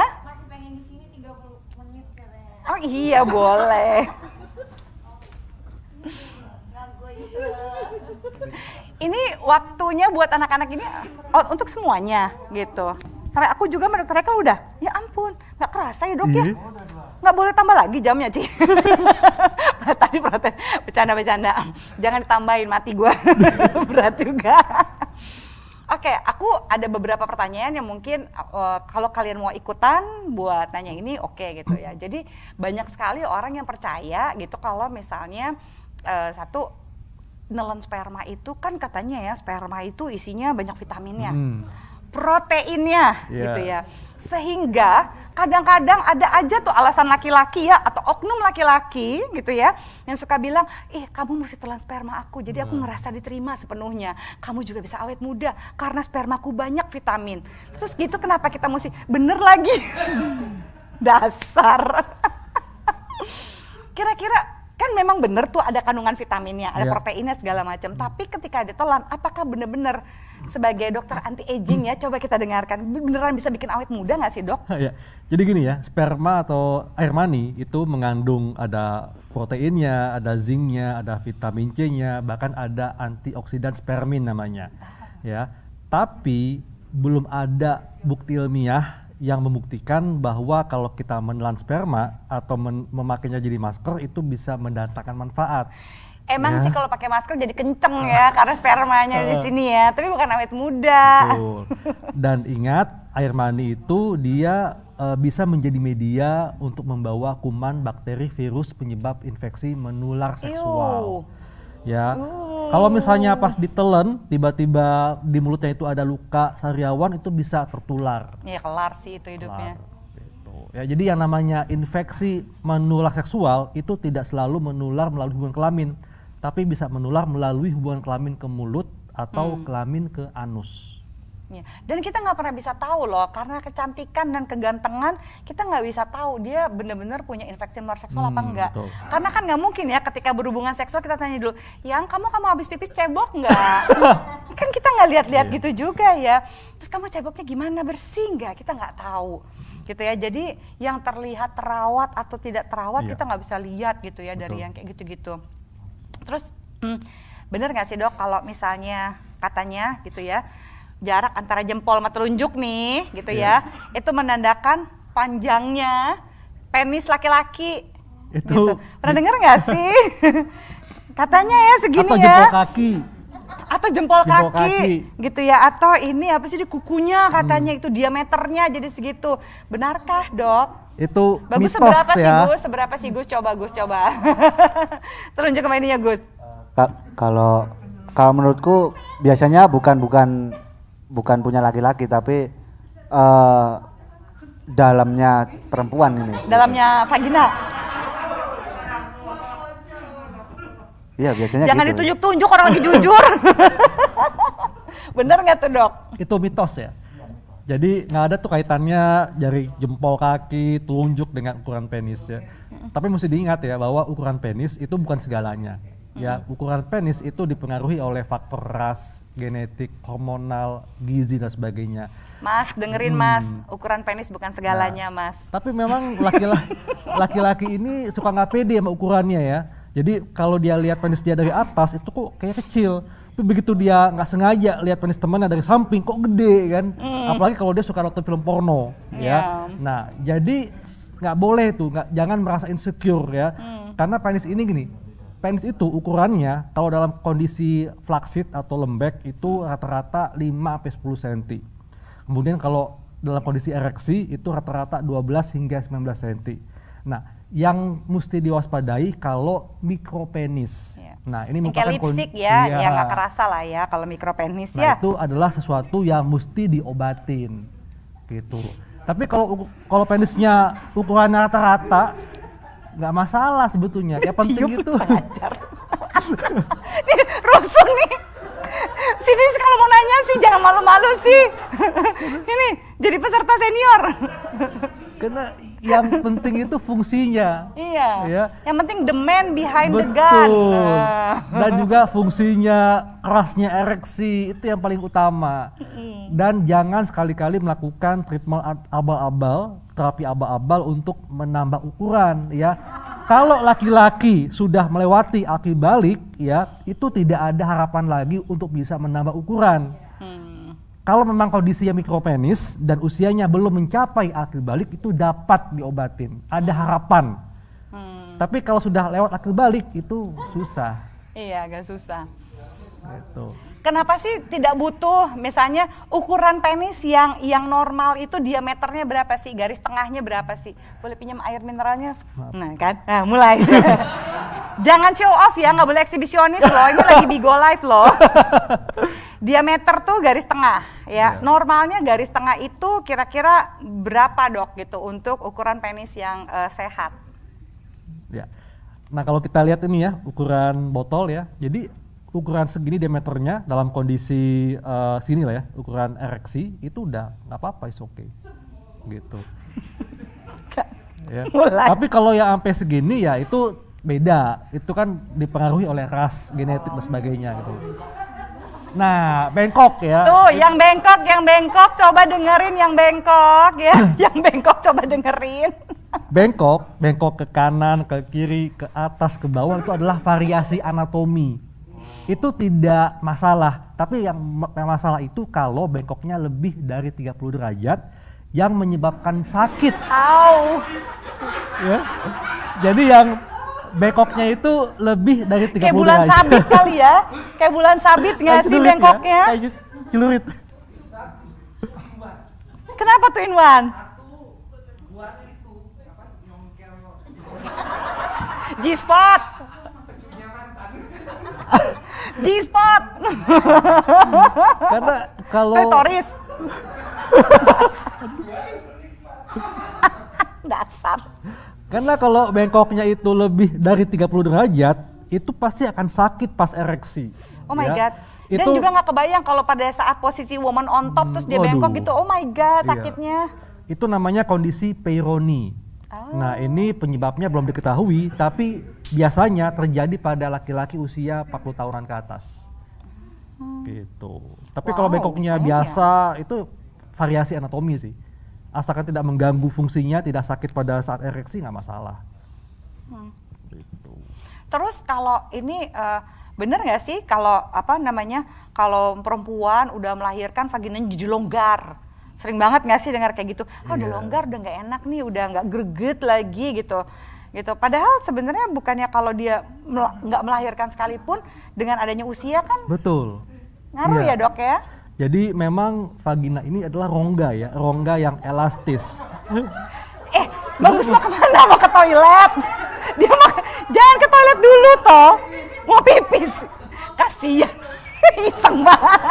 Oh iya boleh. ini waktunya buat anak-anak ini untuk semuanya gitu. Sampai aku juga sama dokter Eka udah, ya ampun, nggak kerasa ya dok ya? Nggak boleh tambah lagi jamnya Ci. Tadi protes, bercanda-bercanda. Jangan ditambahin, mati gue. Berat juga. Oke, aku ada beberapa pertanyaan yang mungkin kalau kalian mau ikutan buat nanya ini oke gitu ya. Jadi banyak sekali orang yang percaya gitu kalau misalnya satu, nelen sperma itu kan katanya ya sperma itu isinya banyak vitaminnya. Proteinnya gitu ya, sehingga kadang-kadang ada aja tuh alasan laki-laki ya atau oknum laki-laki gitu ya yang suka bilang, ih kamu mesti telan sperma aku jadi aku ngerasa diterima sepenuhnya, kamu juga bisa awet muda karena spermaku banyak vitamin. Terus gitu kenapa kita mesti bener lagi? Dasar. Kira-kira kan memang bener tuh ada kandungan vitaminnya, ada proteinnya segala macam. Tapi ketika ditelan, apakah bener-bener sebagai dokter anti aging ya, coba kita dengarkan, beneran bisa bikin awet muda nggak sih dok? Ya, jadi gini ya, sperma atau air mani itu mengandung ada proteinnya, ada zincnya, ada vitamin C-nya, bahkan ada antioksidan spermin namanya. Ya, tapi belum ada bukti ilmiah yang membuktikan bahwa kalau kita menelan sperma atau memakainya jadi masker itu bisa mendatangkan manfaat. Emang sih kalau pakai masker jadi kenceng ya karena spermanya di sini ya, tapi bukan awet muda. Betul. Dan ingat, air mani itu dia bisa menjadi media untuk membawa kuman, bakteri, virus penyebab infeksi menular seksual. Ya, kalau misalnya pas ditelan tiba-tiba di mulutnya itu ada luka sariawan itu bisa tertular. Iya kelar sih itu hidupnya. Gitu. Ya, jadi yang namanya infeksi menular seksual itu tidak selalu menular melalui hubungan kelamin, tapi bisa menular melalui hubungan kelamin ke mulut atau kelamin ke anus. Ya. Dan kita nggak pernah bisa tahu loh, karena kecantikan dan kegantengan kita nggak bisa tahu dia benar-benar punya infeksi menular seksual apa enggak. Betul. Karena kan nggak mungkin ya ketika berhubungan seksual kita tanya dulu, yang kamu habis pipis cebok nggak? Kan kita nggak lihat-lihat gitu juga ya. Terus kamu ceboknya gimana, bersih nggak? Kita nggak tahu gitu ya. Jadi yang terlihat terawat atau tidak terawat kita nggak bisa lihat gitu ya. Betul. Dari yang kayak gitu-gitu. Terus bener nggak sih dok kalau misalnya katanya gitu ya, jarak antara jempol sama telunjuk nih gitu ya, itu menandakan panjangnya penis laki-laki. Itu gitu. Pernah dengar nggak sih? Katanya ya segini atau ya. jempol kaki. Atau jempol kaki gitu ya, atau ini apa sih di kukunya katanya itu diameternya jadi segitu. Benarkah dok? Itu bagus mitos seberapa ya. sih Gus? Seberapa sih Gus? Coba. Telunjuk ke ininya Gus. Kalau menurutku biasanya bukan punya laki-laki tapi dalamnya perempuan ini. Dalamnya vagina. Iya biasanya. Jangan gitu. ditunjuk-tunjuk, orang lagi jujur. Bener nggak tuh dok? Itu mitos ya. Jadi nggak ada tuh kaitannya dari jempol kaki, telunjuk dengan ukuran penis ya. Tapi mesti diingat ya bahwa ukuran penis itu bukan segalanya. Ya, ukuran penis itu dipengaruhi oleh faktor ras, genetik, hormonal, gizi dan sebagainya. Mas, dengerin Mas, ukuran penis bukan segalanya Mas. Tapi memang laki-laki ini suka nggak pede sama ukurannya ya. Jadi kalau dia lihat penis dia dari atas itu kok kayak kecil. Tapi begitu dia nggak sengaja lihat penis temannya dari samping kok gede kan. Apalagi kalau dia suka nonton film porno ya. Nah, jadi nggak boleh tuh, jangan merasa insecure ya. Karena penis ini gini. Penis itu ukurannya kalau dalam kondisi flaccid atau lembek itu rata-rata 5-10 cm. Kemudian kalau dalam kondisi ereksi itu rata-rata 12 hingga 19 cm. Nah, yang mesti diwaspadai kalau mikropenis. Ya. Nah, ini kayak lipstick ya, yang nggak kerasa lah ya kalau mikropenis ya. Nah, itu adalah sesuatu yang mesti diobatin. Gitu. Tapi kalau penisnya ukurannya rata-rata nggak masalah sebetulnya. Ya penting itu. Nih, rusuh nih. Sini kalau mau nanya sih jangan malu-malu sih. Ini jadi peserta senior. Karena yang penting itu fungsinya. Iya. Ya. Yang penting the man behind the gun. Betul. Dan juga fungsinya kerasnya ereksi itu yang paling utama. Dan jangan sekali-kali melakukan treatment abal-abal, terapi abal-abal untuk menambah ukuran ya. Kalau laki-laki sudah melewati akil balik ya, itu tidak ada harapan lagi untuk bisa menambah ukuran. Kalau memang kondisinya mikropenis dan usianya belum mencapai akil balik, itu dapat diobatin, ada harapan. Tapi kalau sudah lewat akil balik itu susah. Iya, agak susah. Gitu. Kenapa sih tidak butuh misalnya ukuran penis yang normal itu diameternya berapa sih? Garis tengahnya berapa sih? Boleh pinjam air mineralnya? Nah kan, nah, mulai. Jangan show off ya, nggak boleh eksibisionis loh. Ini lagi Bigo Live loh. Diameter tuh garis tengah ya. Normalnya garis tengah itu kira-kira berapa dok gitu untuk ukuran penis yang sehat? Ya. Nah kalau kita lihat ini ya ukuran botol ya. Jadi ukuran segini diameternya dalam kondisi sini lah ya, ukuran ereksi itu udah nggak apa-apa, is okay gitu. Ya. Tapi kalau yang sampai segini ya itu beda, itu kan dipengaruhi oleh ras, genetik dan sebagainya gitu. Nah bengkok ya. Tuh yang bengkok coba dengerin yang bengkok ya, yang bengkok coba dengerin. Bengkok ke kanan, ke kiri, ke atas, ke bawah itu adalah variasi anatomi. Itu tidak masalah, tapi yang masalah itu kalau bengkoknya lebih dari 30 derajat yang menyebabkan sakit. Au. Ya. Jadi yang bengkoknya itu lebih dari 30 derajat. Kayak bulan sabit kali ya? Kayak bulan sabit nggak sih bengkoknya? Ya? Kayak celurit. Kenapa tuh Inwan? G-spot. G-spot. Karena kalau Klitoris. Dasar. Karena kalau bengkoknya itu lebih dari 30 derajat, itu pasti akan sakit pas ereksi. Oh my ya. god. Dan Itu, juga nggak kebayang kalau pada saat posisi woman on top terus dia bengkok gitu. Oh my god, Iya. sakitnya. Itu namanya kondisi Peyronie. Nah ini penyebabnya belum diketahui, tapi biasanya terjadi pada laki-laki usia 40 tahunan ke atas. Gitu. Tapi kalau bengkoknya biasa itu variasi anatomi sih. Asalkan tidak mengganggu fungsinya, tidak sakit pada saat ereksi nggak masalah. Gitu. Terus kalau ini bener nggak sih kalau kalau perempuan udah melahirkan vaginanya jadi longgar? Sering banget nggak sih dengar kayak gitu? Udah longgar, udah nggak enak nih, udah nggak greget lagi gitu. Padahal sebenarnya bukannya kalau dia nggak melahirkan sekalipun dengan adanya usia kan? Betul. Ngaruh ya dok ya? Jadi memang vagina ini adalah rongga ya, rongga yang elastis. Bagus mau kemana? Mau ke toilet? Jangan ke toilet dulu toh, mau pipis. Kasian, iseng banget.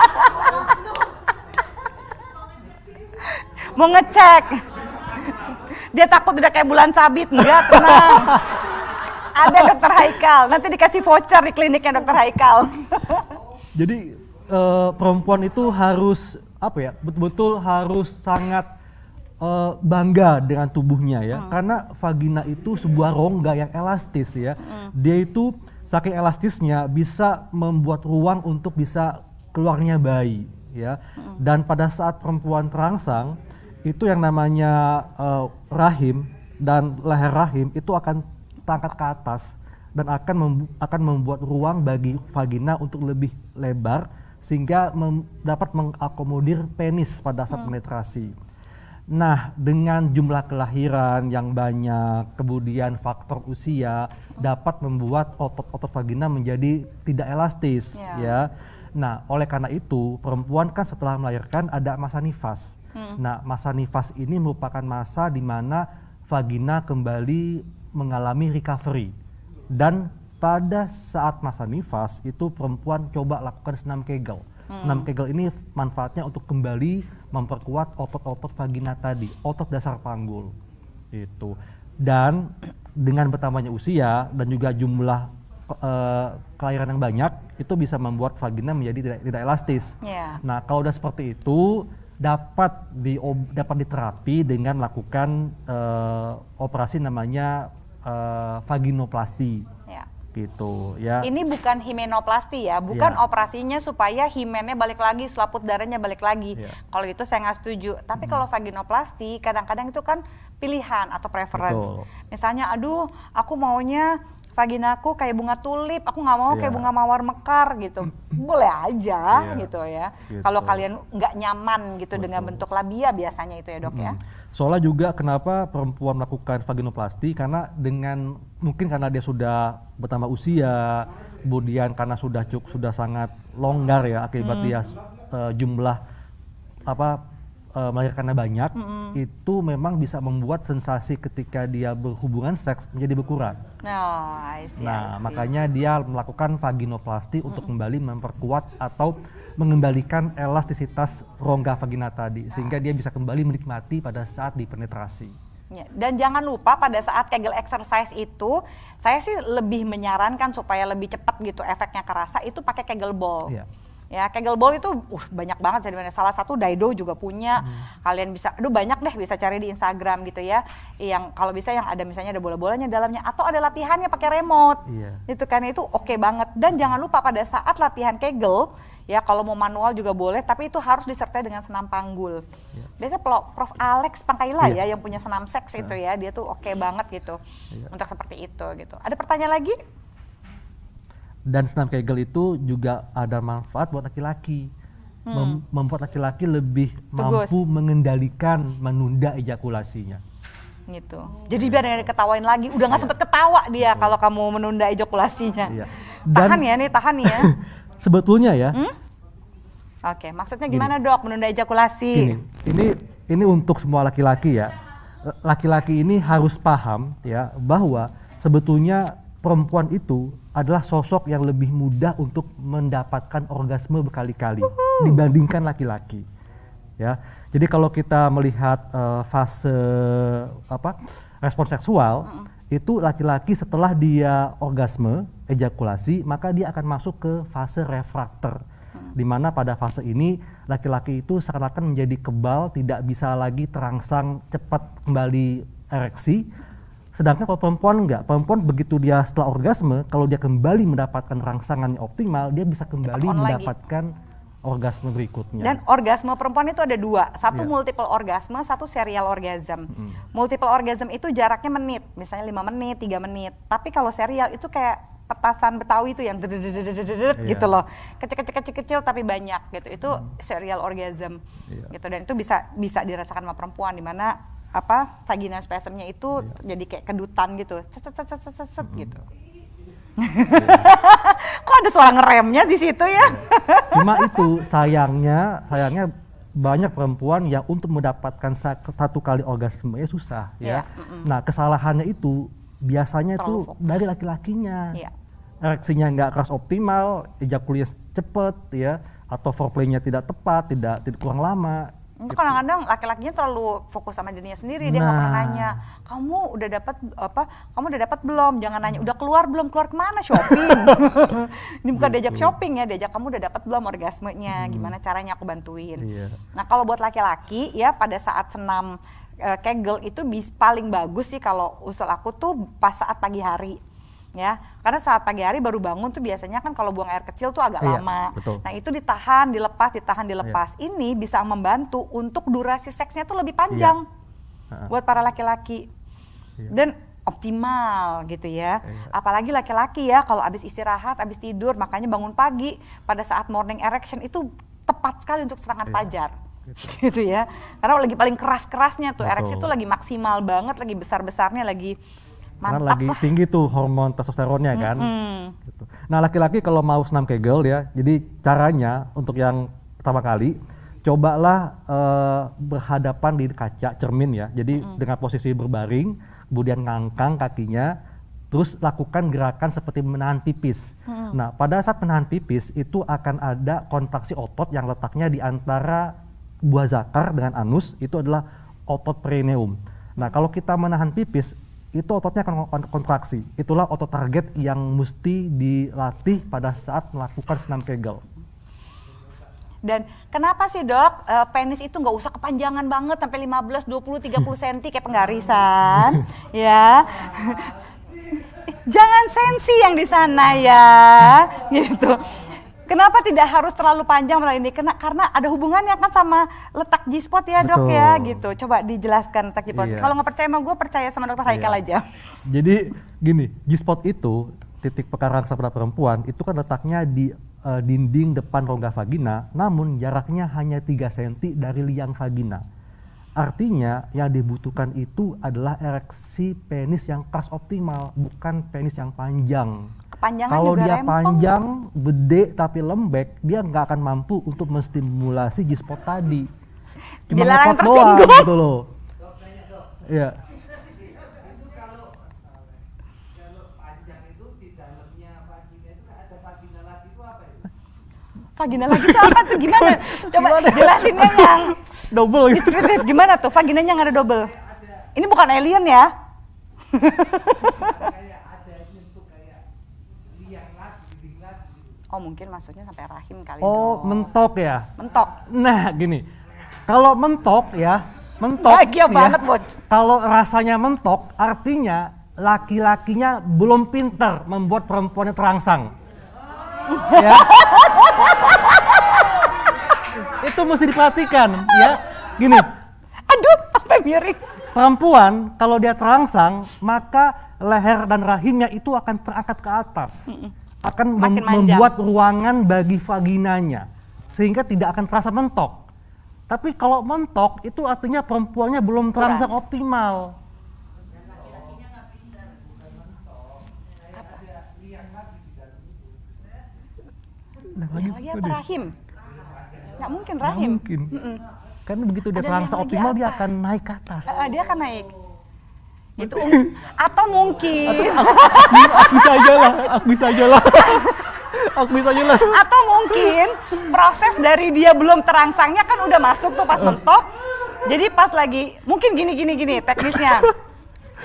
Mau ngecek. Dia takut udah kayak bulan sabit, enggak, tenang. Ada dokter Haikal, nanti dikasih voucher di kliniknya dokter Haikal. Jadi perempuan itu harus betul-betul harus sangat bangga dengan tubuhnya ya, karena vagina itu sebuah rongga yang elastis ya. Dia itu saking elastisnya bisa membuat ruang untuk bisa keluarnya bayi ya. Dan pada saat perempuan terangsang itu yang namanya rahim dan leher rahim itu akan terangkat ke atas dan akan membuat ruang bagi vagina untuk lebih lebar sehingga dapat mengakomodir penis pada saat penetrasi. Nah, dengan jumlah kelahiran yang banyak, kemudian faktor usia dapat membuat otot-otot vagina menjadi tidak elastis ya. Nah, oleh karena itu perempuan kan setelah melahirkan ada masa nifas. Nah, masa nifas ini merupakan masa di mana vagina kembali mengalami recovery. Dan pada saat masa nifas itu perempuan coba lakukan senam Kegel. Senam Kegel ini manfaatnya untuk kembali memperkuat otot-otot vagina tadi, otot dasar panggul. Itu. Dan dengan bertambahnya usia dan juga jumlah kelahiran yang banyak itu bisa membuat vagina menjadi tidak elastis. Nah, kalau udah seperti itu dapat diterapi dengan melakukan operasi namanya vaginoplasti. gitu ya. Ini bukan himenoplasti ya, bukan operasinya supaya himennya balik lagi, selaput darahnya balik lagi. Kalau itu saya nggak setuju. Tapi kalau vaginoplasti kadang-kadang itu kan pilihan atau preference. Betul. Misalnya, aduh aku maunya vaginaku kayak bunga tulip, aku nggak mau kayak bunga mawar mekar gitu. Boleh aja gitu ya. Gitu. Kalau kalian nggak nyaman gitu dengan bentuk labia biasanya itu ya dok ya. Soalnya juga kenapa perempuan melakukan vaginoplasti, karena mungkin karena dia sudah bertambah usia, kemudian karena sudah sangat longgar ya akibat dia jumlah melahirkannya banyak, itu memang bisa membuat sensasi ketika dia berhubungan seks menjadi berkurang. I see. Makanya dia melakukan vaginoplasti untuk kembali memperkuat atau mengembalikan elastisitas rongga vagina tadi, sehingga dia bisa kembali menikmati pada saat dipenetrasi. Ya, dan jangan lupa pada saat Kegel exercise itu, saya sih lebih menyarankan supaya lebih cepat gitu efeknya kerasa, itu pakai Kegel ball. Ya, Kegel ball itu banyak banget sebenarnya. Salah satu Daido juga punya. Kalian bisa, banyak deh, bisa cari di Instagram gitu ya. Yang kalau bisa yang ada misalnya ada bola-bolanya dalamnya atau ada latihannya pakai remote. Itu kan itu oke banget. Dan jangan lupa pada saat latihan Kegel, ya kalau mau manual juga boleh, tapi itu harus disertai dengan senam panggul. Biasanya Prof Alex Pangkaila ya yang punya senam seks itu ya, dia tuh oke banget gitu untuk seperti itu gitu. Ada pertanyaan lagi? Dan senam Kegel itu juga ada manfaat buat laki-laki, membuat laki-laki lebih mampu mengendalikan menunda ejakulasinya. Gitu. Jadi biar nggak diketawain lagi, udah nggak sempet ketawa dia kalau kamu menunda ejakulasinya. Tahan ya. Sebetulnya ya. Oke, maksudnya gimana dok menunda ejakulasi? Ini untuk semua laki-laki ya. Laki-laki ini harus paham ya bahwa sebetulnya perempuan itu adalah sosok yang lebih mudah untuk mendapatkan orgasme berkali-kali dibandingkan laki-laki. Ya, jadi kalau kita melihat fase respon seksual itu laki-laki setelah dia orgasme, ejakulasi, maka dia akan masuk ke fase refrakter. Di mana pada fase ini laki-laki itu seakan-akan menjadi kebal, tidak bisa lagi terangsang cepat kembali ereksi. Sedangkan kalau perempuan enggak, perempuan begitu dia setelah orgasme, kalau dia kembali mendapatkan rangsangan yang optimal, dia bisa kembali mendapatkan orgasme berikutnya. Dan orgasme perempuan itu ada dua, satu multiple orgasme, satu serial orgasm. Multiple orgasm itu jaraknya menit, misalnya 5 menit, 3 menit. Tapi kalau serial itu kayak petasan Betawi itu yang gitu loh, kecil-kecil tapi banyak gitu. Itu serial orgasm gitu, dan itu bisa dirasakan sama perempuan, di mana vagina spasmnya itu jadi kayak kedutan gitu, set gitu. Kok ada suara ngeremnya di situ ya? Cuma itu sayangnya banyak perempuan yang untuk mendapatkan satu kali orgasme susah ya. Nah kesalahannya itu biasanya itu dari laki-lakinya. Ereksinya nggak keras optimal, ejakulasi cepet ya, atau foreplaynya tidak tepat, tidak kurang lama. Kadang-kadang laki-lakinya terlalu fokus sama dirinya sendiri, dia nggak pernah nanya, kamu udah dapat belum? Jangan nanya, udah keluar belum? Keluar kemana? Shopping. Ini bukan diajak shopping ya, diajak kamu udah dapat belum orgasmenya? Gimana caranya aku bantuin? Nah kalau buat laki-laki ya pada saat senam Kegel itu paling bagus sih kalau usul aku tuh pas saat pagi hari. Ya, karena saat pagi hari baru bangun tuh biasanya kan kalau buang air kecil tuh agak lama. Betul. Nah itu ditahan, dilepas. Ini bisa membantu untuk durasi seksnya tuh lebih panjang buat para laki-laki dan optimal gitu ya. Apalagi laki-laki ya kalau abis istirahat, abis tidur, makanya bangun pagi pada saat morning erection itu tepat sekali untuk serangan fajar. Gitu ya. Karena lagi paling keras-kerasnya tuh ereksi tuh lagi maksimal banget, lagi besar-besarnya, lagi karena lagi tinggi tuh hormon testosteronnya kan. Gitu. Nah laki-laki kalau mau senam Kegel ya, jadi caranya untuk yang pertama kali, cobalah berhadapan di kaca cermin ya. Jadi dengan posisi berbaring, kemudian ngangkang kakinya, terus lakukan gerakan seperti menahan pipis. Nah pada saat menahan pipis itu akan ada kontraksi otot yang letaknya di antara buah zakar dengan anus, itu adalah otot perineum. Nah kalau kita menahan pipis, itu ototnya akan kontraksi. Itulah otot target yang mesti dilatih pada saat melakukan senam Kegel. Dan kenapa sih dok, penis itu nggak usah kepanjangan banget sampai 15, 20, 30 cm kayak penggarisan, ya. Jangan sensi yang di sana ya, gitu. Kenapa tidak harus terlalu panjang melalui ini? Karena ada hubungannya kan sama letak G-spot ya dok ya, gitu. Coba dijelaskan letak G-spot. Kalau nggak percaya sama gue, percaya sama dokter Haikal aja. Jadi gini, G-spot itu titik pekan rangsa pada perempuan itu kan letaknya di dinding depan rongga vagina, namun jaraknya hanya 3 cm dari liang vagina. Artinya yang dibutuhkan itu adalah ereksi penis yang pas optimal, bukan penis yang panjang. Kepanjangan Kalau juga dia rempong. panjang, gede tapi lembek, dia nggak akan mampu untuk menstimulasi G-spot tadi. Cuma Dilarang ngotot doang tersinggung. gitu loh. Iya. Vagina lagi itu apa tuh? Gimana? Coba jelasinnya yang Double gitu. deskriptif. Gimana tuh vaginanya yang ada double? Ini bukan alien ya? Oh mungkin maksudnya sampai rahim kali Oh, dong. mentok ya? Mentok. Nah gini, kalau mentok ya, mentok Bahagia ya, banget, Bos. kalau rasanya mentok artinya laki-lakinya belum pintar membuat perempuannya terangsang. Ya. Itu mesti diperhatikan ya. Gini, Aduh, sampai miring. perempuan kalau dia terangsang maka leher dan rahimnya itu akan terangkat ke atas. Akan Makin manjang. membuat ruangan bagi vaginanya sehingga tidak akan terasa mentok. Tapi kalau mentok itu artinya perempuannya belum terangsang optimal. Yang lagi apa rahim? Nggak mungkin Nggak rahim. mungkin. Karena begitu dia Ada terangsang yang lagi optimal dia apa? akan naik ke atas. Dia akan naik. Gitu. Atau mungkin Aku bisa aja lah, aku bisa aja lah. Aku bisa aja lah. atau mungkin proses dari dia belum terangsangnya kan udah masuk tuh pas mentok. Jadi pas lagi mungkin gini teknisnya.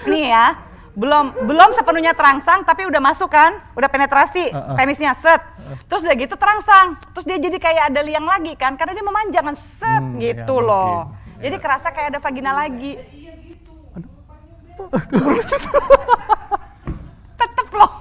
Nih ya. Belum sepenuhnya terangsang tapi udah masuk kan? Udah penetrasi penisnya set. Terus udah gitu terangsang. Terus dia jadi kayak ada liang lagi kan karena dia memanjang kan set gitu ya, loh. mungkin. Jadi kerasa kayak ada vagina lagi. Tetep loh.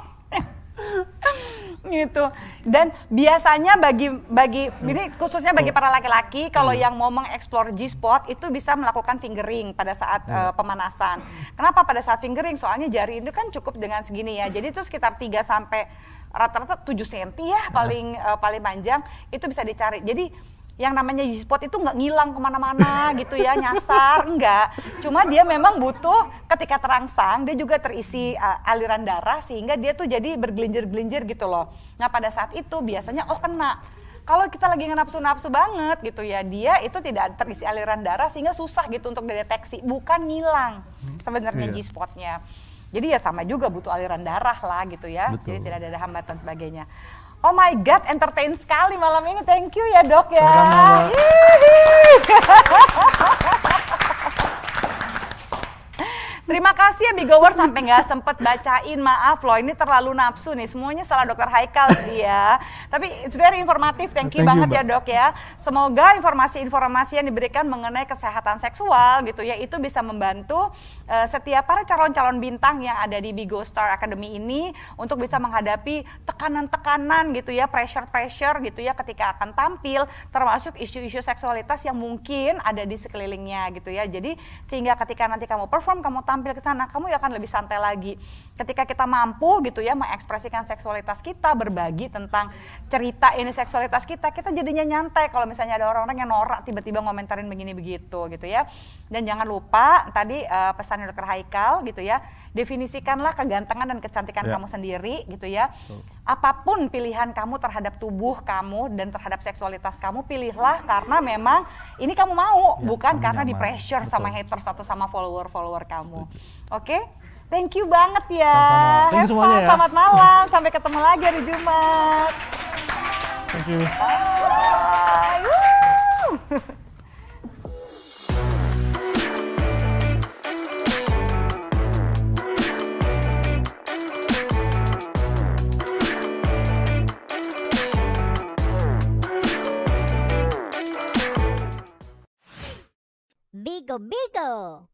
Gitu. Dan biasanya bagi ini khususnya bagi para laki-laki kalau yang mau mengeksplor G-spot itu bisa melakukan fingering pada saat pemanasan. Kenapa pada saat fingering? Soalnya jari itu kan cukup dengan segini ya. Jadi itu sekitar 3 sampai rata-rata 7 cm ya paling panjang itu bisa dicari. Jadi yang namanya G-spot itu nggak ngilang kemana-mana gitu ya, nyasar, enggak. Cuma dia memang butuh ketika terangsang, dia juga terisi aliran darah sehingga dia tuh jadi bergelinjir-gelinjir gitu loh. Nah pada saat itu biasanya kena. Kalau kita lagi nafsu-nafsu banget gitu ya, dia itu tidak terisi aliran darah sehingga susah gitu untuk dideteksi, bukan ngilang sebenarnya G-spotnya. Jadi ya sama juga butuh aliran darah lah gitu ya, Betul. jadi tidak ada hambatan sebagainya. Oh my God, entertain sekali malam ini. Thank you ya dok ya. Sama-sama, Mbak. Terima kasih ya Bigower sampai nggak sempet bacain, maaf loh ini terlalu nafsu nih, semuanya salah dokter Haikal sih ya. Tapi it's very informatif, thank you Thank you, banget Mbak. ya dok ya. Semoga informasi-informasi yang diberikan mengenai kesehatan seksual gitu ya, itu bisa membantu setiap para calon-calon bintang yang ada di Bigo Star Academy ini untuk bisa menghadapi tekanan-tekanan gitu ya, pressure-pressure gitu ya ketika akan tampil, termasuk isu-isu seksualitas yang mungkin ada di sekelilingnya gitu ya. Jadi sehingga ketika nanti kamu perform, kamu tampil ke sana, kamu akan lebih santai lagi. Ketika kita mampu gitu ya mengekspresikan seksualitas kita, berbagi tentang cerita ini seksualitas kita jadinya nyantai. Kalau misalnya ada orang-orang yang norak tiba-tiba ngomentarin begini begitu gitu ya. Dan jangan lupa tadi pesan dokter Haikal gitu ya, definisikanlah kegantengan dan kecantikan kamu sendiri gitu ya. Apapun pilihan kamu terhadap tubuh kamu dan terhadap seksualitas kamu, pilihlah karena memang ini kamu mau, bukan kamu karena di nyaman. pressure sama Betul. haters atau sama follower-follower kamu. Oke? Thank you banget ya. Sama-sama. Thank you Have semuanya fun, ya. selamat malam. Sampai ketemu lagi hari Jumat. Thank you. Bye. Woo. Bigo Bigo.